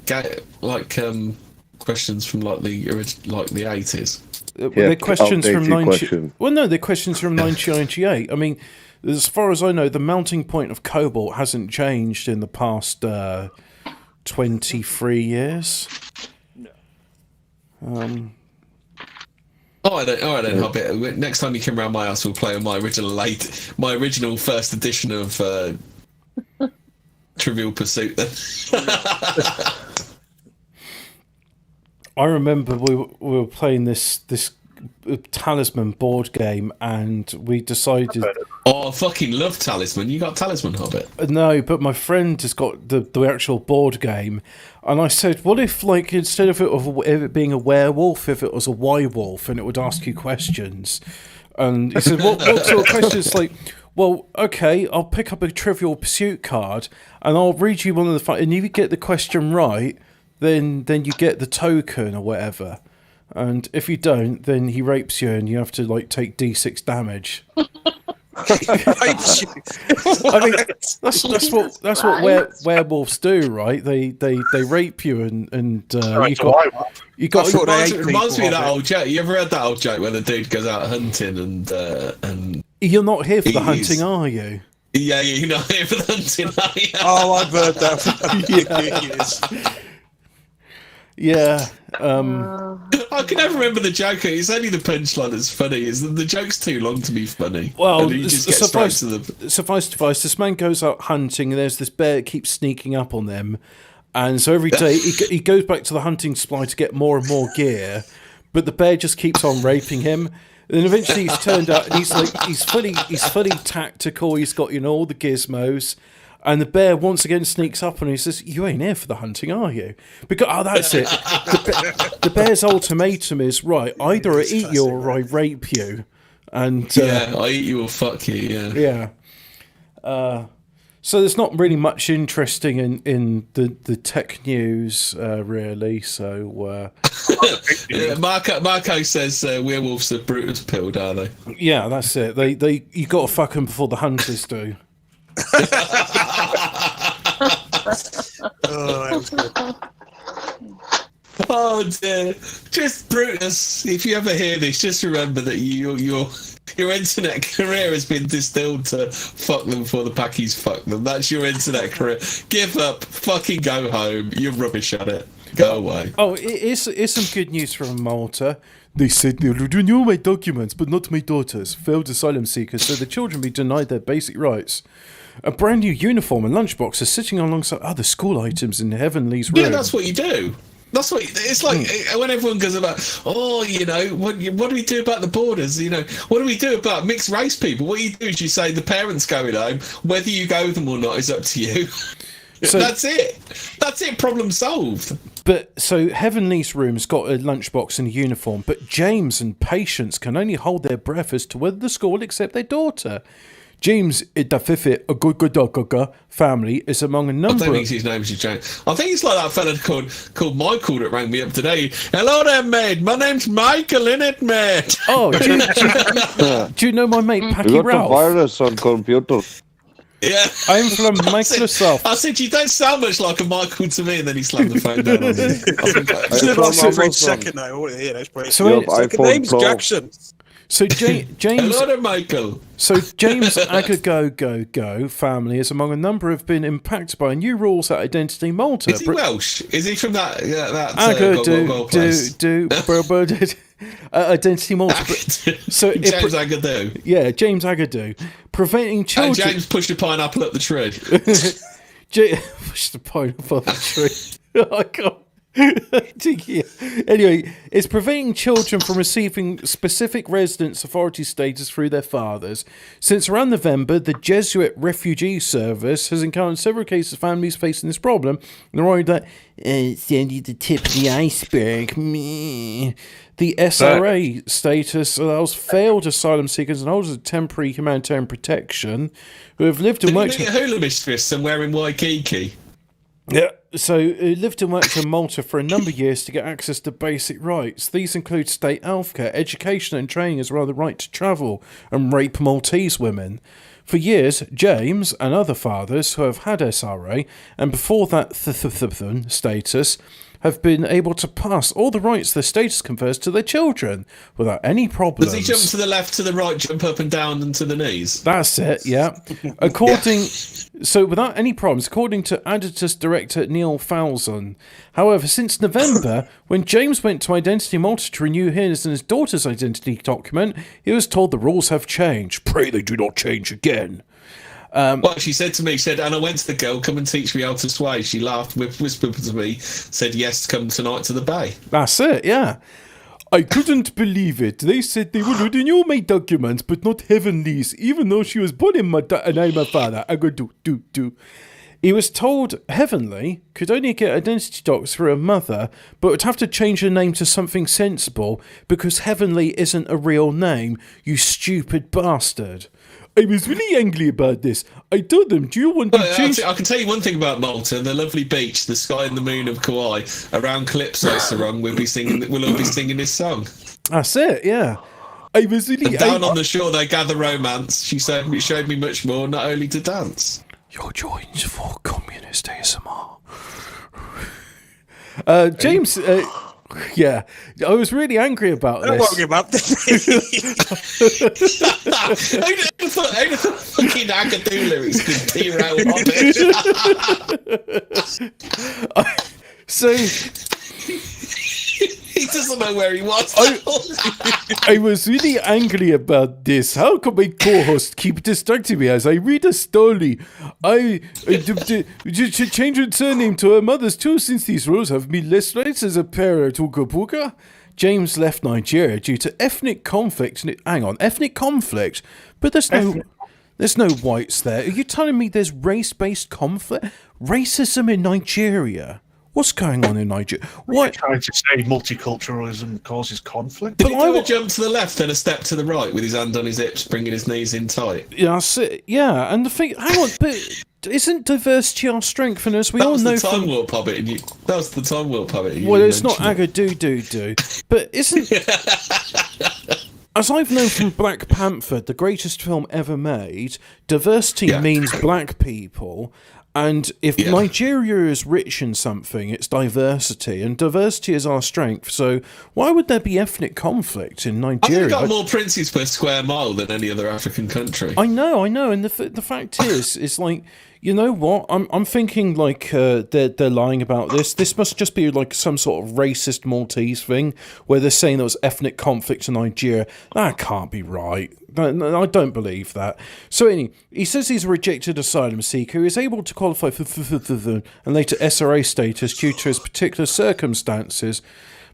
questions from like the 80s. They're questions from 90. Well, no, they're questions from 1998. I mean, as far as I know, the mounting point of Cobalt hasn't changed in the past 23 years. All right then, Hobbit. Next time you come around my house, we'll play on my original first edition of Trivial Pursuit. Then. I remember we were playing this Talisman board game, and we decided. Oh, I fucking love Talisman. You got Talisman, Hobbit? No, but my friend has got the actual board game, and I said, "What if, like, instead of it being a werewolf, if it was a werewolf, and it would ask you questions?" And he said, "What sort of questions?" Like, well, okay, I'll pick up a Trivial Pursuit card, and I'll read you one of the. And if you get the question right, then you get the token or whatever. And if you don't, then he rapes you, and you have to like take D6 damage. I mean, that's what werewolves do, right? They rape you, and you got. It reminds me of that old joke. You ever heard that old joke where the dude goes out hunting and you're not here for the hunting, are you? Yeah, you're not here for the hunting, are you? Oh, I've heard that for years. Yeah. I can never remember the joke. It's only the punchline that's funny. Is the joke's too long to be funny? Well, and you just get straight to the... suffice to advise, this man goes out hunting, and there's this bear that keeps sneaking up on them. And so every day he goes back to the hunting supply to get more and more gear, but the bear just keeps on raping him. And then eventually he's turned out, and he's fully tactical. He's got all the gizmos. And the bear once again sneaks up and he says, "You ain't here for the hunting, are you?" Because that's it. The bear's ultimatum is, right, either I eat you or I rape you. And I eat you or fuck you. Yeah. Yeah. So there's not really much interesting in the tech news, really. So Marco says werewolves are Brutus pilled, are they? Yeah, that's it. They you got to fuck them before the hunters do. Oh, that was good. Oh dear. Just Brutus, if you ever hear this, just remember that your internet career has been distilled to fuck them before the packies fuck them. That's your internet career. Give up, fucking go home. You're rubbish at it. Go away. Oh, here's some good news from Malta. They said they'll renew my documents, but not my daughters. Failed asylum seekers, so the children be denied their basic rights. A brand new uniform and lunchbox are sitting alongside other school items in Heavenly's room. Yeah, that's what you do. That's what it's like when everyone goes about. Oh, what do we do about the borders? What do we do about mixed race people? What you do is you say the parents going home. Whether you go with them or not is up to you. So that's it. That's it. Problem solved. But so Heavenly's room's got a lunchbox and a uniform, but James and Patience can only hold their breath as to whether the school will accept their daughter. James Idafifi family is among a number. I don't think his name is James. I think it's like that fella called Michael that rang me up today. Hello there, mate. My name's Michael, innit, mate? Oh, do you know my mate Packy You got Ralph? the virus on computer. Yeah, I'm from Microsoft. I said, you don't sound much like a Michael to me, and then he slammed the phone down on me. That's for a second now. I want to hear that's great. So second name's Jackson. So James, hello there, Michael. So James Agago family is among a number who have been impacted by new rules at Identity Malta. Is he Welsh? Is he from that Identity Malta. So James Agadoo. Yeah, James Agadoo. Preventing children. And James pushed a pineapple up the tree. Pushed the pineapple up the tree. I can't. Anyway, it's preventing children from receiving specific residence authority status through their fathers. Since around November, the Jesuit Refugee Service has encountered several cases of families facing this problem. And they're worried that it's only the tip of the iceberg. The SRA status allows failed asylum seekers and holders of temporary humanitarian protection who have lived and worked. Did you meet a hula mistress somewhere in Waikiki? Yeah, so lived and worked in Malta for a number of years to get access to basic rights. These include state healthcare, education and training, as well as the right to travel and rape Maltese women. For years, James and other fathers who have had SRA, and before that status, have been able to pass all the rights the status confers to their children without any problems. Does he jump to the left, to the right, jump up and down and to the knees? That's it, yeah. So without any problems, according to Aditus director Neil Falzon. However, since November, when James went to Identity Malta to renew his and his daughter's identity document, he was told the rules have changed. Pray they do not change again. Well, she said to me, and I went to the girl, come and teach me how to sway. She laughed, whispered to me, said, yes, come tonight to the bay. That's it, yeah. I couldn't believe it. They said they would renew my documents, but not Heavenly's, even though she was born in and I'm a father. I go do. He was told Heavenly could only get identity docs through a mother, but would have to change her name to something sensible because Heavenly isn't a real name, you stupid bastard. I was really angry about this. I told them, do you want to change... I can tell you one thing about Malta, the lovely beach, the sky and the moon of Kauai, around Calypso Sarong, we'll all be singing this song. That's it, yeah. I was really... And down on the shore they gather romance. She said it showed me much more, not only to dance. You're joined for communist ASMR. James... Yeah, I was really angry about Don't this. worry about this. Who thought fucking Agadoo lyrics could derail Hobbit? So he doesn't know where he was. I was really angry about this. How can my co-host keep distracting me as I read a story? I should change her surname to her mother's too, since these rules have me less rights as a pair to Puka. James left Nigeria due to ethnic conflict. Hang on, ethnic conflict? But there's no whites there. Are you telling me there's race-based conflict? Racism in Nigeria? What's going on in Nigeria? What trying to say multiculturalism causes conflict? Did he do a jump to the left and a step to the right with his hand on his hips, bringing his knees in tight? Yeah, yeah. And the thing, hang on, but isn't diversity our strength? And as we all know, that was the Time Warp Hobbit. Well, it's not Agadoo, but isn't? As I've known from Black Panther, the greatest film ever made, diversity means black people. And if Nigeria is rich in something, it's diversity, and diversity is our strength. So why would there be ethnic conflict in Nigeria? I think we've got more princes per square mile than any other African country. I know, and the fact is, it's like, you know what? I'm thinking like they're lying about this. This must just be like some sort of racist Maltese thing where they're saying there was ethnic conflict in Nigeria. That can't be right. No, I don't believe that. So anyway, he says he's a rejected asylum seeker who is able to qualify for and later SRA status due to his particular circumstances.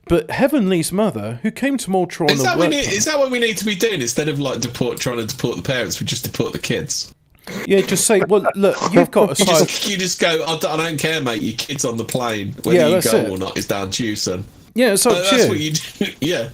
But Heavenly's mother, who came to Malta on is that what we need to be doing instead of like trying to deport the parents? We just deport the kids. Yeah, just say, well, look, you've got asylum. You just go, I don't care, mate. Your kid's on the plane. Whether you go or not is down to you, son. Yeah, it's up to you. That's what you do. Yeah.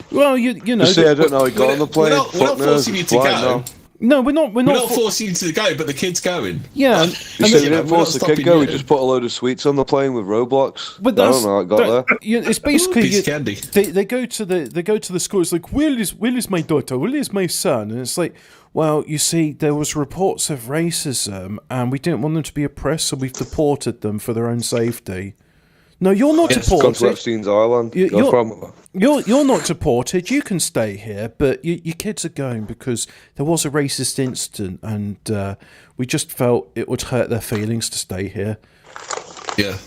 Well, you know. See, I don't know how he got on the plane. We're not forcing you to go. No, we're not. We're not forcing you to go, but the kid's going. Yeah. You said you didn't force the kid go. We just put a load of sweets on the plane with Roblox. But I don't know how it got there. It's basically candy. They go to the school. It's like, Will is my daughter. Will is my son. And it's like, well, you see, there was reports of racism, and we didn't want them to be oppressed, so we've deported them for their own safety. No, you're not deported. Gone to Epstein's Island. You're not deported. You can stay here, but your kids are going because there was a racist incident, and we just felt it would hurt their feelings to stay here. Yeah.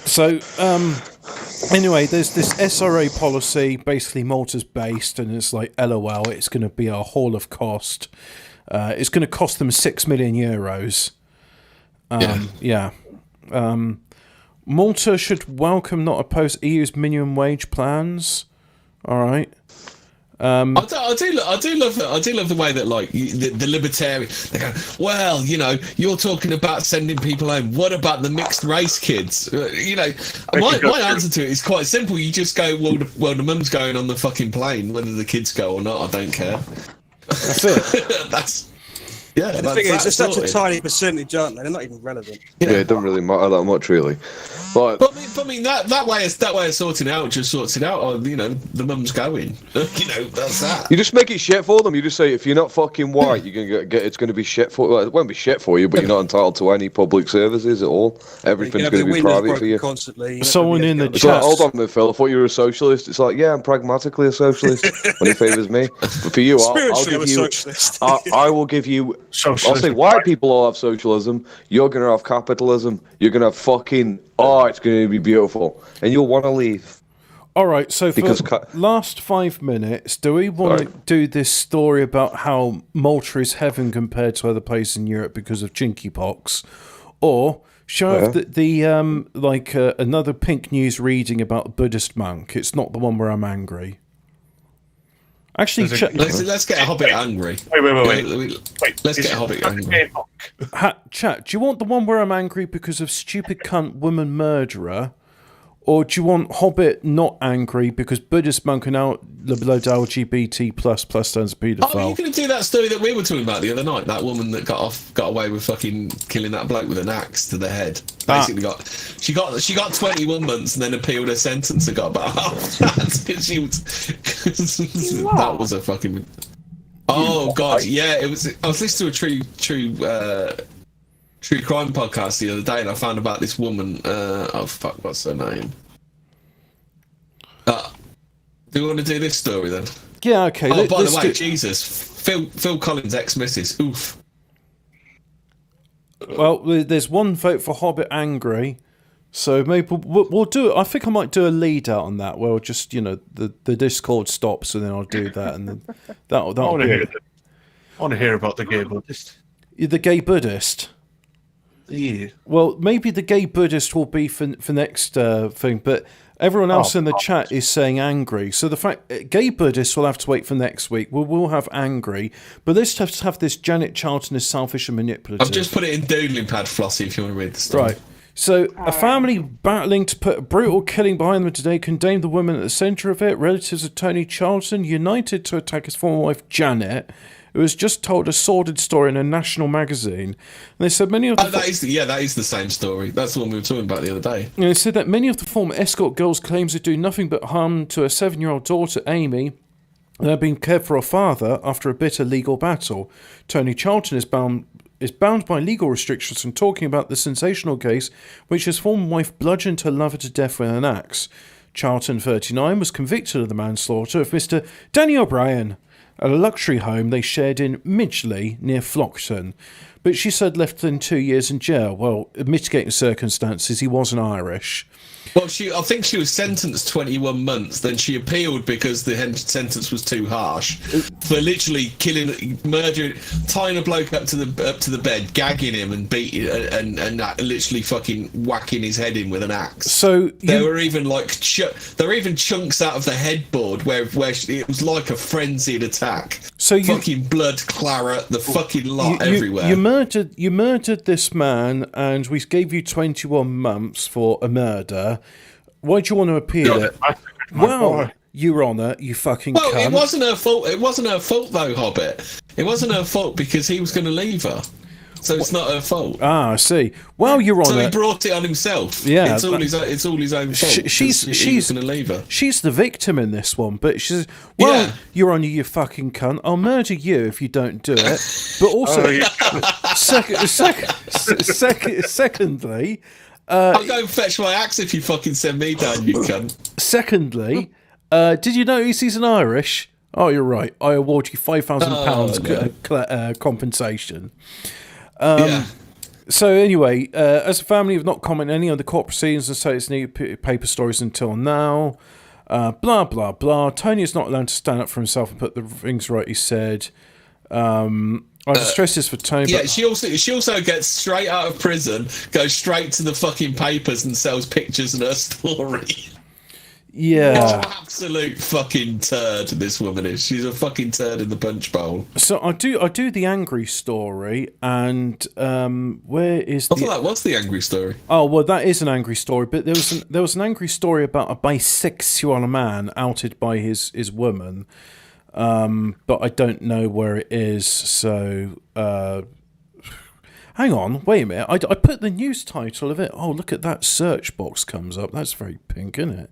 So, anyway, there's this SRA policy, basically Malta's based, and it's like, LOL, it's going to be a haul of cost. It's going to cost them €6 million. Malta should welcome, not oppose EU's minimum wage plans. All right. I do love the way that like the libertarian, they go, well, you know, you're talking about sending people home. What about the mixed race kids? You know, my answer to it is quite simple. You just go, well, the mum's going on the fucking plane, whether the kids go or not. I don't care. That's it. The thing is, it's such a tiny percentage, aren't they? They're not even relevant. Yeah, it doesn't really matter that much, really. But I mean that way of sorting out just sorts it out. Oh, you know, the mum's going. You know, that's that. You just make it shit for them. You just say, if you're not fucking white, you're gonna get it's going to be shit for. Well, it won't be shit for you, but you're not entitled to any public services at all. Everything's going to be private for you. Constantly. Someone in the chat. chat. Hold on a minute, Phil. I thought you were a socialist. It's like, yeah, I'm pragmatically a socialist when it favours me. But for you, I'll give you. I will give you. I'll say white people all have socialism. You're going to have capitalism. You're going to have fucking. Oh, it's going to be beautiful, and you'll want to leave. All right, so for the last 5 minutes, do we want to do this story about how Malta is heaven compared to other places in Europe because of chinky pox, or show off another Pink News reading about a Buddhist monk? It's not the one where I'm angry. Actually, let's get a Hobbit angry. Wait. Let's get a Hobbit angry. Chat, do you want the one where I'm angry because of stupid cunt woman murderer? Or do you want Hobbit not angry because Buddhist monk and now LGBT plus turns pedophile? Oh, you're going to do that story that we were talking about the other night? That woman that got away with fucking killing that bloke with an axe to the head. Basically, she got 21 months and then appealed her sentence and got about half that. That was a fucking. Oh god, yeah, it was. I was listening to a true crime podcast the other day, and I found about this woman. Oh fuck, what's her name? Do you want to do this story then? Yeah, okay. Oh, by the way, Jesus, Phil Collins' ex-missus. Oof. Well, there's one vote for Hobbit Angry, so maybe we'll do it. I think I might do a lead out on that, where we'll just, the Discord stops, and then I'll do that, and then that'll be it. I want to hear about the gay Buddhist. The gay Buddhist? Yeah. Well, maybe the gay Buddhist will be for next thing, but everyone else in the chat is saying angry. So the fact gay Buddhists will have to wait for next week. We'll have angry, but let's just have this Janet Charlton is selfish and manipulative. I've just put it in doodling pad, Flossie, if you want to read the story. Right. So, a family battling to put a brutal killing behind them today condemned the woman at the centre of it. Relatives of Tony Charlton united to attack his former wife, Janet, who has just told a sordid story in a national magazine. And they said many of the... that is the same story. That's the one we were talking about the other day. And they said that many of the former escort girls' claims to do nothing but harm to a 7-year-old daughter, Amy, and have been cared for her father after a bitter legal battle. Tony Charlton is bound by legal restrictions from talking about the sensational case which his former wife bludgeoned her lover to death with an axe. Charlton, 39, was convicted of the manslaughter of Mr. Danny O'Brien at a luxury home they shared in Midgley near Flockton. But she said left within 2 years in jail. Well, mitigating circumstances, he wasn't Irish. Well, I think she was sentenced 21 months. Then she appealed because the sentence was too harsh for literally murdering, tying a bloke up to the bed, gagging him and beating and literally fucking whacking his head in with an axe. So there were even there were even chunks out of the headboard where it was like a frenzied attack. So fucking blood, claret, the fucking lot everywhere. You murdered this man, and we gave you 21 months for a murder. Why do you want to appeal it? Well, Your Honour, you fucking cunt. Well, it wasn't her fault. It wasn't her fault, though, Hobbit. It wasn't her fault because he was going to leave her. So it's not her fault. Ah, I see. Well, Your Honour... So he brought it on himself. Yeah. It's all his own fault. She's going to leave her. She's the victim in this one, but she says, well, Your Honour, you fucking cunt, I'll murder you if you don't do it. But also, secondly... I'll go and fetch my axe if you fucking send me down, you cunt. Secondly, did you notice he's an Irish? Oh, you're right. I award you £5,000 compensation. So anyway, as a family, we've not commented any on the court proceedings and say it's new paper stories until now. Blah, blah, blah. Tony is not allowed to stand up for himself and put the things right, he said. I stress this for Tony. Yeah, she also gets straight out of prison, goes straight to the fucking papers and sells pictures and her story. Yeah. Absolute fucking turd this woman is. She's a fucking turd in the punch bowl. So I do the angry story, and where is I thought that was the angry story. Oh, well, that is an angry story, but there was an angry story about a bisexual man outed by his woman. But I don't know where it is, so hang on, wait a minute. I put the news title of it. Oh, look at that search box comes up. That's very pink, isn't it?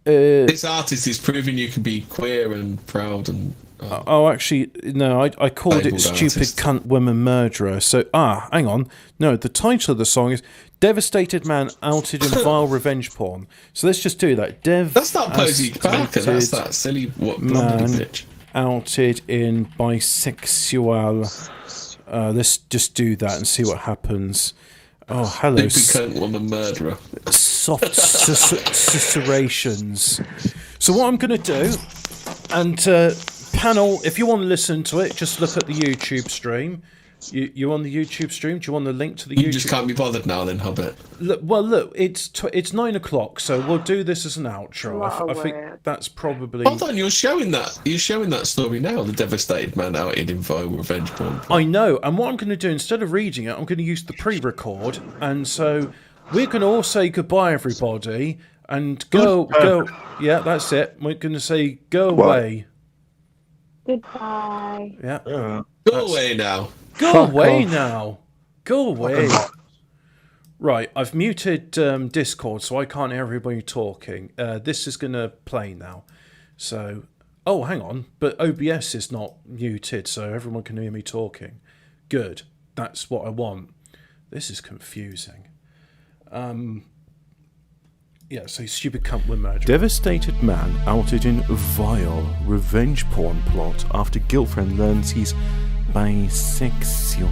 This artist is proving you can be queer and proud and... actually, no, I called it Stupid artist. Cunt Woman Murderer. So, hang on. No, the title of the song is Devastated Man Outed in Vile Revenge Porn. So let's just do that. That's not Posey Parker, that's that silly blondie bitch. Outed in bisexual. Let's just do that and see what happens. Oh, hello. Stupid Cunt Woman Murderer. Soft susurrations. So what I'm going to do, and panel, if you want to listen to it, just look at the YouTube stream. You on the YouTube stream? Do you want the link to the YouTube? You just can't be bothered now, then, Hobbit. Look, it's 9 o'clock, so we'll do this as an outro. I think that's probably. Hold on, you're showing that story now. The devastated man outed in vile revenge porn. I know, and what I'm going to do instead of reading it, I'm going to use the pre-record, and so we're going to all say goodbye, everybody, and go. Yeah, that's it. We're going to say go away. Goodbye. Yeah. Go away now. Go away now. Go away. Right, I've muted Discord, so I can't hear everybody talking. This is going to play now. So, oh, hang on. But OBS is not muted, so everyone can hear me talking. Good. That's what I want. This is confusing. Yeah, so stupid cunt with murder. Devastated man outed in vile revenge porn plot after girlfriend learns he's bisexual.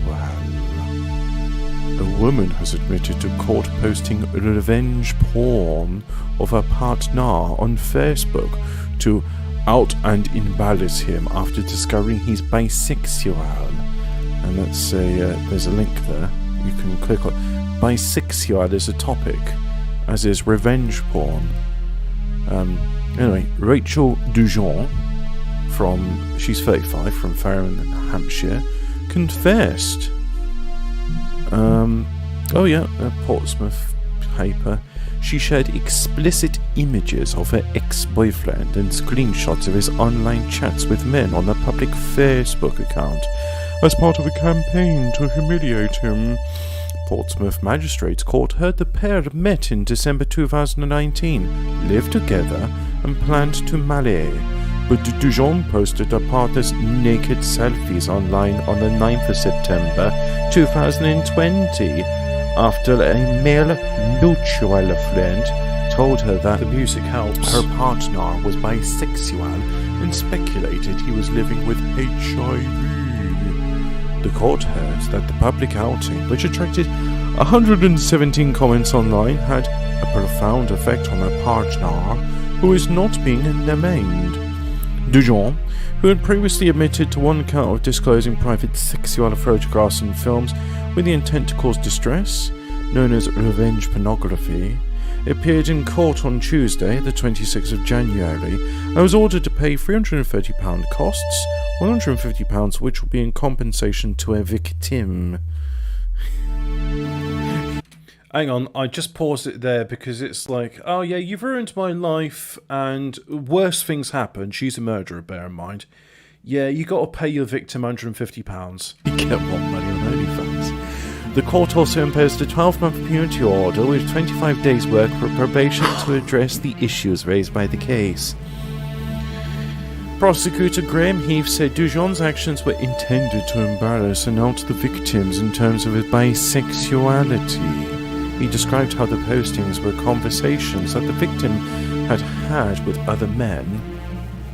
A woman has admitted to court posting revenge porn of her partner on Facebook to out and embarrass him after discovering he's bisexual. And let's there's a link there. You can click on bisexual as a topic, as is revenge porn. Anyway, Rachel Dujon, she's 35, from Fareham, Hampshire, confessed. Portsmouth paper. She shared explicit images of her ex-boyfriend and screenshots of his online chats with men on a public Facebook account as part of a campaign to humiliate him. Portsmouth Magistrates Court heard the pair met in December 2019, lived together, and planned to marry. But Dujon posted her partner's naked selfies online on the 9th of September 2020 after a male mutual friend told her that the music helps. Her partner was bisexual and speculated he was living with HIV. The court heard that the public outing, which attracted 117 comments online, had a profound effect on her partner, who is not being named. Dujon, who had previously admitted to one count of disclosing private sexual photographs and films with the intent to cause distress, known as revenge pornography, appeared in court on Tuesday, the 26th of January, and was ordered to pay £330 costs, £150 of which will be in compensation to a victim. Hang on, I just paused it there because it's like, oh yeah, you've ruined my life and worse things happen. She's a murderer, bear in mind. Yeah, you got to pay your victim £150. You get more money on OnlyFans. The court also imposed a 12-month immunity order with 25 days' work for probation to address the issues raised by the case. Prosecutor Graham Heath said Dujon's actions were intended to embarrass and out the victims in terms of his bisexuality. He described how the postings were conversations that the victim had had with other men.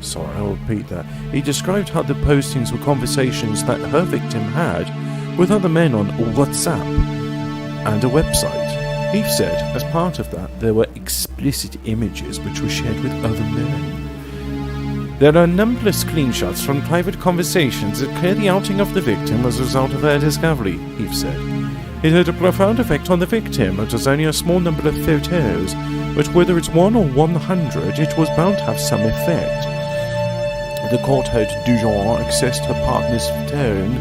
Sorry, I'll repeat that. He described how the postings were conversations that her victim had with other men on WhatsApp and a website. Heath said, as part of that, there were explicit images which were shared with other men. There are numberless screenshots from private conversations that clear the outing of the victim as a result of her discovery, Heath said. It had a profound effect on the victim. It was only a small number of photos, but whether it's 1 or 100, it was bound to have some effect. The court heard Dujon accessed her partner's phone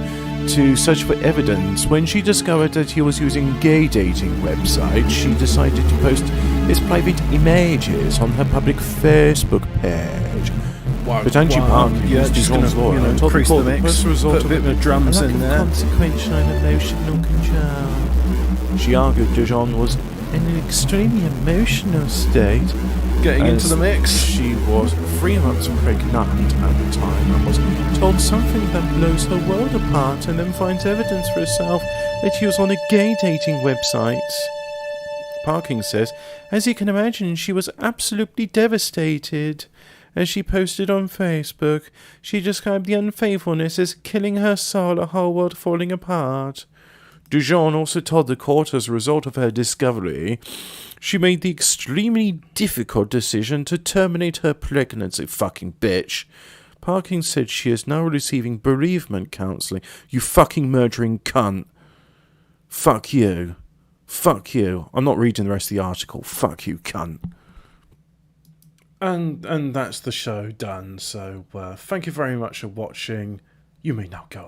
to search for evidence. When she discovered that he was using gay dating websites, she decided to post his private images on her public Facebook page. But Angie Parker, yeah, just going to increase the mix, put a bit of drums in there. Consequential and emotional control. She argued Dujon was in an extremely emotional state. Getting into the mix. She was 3 months pregnant at the time and was told something that blows her world apart and then finds evidence for herself that he was on a gay dating website. Parking says, as you can imagine, she was absolutely devastated. As she posted on Facebook, she described the unfaithfulness as killing her soul, a whole world falling apart. Dujon also told the court as a result of her discovery, she made the extremely difficult decision to terminate her pregnancy, fucking bitch. Parking said she is now receiving bereavement counselling. You fucking murdering cunt. Fuck you. Fuck you. I'm not reading the rest of the article. Fuck you, cunt. And that's the show done. So thank you very much for watching. You may now go.